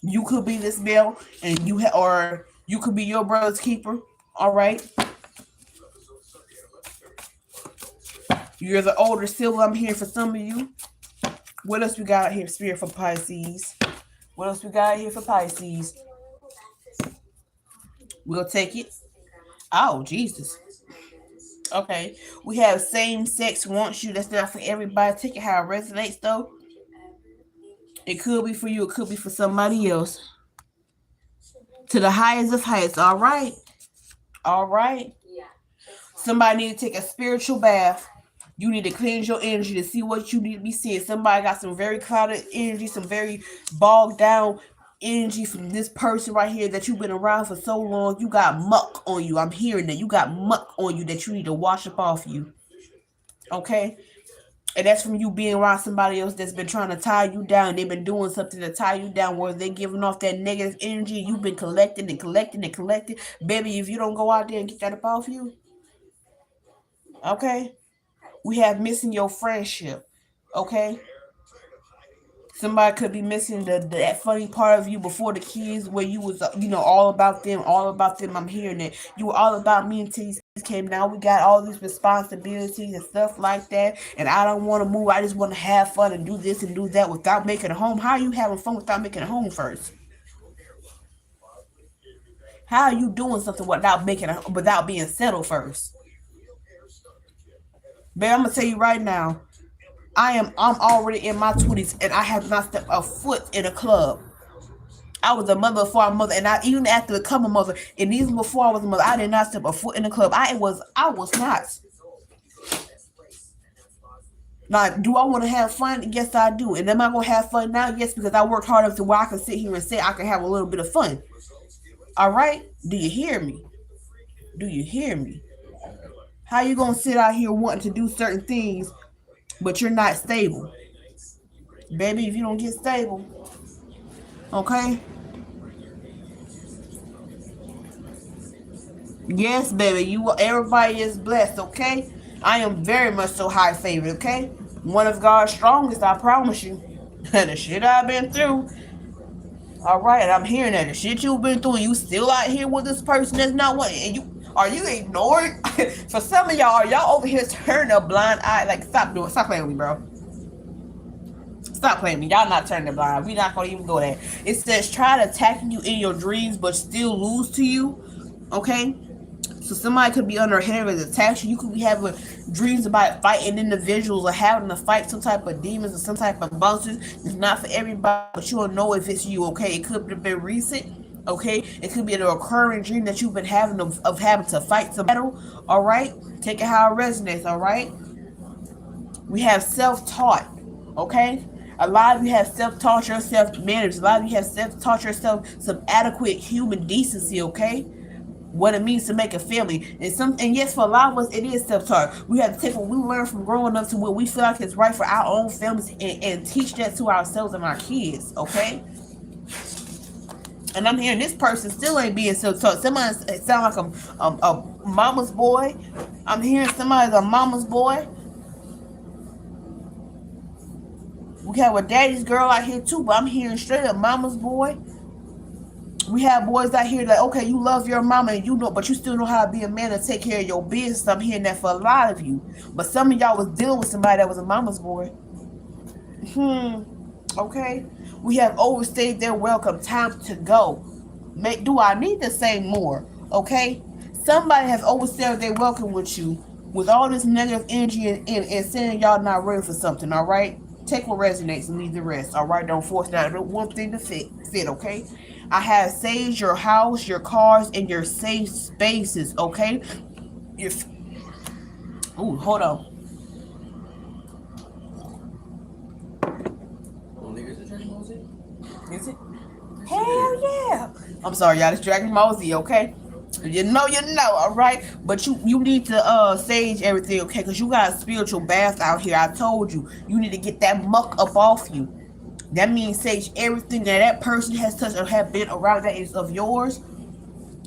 You could be this male, and or you could be your brother's keeper. All right. You're the older sibling. I'm here for some of you. What else we got here, Spirit, for Pisces? What else we got here for Pisces? We'll take it. Oh, Jesus. Okay. We have same sex wants you. That's not for everybody. Take it how it resonates, though. It could be for you. It could be for somebody else. To the highest of heights. All right. Somebody need to take a spiritual bath. You need to cleanse your energy to see what you need to be seeing. Somebody got some very clouded energy, some very bogged down energy from this person right here that you've been around for so long. You got muck on you. I'm hearing that you got muck on you that you need to wash up off you. Okay? And that's from you being around somebody else that's been trying to tie you down. They've been doing something to tie you down where they're giving off that negative energy. You've been collecting and collecting and collecting. Baby, if you don't go out there and get that up off you, okay? We have missing your friendship. Okay? Somebody could be missing that funny part of you before the kids, where you was all about them, all about them. I'm hearing it. You were all about me until these kids came. Now we got all these responsibilities and stuff like that, and I don't want to move. I just want to have fun and do this and do that without making a home. How are you having fun without making a home first? How are you doing something without being settled first? Babe, I'm gonna tell you right now. I'm already in my 20s and I have not stepped a foot in a club. I was a mother before I'm a mother, and I even after becoming a mother, and even before I was a mother, I did not step a foot in the club. I was not. Now, do I want to have fun? Yes, I do. And am I gonna have fun now? Yes, because I worked hard enough to where I can sit here and say I can have a little bit of fun. All right? Do you hear me? Do you hear me? How you gonna sit out here wanting to do certain things, but you're not stable, baby? If you don't get stable, okay? Yes, baby. Everybody is blessed, okay? I am very much so high favored, okay? One of God's strongest, I promise you. The shit I've been through. All right, I'm hearing that the shit you've been through, and you still out here with this person that's not one, and you ignoring? For some of y'all over here turning a blind eye. Like, stop playing with me, bro. Stop playing with me. Y'all not turning a blind. We not gonna even go there. It says try to attack you in your dreams, but still lose to you. Okay. So somebody could be under heavy attack. You could be having dreams about fighting individuals or having to fight some type of demons or some type of monsters. It's not for everybody, but you don't know if it's you. Okay, it could have been recent. Okay, it could be a recurring dream that you've been having of having to fight some battle. All right, take it how it resonates. All right, we have self-taught. Okay. A lot of you have self-taught yourself manners. A lot of you have self-taught yourself some adequate human decency, okay? What it means to make a family. And yes, for a lot of us it is self-taught. We have to take what we learn from growing up to what we feel like is right for our own families, and teach that to ourselves and our kids, okay? And I'm hearing this person still ain't being self-taught. Somebody sound like a mama's boy. I'm hearing somebody's a mama's boy. We have a daddy's girl out here too, but I'm hearing straight up mama's boy. We have boys out here that, okay, you love your mama and but you still know how to be a man and take care of your business. I'm hearing that for a lot of you. But some of y'all was dealing with somebody that was a mama's boy. Okay. We have overstayed their welcome. Time to go. Do I need to say more? Okay. Somebody has overstayed their welcome with you, with all this negative energy and saying y'all not ready for something. All right. Take what resonates and leave the rest. All right. Don't force that one thing to fit. Okay. I have saved your house, your cars, and your safe spaces. Okay. Hold on. Is it? Hell yeah. I'm sorry, y'all. It's Dragon Mosey, okay? You know, all right? But you need to sage everything, okay? Because you got a spiritual bath out here. I told you. You need to get that muck up off you. That means sage everything that person has touched or have been around that is of yours.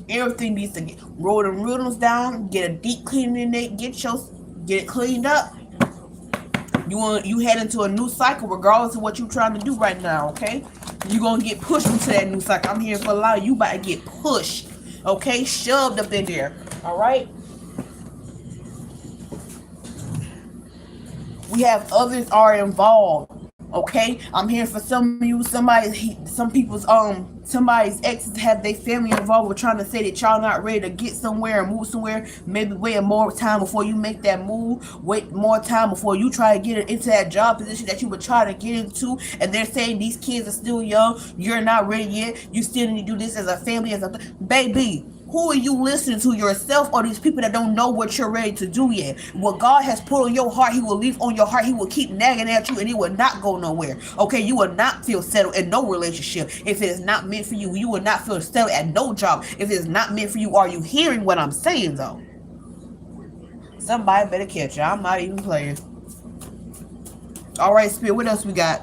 Everything needs to roll the riddles down, get a deep cleaning in there, get it cleaned up. You head into a new cycle regardless of what you're trying to do right now, okay? You're gonna get pushed into that new cycle. I'm here for a lot of you about to get pushed, okay? Shoved up in there. Alright? We have others are involved. Okay, I'm here for some of you. Somebody's exes have their family involved with trying to say that y'all not ready to get somewhere and move somewhere. Maybe wait more time before you make that move. Wait more time before you try to get into that job position that you were trying to get into. And they're saying these kids are still young. You're not ready yet. You still need to do this as a family, baby. Who are you listening to, yourself or these people that don't know what you're ready to do yet? What God has put on your heart, He will leave on your heart. He will keep nagging at you and it will not go nowhere. Okay, you will not feel settled in no relationship. If it is not meant for you, you will not feel settled at no job. If it is not meant for you, are you hearing what I'm saying though? Somebody better catch it. I'm not even playing. All right, Spirit, what else we got?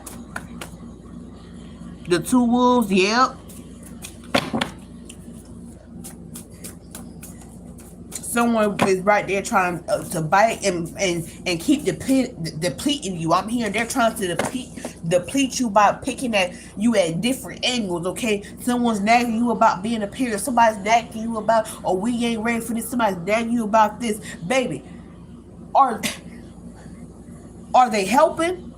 The two wolves, yep. Someone is right there trying to bite and keep depleting you. I'm hearing they're trying to deplete you by picking at you at different angles. Okay, someone's nagging you about being a period. Somebody's nagging you about, oh, we ain't ready for this. Somebody's nagging you about this, baby. Are they helping?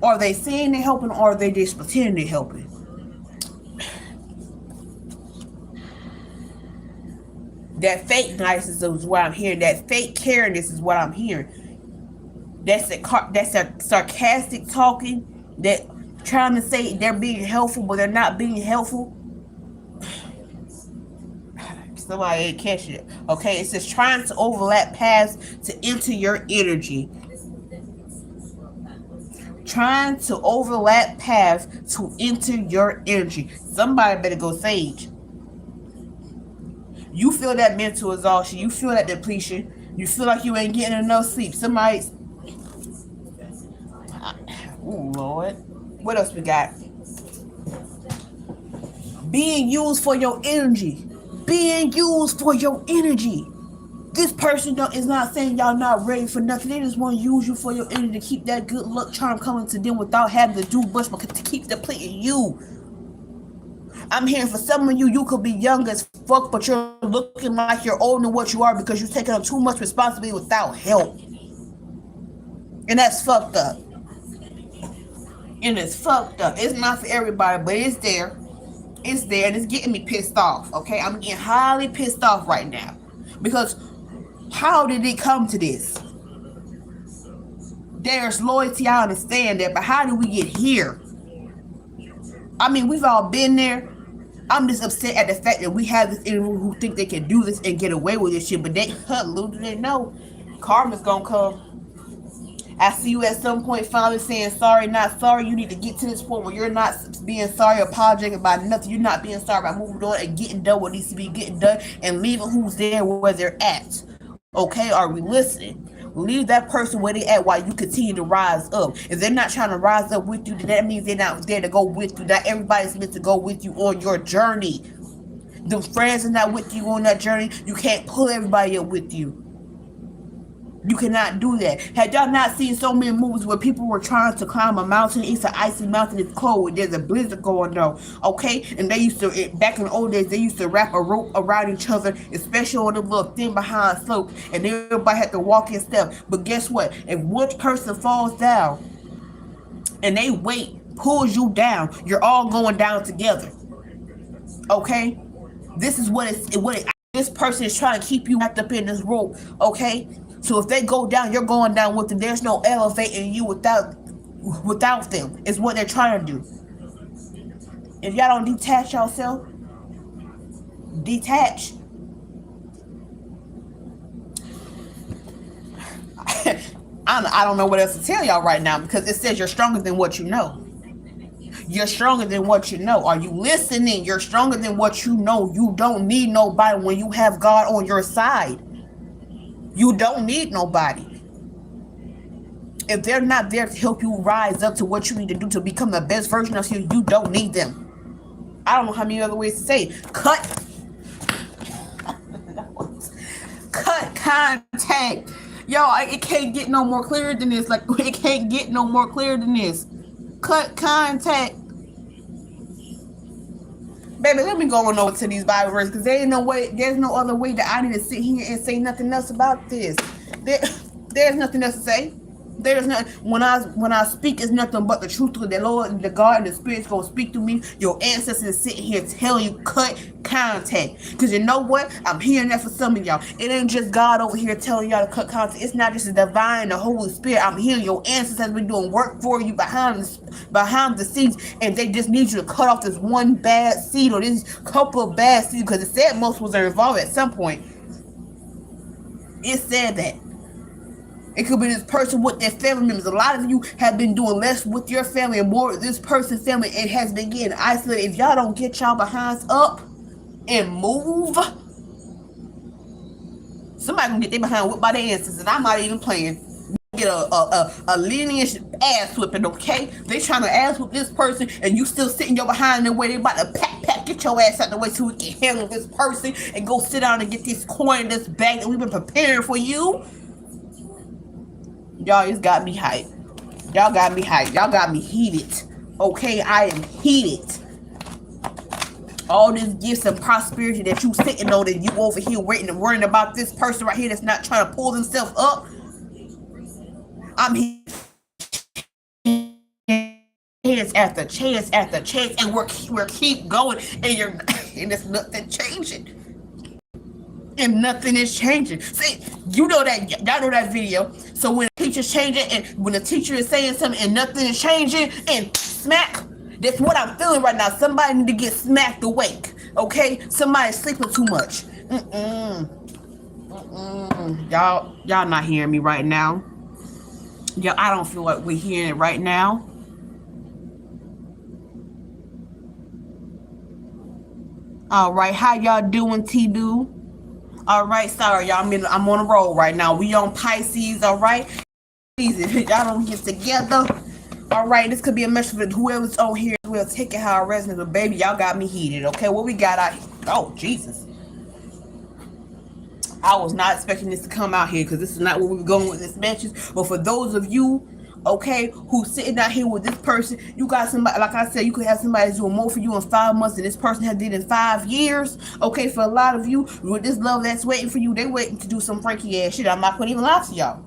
Are they saying they're helping, or are they just pretending they're helping? That fake niceness is what I'm hearing. That fake caringness is what I'm hearing. That's a sarcastic talking. That trying to say they're being helpful, but they're not being helpful. Somebody ain't catching it. Okay, it's just trying to overlap paths to enter your energy. Trying to overlap paths to enter your energy. Somebody better go sage. You feel that mental exhaustion. You feel that depletion. You feel like you ain't getting enough sleep. Somebody's... Oh, Lord. What else we got? Being used for your energy. Being used for your energy. This person is not saying y'all not ready for nothing. They just want to use you for your energy to keep that good luck charm coming to them without having to do much, but to keep depleting you. I'm hearing for some of you, you could be young as fuck, but you're looking like you're older than what you are because you're taking on too much responsibility without help. And that's fucked up. And it's fucked up. It's not for everybody, but it's there. It's there, and it's getting me pissed off, okay? I'm getting highly pissed off right now. Because how did it come to this? There's loyalty, I understand that, but how did we get here? I mean, we've all been there. I'm just upset at the fact that we have this individual who think they can do this and get away with this shit, but they little do they know, karma's gonna come. I see you at some point finally saying sorry, not sorry. You need to get to this point where you're not being sorry, apologizing about nothing. You're not being sorry about moving on and getting done what needs to be getting done and leaving who's there where they're at. Okay, are we listening? Leave that person where they at while you continue to rise up. If they're not trying to rise up with you, then that means they're not there to go with you. Not everybody's meant to go with you on your journey. The friends are not with you on that journey. You can't pull everybody up with you. You cannot do that. Had y'all not seen so many movies where people were trying to climb a mountain? It's an icy mountain, it's cold, there's a blizzard going on, okay? And they used to, back in the old days, they used to wrap a rope around each other, especially on the little thin behind slope, and everybody had to walk in step. But guess what? If one person falls down and they weight pulls you down, you're all going down together, okay? This is this person is trying to keep you wrapped up in this rope, okay? So if they go down, you're going down with them. There's no elevating you without them. Is what they're trying to do. If y'all don't detach yourself, detach. I don't know what else to tell y'all right now because it says you're stronger than what you know. You're stronger than what you know. Are you listening? You're stronger than what you know. You don't need nobody when you have God on your side. You don't need nobody. If they're not there to help you rise up to what you need to do to become the best version of you, you don't need them. I don't know how many other ways to say it. Cut contact. Yo, it can't get no more clear than this. Like, it can't get no more clear than this. Cut contact. Baby, let me go on over to these Bible verses because there's no other way that I need to sit here and say nothing else about this. There's nothing else to say. There's not when I speak, it's nothing but the truth. To the Lord, the God, and the Spirit's gonna speak to me. Your ancestors sitting here telling you cut contact. Because you know what? I'm hearing that for some of y'all. It ain't just God over here telling y'all to cut contact. It's not just the divine, the Holy Spirit. I'm hearing your ancestors been doing work for you behind the scenes, and they just need you to cut off this one bad seed or this couple of bad seeds. Because it said most was involved at some point. It said that. It could be this person with their family members. A lot of you have been doing less with your family and more with this person's family. It has been getting isolated. If y'all don't get y'all behinds up and move, somebody gonna get their behind whipped by their ancestors. And I'm not even playing. Get a lineage ass whipping, okay? They trying to ass whip this person, and you still sitting your behind in the way. They about to pat, get your ass out the way so we can handle this person and go sit down and get this coin in this bag that we've been preparing for you. Y'all just got me hyped. Y'all got me hyped. Y'all got me heated. Okay, I am heated. All these gifts and prosperity that you sitting on, and you over here waiting and worrying about this person right here that's not trying to pull themselves up. I'm here. Chance after chance after chance, and we're keep going, and there's nothing changing. And nothing is changing. See, y'all know that video. So when the teacher's changing, and when the teacher is saying something and nothing is changing, and smack, that's what I'm feeling right now. Somebody need to get smacked awake. Okay? Somebody's sleeping too much. Y'all not hearing me right now. Y'all, I don't feel like we're hearing it right now. All right, how y'all doing, T-Do? All right, sorry, y'all. I'm on a roll right now. We on Pisces, all right? Please, if y'all don't get together, all right, this could be a message for whoever's on here. We'll take it how it resonates. But baby, y'all got me heated, okay? What we got out here? Oh, Jesus. I was not expecting this to come out here because this is not where we were going with this message. But for those of you, okay, who's sitting out here with this person, you got somebody, like I said, you could have somebody doing more for you in 5 months than this person has did in 5 years. Okay, for a lot of you, with this love that's waiting for you, they waiting to do some freaky ass shit. I'm not gonna even lie to y'all.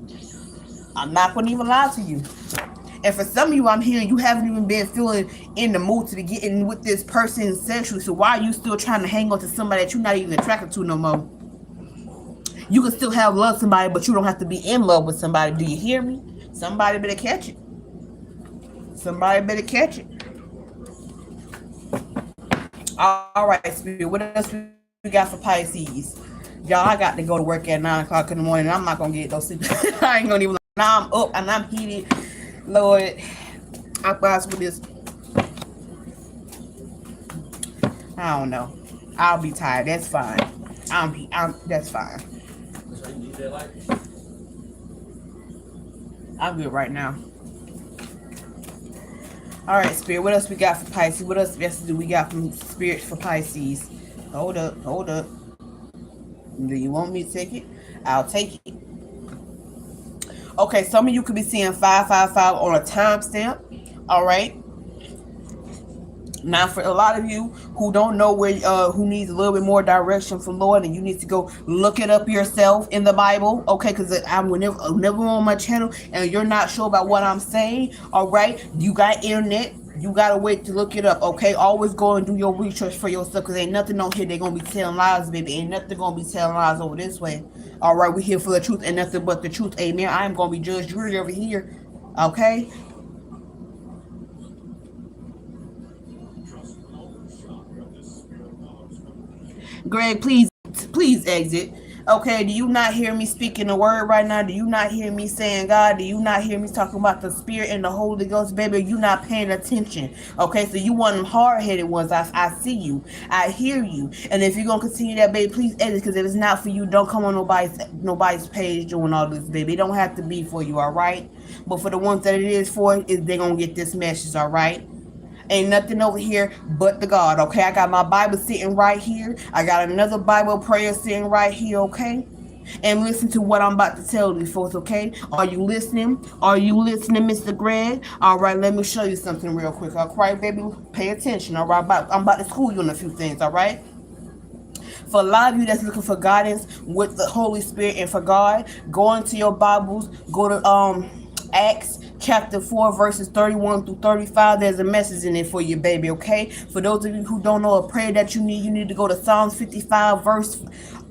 I'm not gonna even lie to you. And for some of you, I'm hearing you haven't even been feeling in the mood to be getting with this person sexually. So why are you still trying to hang on to somebody that you're not even attracted to no more? You can still have love somebody, but you don't have to be in love with somebody. Do you hear me? Somebody better catch it. Somebody better catch it. All right, Spirit. What else we got for Pisces? Y'all, I got to go to work at 9 o'clock in the morning. I'm not going to get no sleep. I ain't going to even. Now I'm up and I'm heated. Lord, I thought with this. I don't know. I'll be tired. That's fine. That's fine. I'm good right now. All right, Spirit. What else we got for Pisces? What else do we got from Spirit for Pisces? Hold up. Do you want me to take it? I'll take it. Okay, some of you could be seeing 555 on a timestamp. All right. Now, for a lot of you who don't know where, who needs a little bit more direction from Lord, and you need to go look it up yourself in the Bible, okay? Because I'm never on my channel, and you're not sure about what I'm saying. All right, you got internet. You gotta wait to look it up, okay? Always go and do your research for yourself, because ain't nothing on here they're gonna be telling lies, baby. Ain't nothing gonna be telling lies over this way. All right, we here for the truth and nothing but the truth. Amen. I am gonna be Judge Judy over here, okay? Greg, please exit. Okay, do you not hear me speaking the word right now? Do you not hear me saying God? Do you not hear me talking about the Spirit and the Holy Ghost, baby? You not paying attention. Okay, so you one of them hard-headed ones. I see you. I hear you. And if you're going to continue that, baby, please edit, because if it's not for you, don't come on nobody's page doing all this, baby. It don't have to be for you, all right? But for the ones that it is for, they're going to get this message, all right? Ain't nothing over here but the God, okay? I got my Bible sitting right here. I got another Bible prayer sitting right here, okay? And listen to what I'm about to tell these folks, okay? Are you listening? Are you listening, Mr. Greg? All right, let me show you something real quick, all right, baby? Pay attention, all right? I'm about to school you on a few things, all right? For a lot of you that's looking for guidance with the Holy Spirit and for God, go into your Bibles, go to Acts chapter 4 verses 31 through 35. There's a message in it for you, baby. Okay, for those of you who don't know a prayer that you need to go to Psalms 55 verse,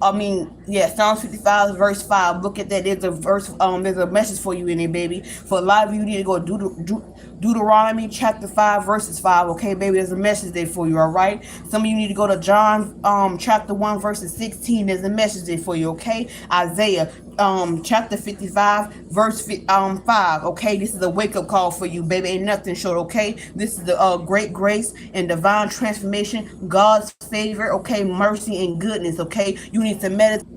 Psalms 55 verse 5. Look at that. There's a verse, there's a message for you in it, baby. For a lot of you need to go Deuteronomy chapter 5 verses 5. Okay, baby, there's a message there for you. All right, some of you need to go to John chapter 1 verses 16. There's a message there for you. Okay, Isaiah chapter 55 verse 5. Okay, this is a wake-up call for you, baby. Ain't nothing short. Okay, this is the great grace and divine transformation, God's favor, okay, mercy and goodness. Okay, you need to meditate.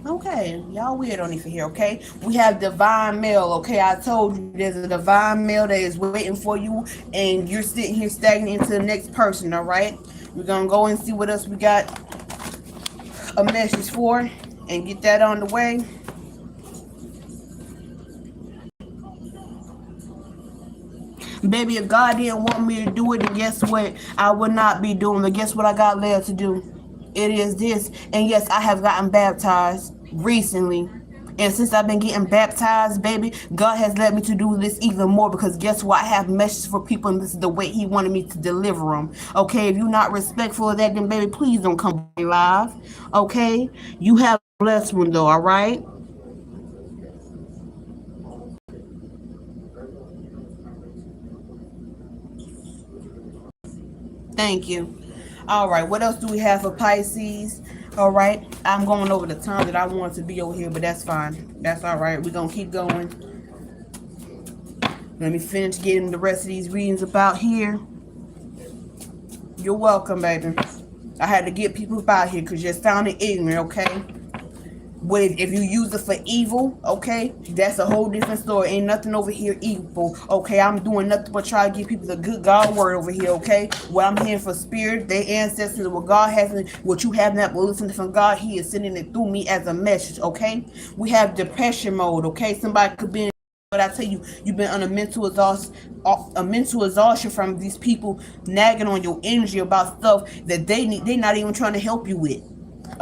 Okay, y'all weird on it here, okay? We have divine mail, okay? I told you there's a divine mail that is waiting for you, and you're sitting here stagnant into the next person, all right? We're gonna go and see what else we got a message for and get that on the way. Baby, if God didn't want me to do it, then guess what? I would not be doing it. Guess what I got led to do? It is this. And yes, I have gotten baptized recently. And since I've been getting baptized, baby, God has led me to do this even more because guess what? I have messages for people and this is the way He wanted me to deliver them. Okay, if you're not respectful of that, then baby, please don't come live. Okay, you have a blessed one though, all right? Thank you. All right, what else do we have for Pisces? All right, I'm going over the time that I want to be over here, but that's fine. That's all right. We're going to keep going. Let me finish getting the rest of these readings about here. You're welcome, baby. I had to get people about here because you're sounding ignorant, okay? But if you use it for evil, okay, that's a whole different story. Ain't nothing over here evil, okay? I'm doing nothing but try to give people the good God word over here, okay? What I'm hearing for spirit, their ancestors, what God has, what you have not listened from God, He is sending it through me as a message, okay? We have depression mode, okay? Somebody could be in, but I tell you, you've been on a mental exhaustion from these people nagging on your energy about stuff that they're not even trying to help you with,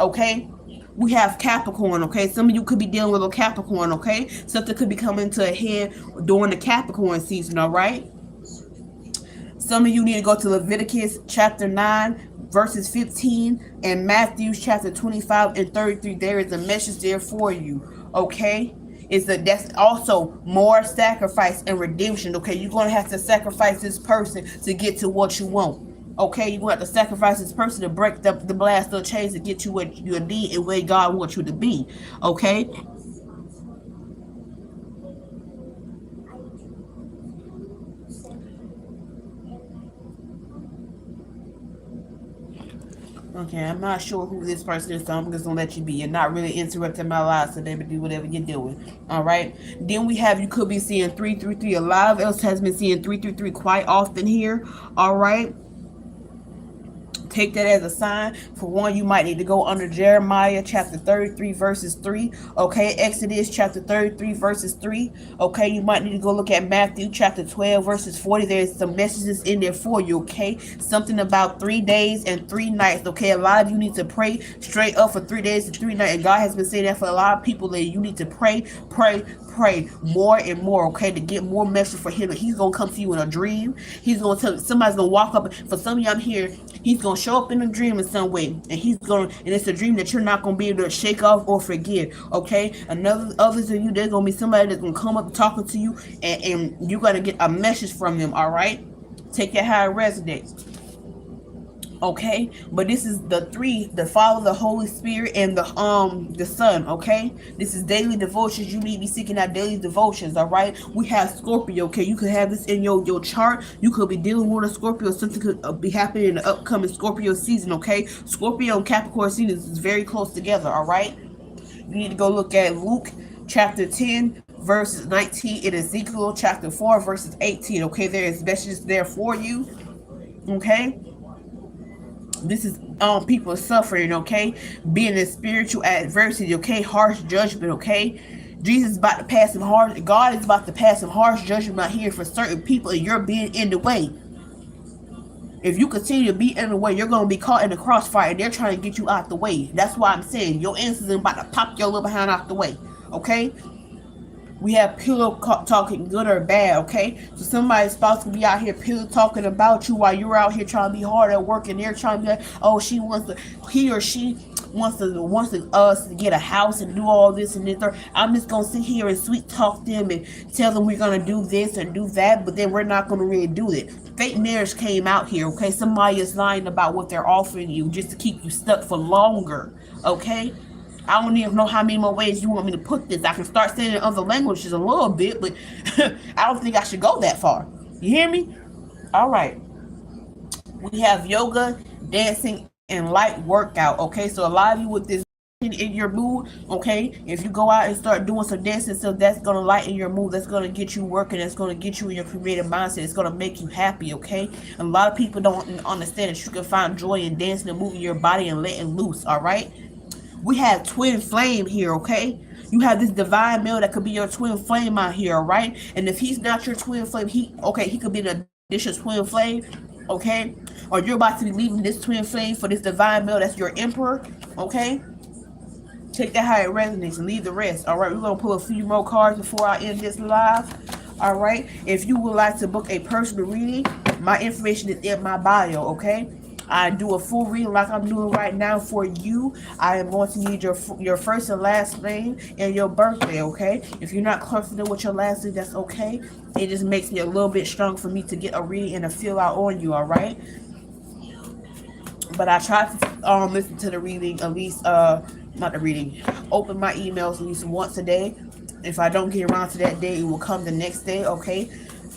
okay? We have Capricorn, okay? Some of you could be dealing with a Capricorn, okay? Something could be coming to a head during the Capricorn season, all right? Some of you need to go to Leviticus chapter 9, verses 15, and Matthew chapter 25 and 33. There is a message there for you, okay? That's also more sacrifice and redemption, okay? You're going to have to sacrifice this person to get to what you want. Okay, you're going to have to sacrifice this person to break the blast of chains to get you what you need and where God wants you to be. Okay? Okay, I'm not sure who this person is, so I'm just gonna let you be. You're not really interrupting my life, so baby, do whatever you're doing. All right. Then we have you could be seeing 333. A lot of us has been seeing 333 quite often here. All right. Take that as a sign. For one, you might need to go under Jeremiah chapter 33 verses 3. Okay, Exodus chapter 33 verses 3. Okay, you might need to go look at Matthew chapter 12 verses 40. There's some messages in there for you. Okay, something about 3 days and 3 nights. Okay, a lot of you need to pray straight up for 3 days and 3 nights, and God has been saying that for a lot of people that you need to pray more and more, okay, to get more message for Him. He's gonna come to you in a dream. He's gonna tell somebody's gonna walk up. For some of you, I'm here. He's gonna show up in a dream in some way, and it's a dream that you're not gonna be able to shake off or forget. Okay, others of you, there's gonna be somebody that's gonna come up talking to you, and you gotta get a message from them. All right, take it how it resonates. Okay, but this is the three: the Father, the Holy Spirit, and the Son. Okay, this is daily devotions. You need to be seeking out daily devotions. All right, we have Scorpio. Okay, you could have this in your chart. You could be dealing with a Scorpio. Something could be happening in the upcoming Scorpio season. Okay, Scorpio and Capricorn season is very close together. All right, you need to go look at Luke chapter 10 verses 19 and Ezekiel chapter 4 verses 18. Okay, there is messages there for you. Okay, this is people suffering, okay, being in spiritual adversity, okay, harsh judgment, okay. Jesus is about to pass some harsh. God is about to pass some harsh judgment out here for certain people, and you're being in the way. If you continue to be in the way, you're gonna be caught in the crossfire, and they're trying to get you out the way. That's why I'm saying your ancestors are about to pop your little behind out the way. Okay, we have pillow talking, good or bad. Okay, so somebody's spouse can be out here pillow talking about you while you're out here trying to be hard at work, and they're trying to be like, oh, he or she wants us to get a house and do all this and this. I'm just gonna sit here and sweet talk them and tell them we're gonna do this and do that, but then we're not gonna really do it. Fake marriage came out here. Okay, somebody is lying about what they're offering you just to keep you stuck for longer. Okay, I don't even know how many more ways you want me to put this. I can start saying it in other languages a little bit, but I don't think I should go that far. You hear me? All right. We have yoga, dancing, and light workout. Okay, so a lot of you with this in your mood, okay, if you go out and start doing some dancing stuff, that's gonna lighten your mood, that's gonna get you working, that's gonna get you in your creative mindset, it's gonna make you happy. Okay, and a lot of people don't understand that you can find joy in dancing and moving your body and letting loose. All right, we have twin flame here. Okay, you have this divine male that could be your twin flame out here. All right, and if he's not your twin flame, he could be an additional twin flame. Okay, or you're about to be leaving this twin flame for this divine male that's your emperor. Okay, take that how it resonates and leave the rest. All right, we're gonna pull a few more cards before I end this live. All right, if you would like to book a personal reading, my information is in my bio. Okay, I do a full reading like I'm doing right now for you. I am going to need your first and last name and your birthday. Okay, if you're not confident with your last name, that's okay. It just makes me a little bit strong for me to get a reading and a feel out on you. All right, but I try to listen to the reading at least not the reading, open my emails at least once a day. If I don't get around to that day, it will come the next day. Okay,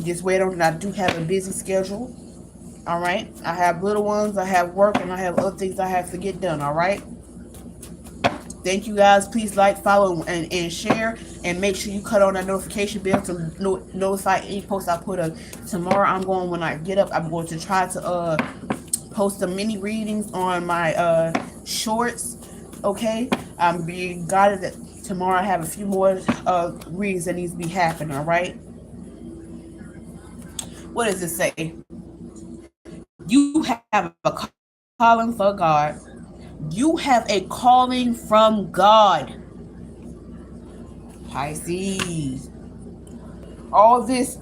just wait on it. I do have a busy schedule. All right, I have little ones, I have work, and I have other things I have to get done. All right, thank you guys. Please like, follow, and share, and make sure you cut on that notification bell to notify any post I put up. Tomorrow I'm going, when I get up, I'm going to try to post some mini readings on my shorts. Okay, I'm being guided that tomorrow I have a few more readings that needs to be happening. All right, what does it say? You have a calling for God. You have a calling from God. Pisces. All this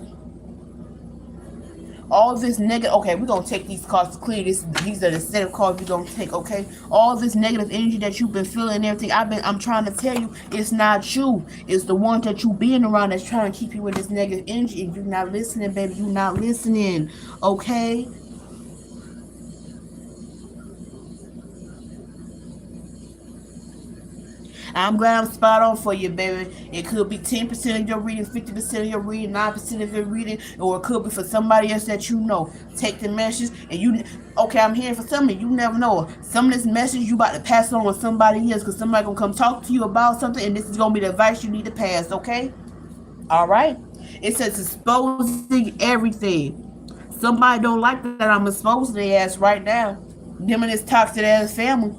negative. Okay, we're gonna take these cards to clear this. These are the set of cards we're gonna take. Okay, all this negative energy that you've been feeling and everything, I'm trying to tell you, it's not you. It's the one that you being around that's trying to keep you with this negative energy. And you're not listening, baby. You're not listening. Okay. I'm glad I'm spot on for you, baby. It could be 10% of your reading, 50% of your reading, 9% of your reading, or it could be for somebody else that you know. Take the message and okay, I'm here for somebody. You never know. Some of this message you about to pass on with somebody else because somebody gonna come talk to you about something, and this is gonna be the advice you need to pass, okay? All right? It says exposing everything. Somebody don't like that I'm exposing their ass right now. Them and this toxic ass family.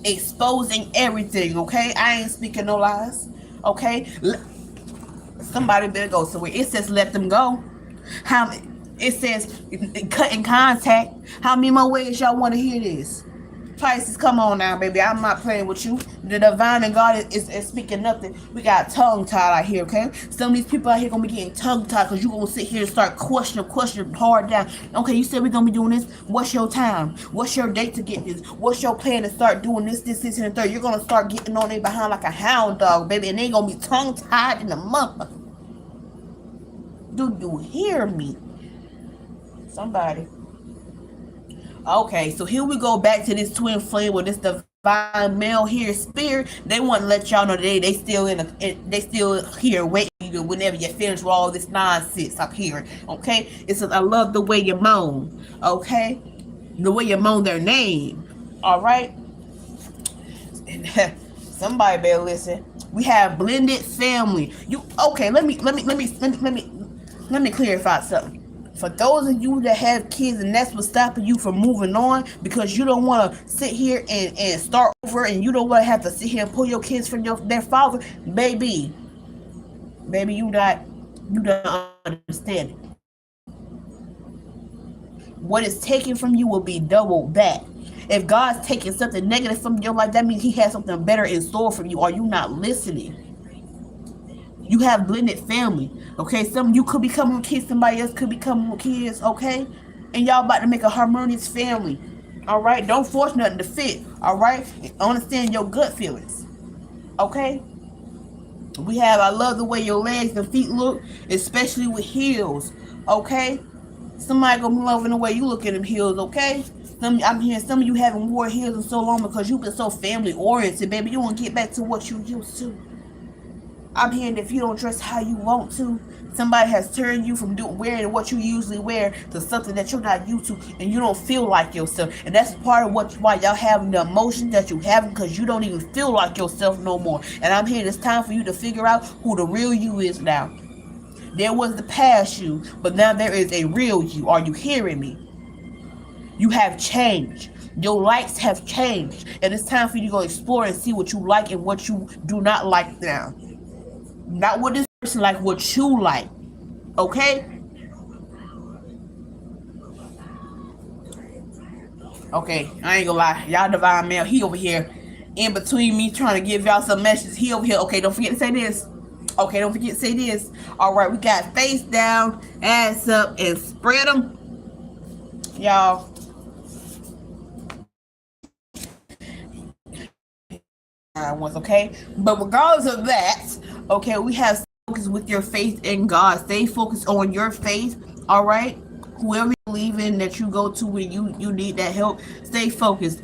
Exposing everything, okay? I ain't speaking no lies, okay? Somebody better go somewhere. It says let them go. How it says cutting contact. How many more ways y'all want to hear this? Pisces, come on now, baby. I'm not playing with you. The divine and God is speaking nothing. We got tongue tied out here, okay? Some of these people out here gonna be getting tongue tied because you gonna sit here and start questioning hard down. Okay, you said we're gonna be doing this. What's your time? What's your date to get this? What's your plan to start doing this, and the third? You're gonna start getting on their behind like a hound dog, baby, and they gonna be tongue tied in the mother. Do you hear me? Somebody. Okay, so here we go back to this twin flame with this divine male here spirit. They want to let y'all know they still here waiting you whenever you finish with all this nonsense up here. Okay, it says I love the way you moan. Okay, the way you moan their name. All right. Somebody better listen. We have blended family. You okay? Let me clarify something. For those of you that have kids and that's what's stopping you from moving on because you don't want to sit here and start over, and you don't want to have to sit here and pull your kids from their father, baby, you don't understand it. What is taken from you will be doubled back. If God's taking something negative from your life, that means He has something better in store for you. Are you not listening? You have blended family. Okay, some of you could be coming with kids, somebody else could be coming with kids. Okay, and y'all about to make a harmonious family. All right, don't force nothing to fit. All right, understand your gut feelings. Okay, we have. I love the way your legs and feet look, especially with heels. Okay, somebody gonna be loving the way you look at them heels. Okay, I'm hearing some of you haven't worn heels in so long because you've been so family oriented, baby. You want to get back to what you used to. I'm hearing if you don't dress how you want to, somebody has turned you from wearing what you usually wear to something that you're not used to, and you don't feel like yourself. And that's part of why y'all having the emotions that you have, because you don't even feel like yourself no more. And I'm hearing it's time for you to figure out who the real you is now. There was the past you, but now there is a real you. Are you hearing me? You have changed. Your likes have changed. And it's time for you to go explore and see what you like and what you do not like now. Not what this person like, what you like. Okay? Okay, I ain't gonna lie. Y'all divine male, he over here in between me trying to give y'all some messages. He over here. Okay, don't forget to say this. Okay, don't forget to say this. Alright, we got face down, ass up, and spread them. Y'all. Once, okay? But regardless of that, okay, we have focus with your faith in God. Stay focused on your faith, all right? Whoever you believe in that you go to when you need that help, stay focused.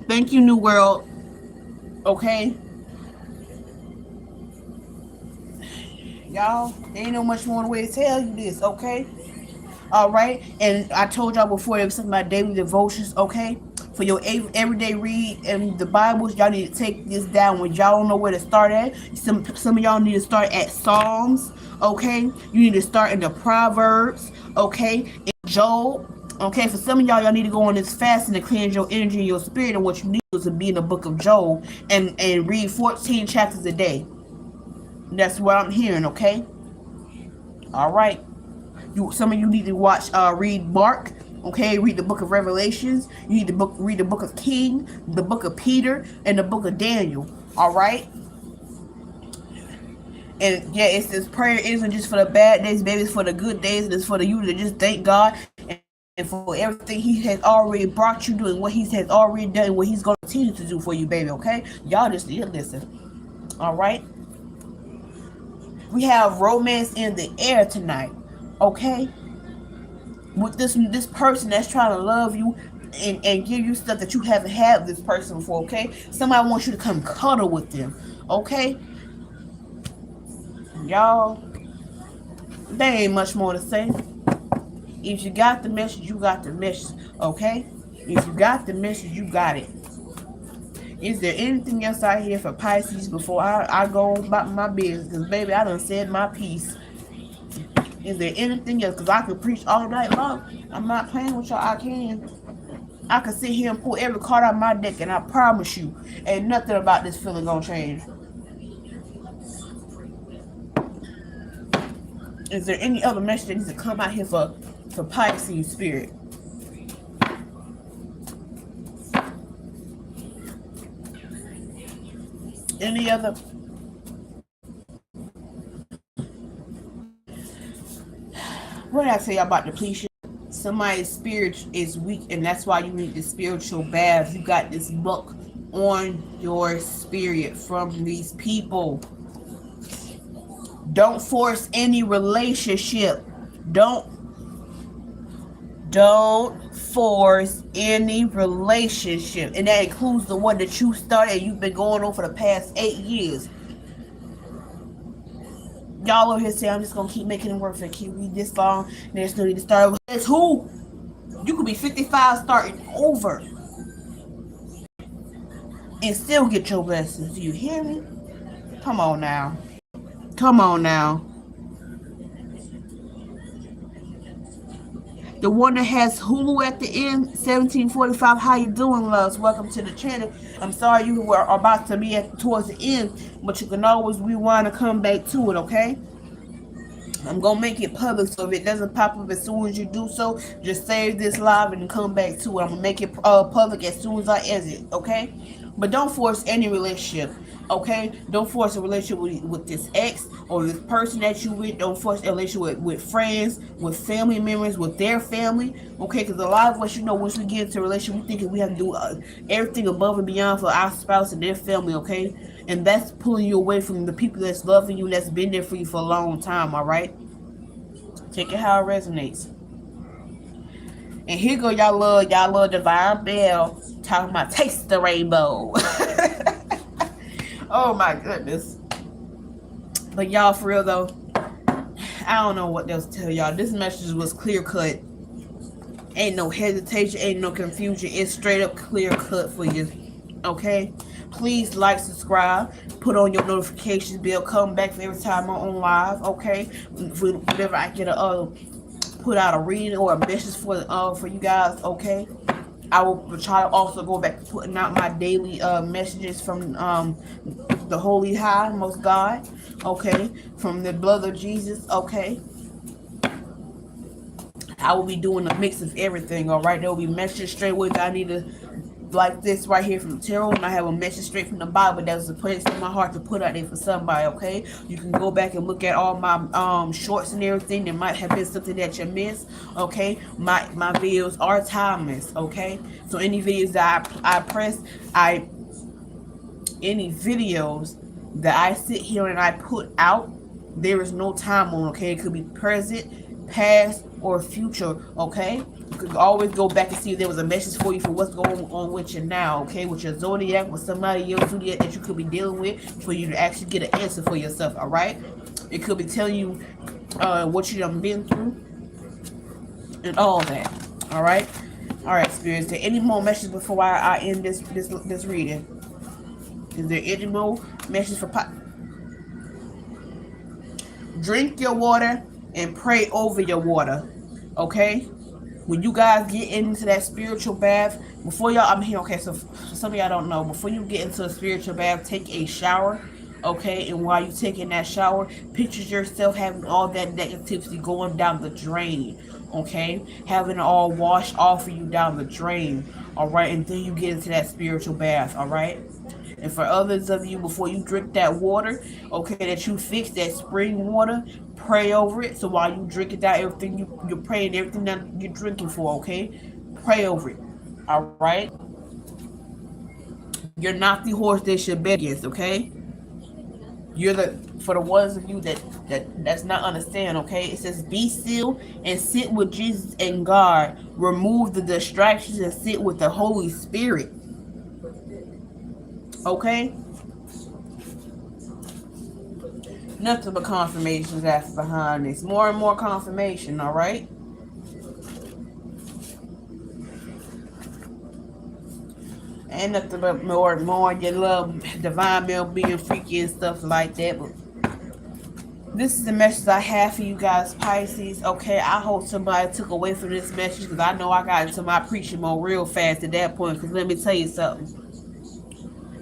Thank you, New World, okay? Y'all, there ain't no much more way to tell you this, okay? All right, and I told y'all before, it was something about daily devotions, okay? For your everyday read and the Bibles, y'all need to take this down when y'all don't know where to start at. Some of y'all need to start at Psalms, okay? You need to start in the Proverbs, okay? In Job, okay? For some of y'all need to go on this fast and to cleanse your energy and your spirit, and what you need is to be in the book of Job and read 14 chapters a day. That's what I'm hearing, okay? All right. Some of you need to read Mark, okay? Read the book of Revelations. You need to read the book of King, the book of Peter, and the book of Daniel. All right. And yeah, it's this prayer isn't just for the bad days, baby. It's for the good days, and it's for you to just thank God and for everything He has already brought you doing, what He has already done, what He's going to continue to do for you, baby. Okay, y'all just need to listen. All right. We have romance in the air tonight. Okay, with this person that's trying to love you and give you stuff that you haven't had with this person before. Okay, somebody wants you to come cuddle with them. Okay, y'all, there ain't much more to say. If you got the message, you got the message. Okay, if you got the message, you got it. Is there anything else out here for Pisces before I go about my business? Because baby, I done said my piece. Is there anything else? Because I could preach all night long. I'm not playing with y'all. I can. I could sit here and pull every card out of my deck, and I promise you, ain't nothing about this feeling gonna change. Is there any other message that needs to come out here for Pisces spirit? Any other? What did I tell y'all about depletion? Somebody's spirit is weak, and that's why you need the spiritual bath. You got this book on your spirit from these people. Don't force any relationship. Don't force any relationship, and that includes the one that you started and you've been going on for the past 8 years. Y'all over here say I'm just gonna keep making it work for keep me this long. There's no need to start over. It's who? You could be 55 starting over and still get your blessings. Do you hear me? Come on now. Come on now. The one that has Hulu at the end, 1745. How you doing, loves? Welcome to the channel. I'm sorry you were about to be towards the end, but you can always rewind and come back to it, okay? I'm gonna make it public, so if it doesn't pop up as soon as you do so, just save this live and come back to it. I'm gonna make it public as soon as I exit, okay? But don't force any relationship, okay? Don't force a relationship with this ex or this person that you with. Don't force a relationship with friends, with family members, with their family, okay? Because a lot of us, once we get into a relationship, we think we have to do everything above and beyond for our spouse and their family, okay? And that's pulling you away from the people that's loving you, that's been there for you for a long time, all right? Take it how it resonates. And here go y'all love Divine Bell talking about taste the rainbow. Oh my goodness. But y'all, for real though, I don't know what else to tell y'all. This message was clear cut. Ain't no hesitation, ain't no confusion. It's straight up clear cut for you. Okay? Please like, subscribe, put on your notifications bell, come back for every time I'm on live, okay? Whenever I get a put out a reading or a message for you guys, okay? I will try to also go back to putting out my daily messages from the Holy High, Most God, okay? From the blood of Jesus, okay? I will be doing a mix of everything, all right? There will be messages straight away that I need to, like this right here from tarot, and I have a message straight from the Bible that was a place in my heart to put out there for somebody, okay? You can go back and look at all my shorts and everything. There might have been something that you missed, okay? My videos are timeless, okay? So any videos that I press, any videos that I sit here and I put out, there is no time on, okay? It could be present, past, or future, okay? You could always go back and see if there was a message for you for what's going on with you now, okay? With your zodiac, with somebody in your zodiac that you could be dealing with, for you to actually get an answer for yourself, all right? It could be telling you what you done been through and all that, all right? All right, spirits. Is there any more messages before I end this reading? Is there any more messages for drink your water and pray over your water, okay? When you guys get into that spiritual bath, before y'all, I'm here, okay, so for some of y'all don't know, before you get into a spiritual bath, take a shower, okay? And while you're taking that shower, picture yourself having all that negativity going down the drain, okay? Having it all washed off of you down the drain, all right? And then you get into that spiritual bath, all right? And for others of you, before you drink that water, okay, that you fix that spring water, pray over it. So while you drink it down, everything you're praying, everything that you're drinking for, okay, pray over it. All right. You're not the horse they should bet against, okay? You're for the ones of you that's not understand, okay? It says be still and sit with Jesus and God. Remove the distractions and sit with the Holy Spirit. Okay? Nothing but confirmations after behind this. More and more confirmation, alright? And nothing but more and more. You love divine male being freaky and stuff like that. But this is the message I have for you guys, Pisces. Okay, I hope somebody took away from this message, because I know I got into my preaching mode real fast at that point. Because let me tell you something.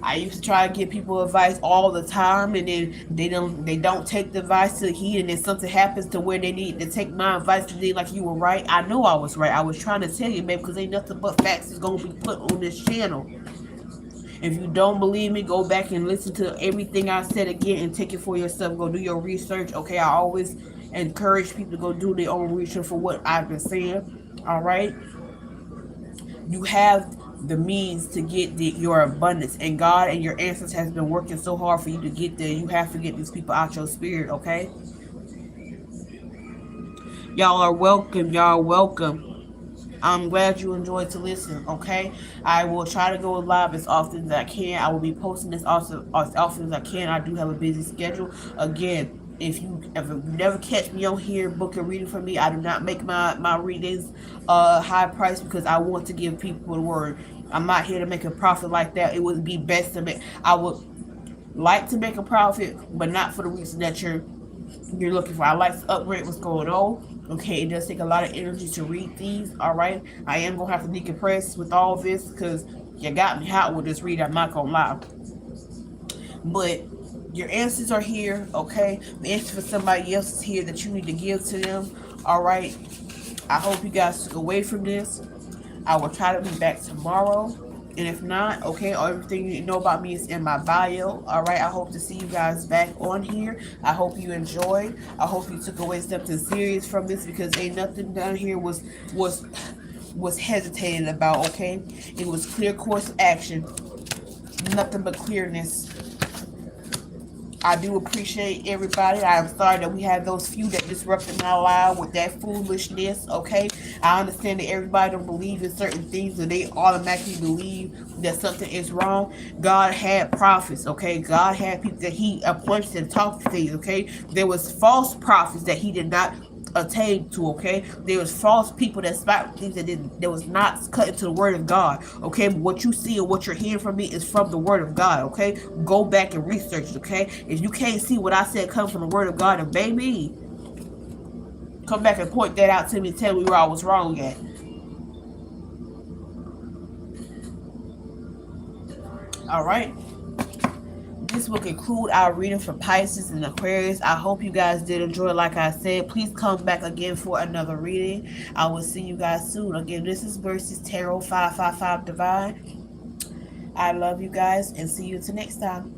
I used to try to give people advice all the time, and then they don't take the advice to heed, and then something happens to where they need to take my advice to be like, you were right. I know I was right. I was trying to tell you, babe, because ain't nothing but facts is gonna be put on this channel. If you don't believe me, go back and listen to everything I said again and take it for yourself. Go do your research. Okay, I always encourage people to go do their own research for what I've been saying. All right, you have the means to get your abundance, and God and your ancestors has been working so hard for you to get there. You have to get these people out your spirit, okay? Y'all are welcome. Y'all are welcome. I'm glad you enjoyed to listen, okay? I will try to go live as often as I can. I will be posting this also as often as I can. I do have a busy schedule. Again, if you never catch me on here, book a reading for me. I do not make my readings high price, because I want to give people the word. I'm not here to make a profit like that. It would be best to make. I would like to make a profit, but not for the reason that you're looking for. I like to upgrade what's going on. Okay, it does take a lot of energy to read these. All right, I am gonna have to decompress with all this, because you got me hot with this read. I'm not gonna lie, but Your answers are here, okay? The answer for somebody else is here that you need to give to them. All right. I hope you guys took away from this. I will try to be back tomorrow. And if not, okay, everything you need to know about me is in my bio. All right. I hope to see you guys back on here. I hope you enjoyed. I hope you took away something serious from this because ain't nothing down here was hesitated about, okay? It was clear course of action. Nothing but clearness. I do appreciate everybody. I am sorry that we had those few that disrupted my life with that foolishness. Okay, I understand that everybody don't believe in certain things, and they automatically believe that something is wrong. God had prophets. Okay, God had people that He appointed to talk to things. Okay, there was false prophets that He did not attain to. Okay, there was false people that spoke things that was not cut into the word of God. Okay, but what you see and what you're hearing from me is from the word of God. Okay, go back and research it. Okay, if you can't see what I said come from the word of God, and baby, come back and point that out to me and tell me where I was wrong at. All right, this will conclude our reading for Pisces and Aquarius. I hope you guys did enjoy. Like I said, please come back again for another reading. I will see you guys soon. Again, this is Versus Tarot 555 Divine. I love you guys and see you till next time.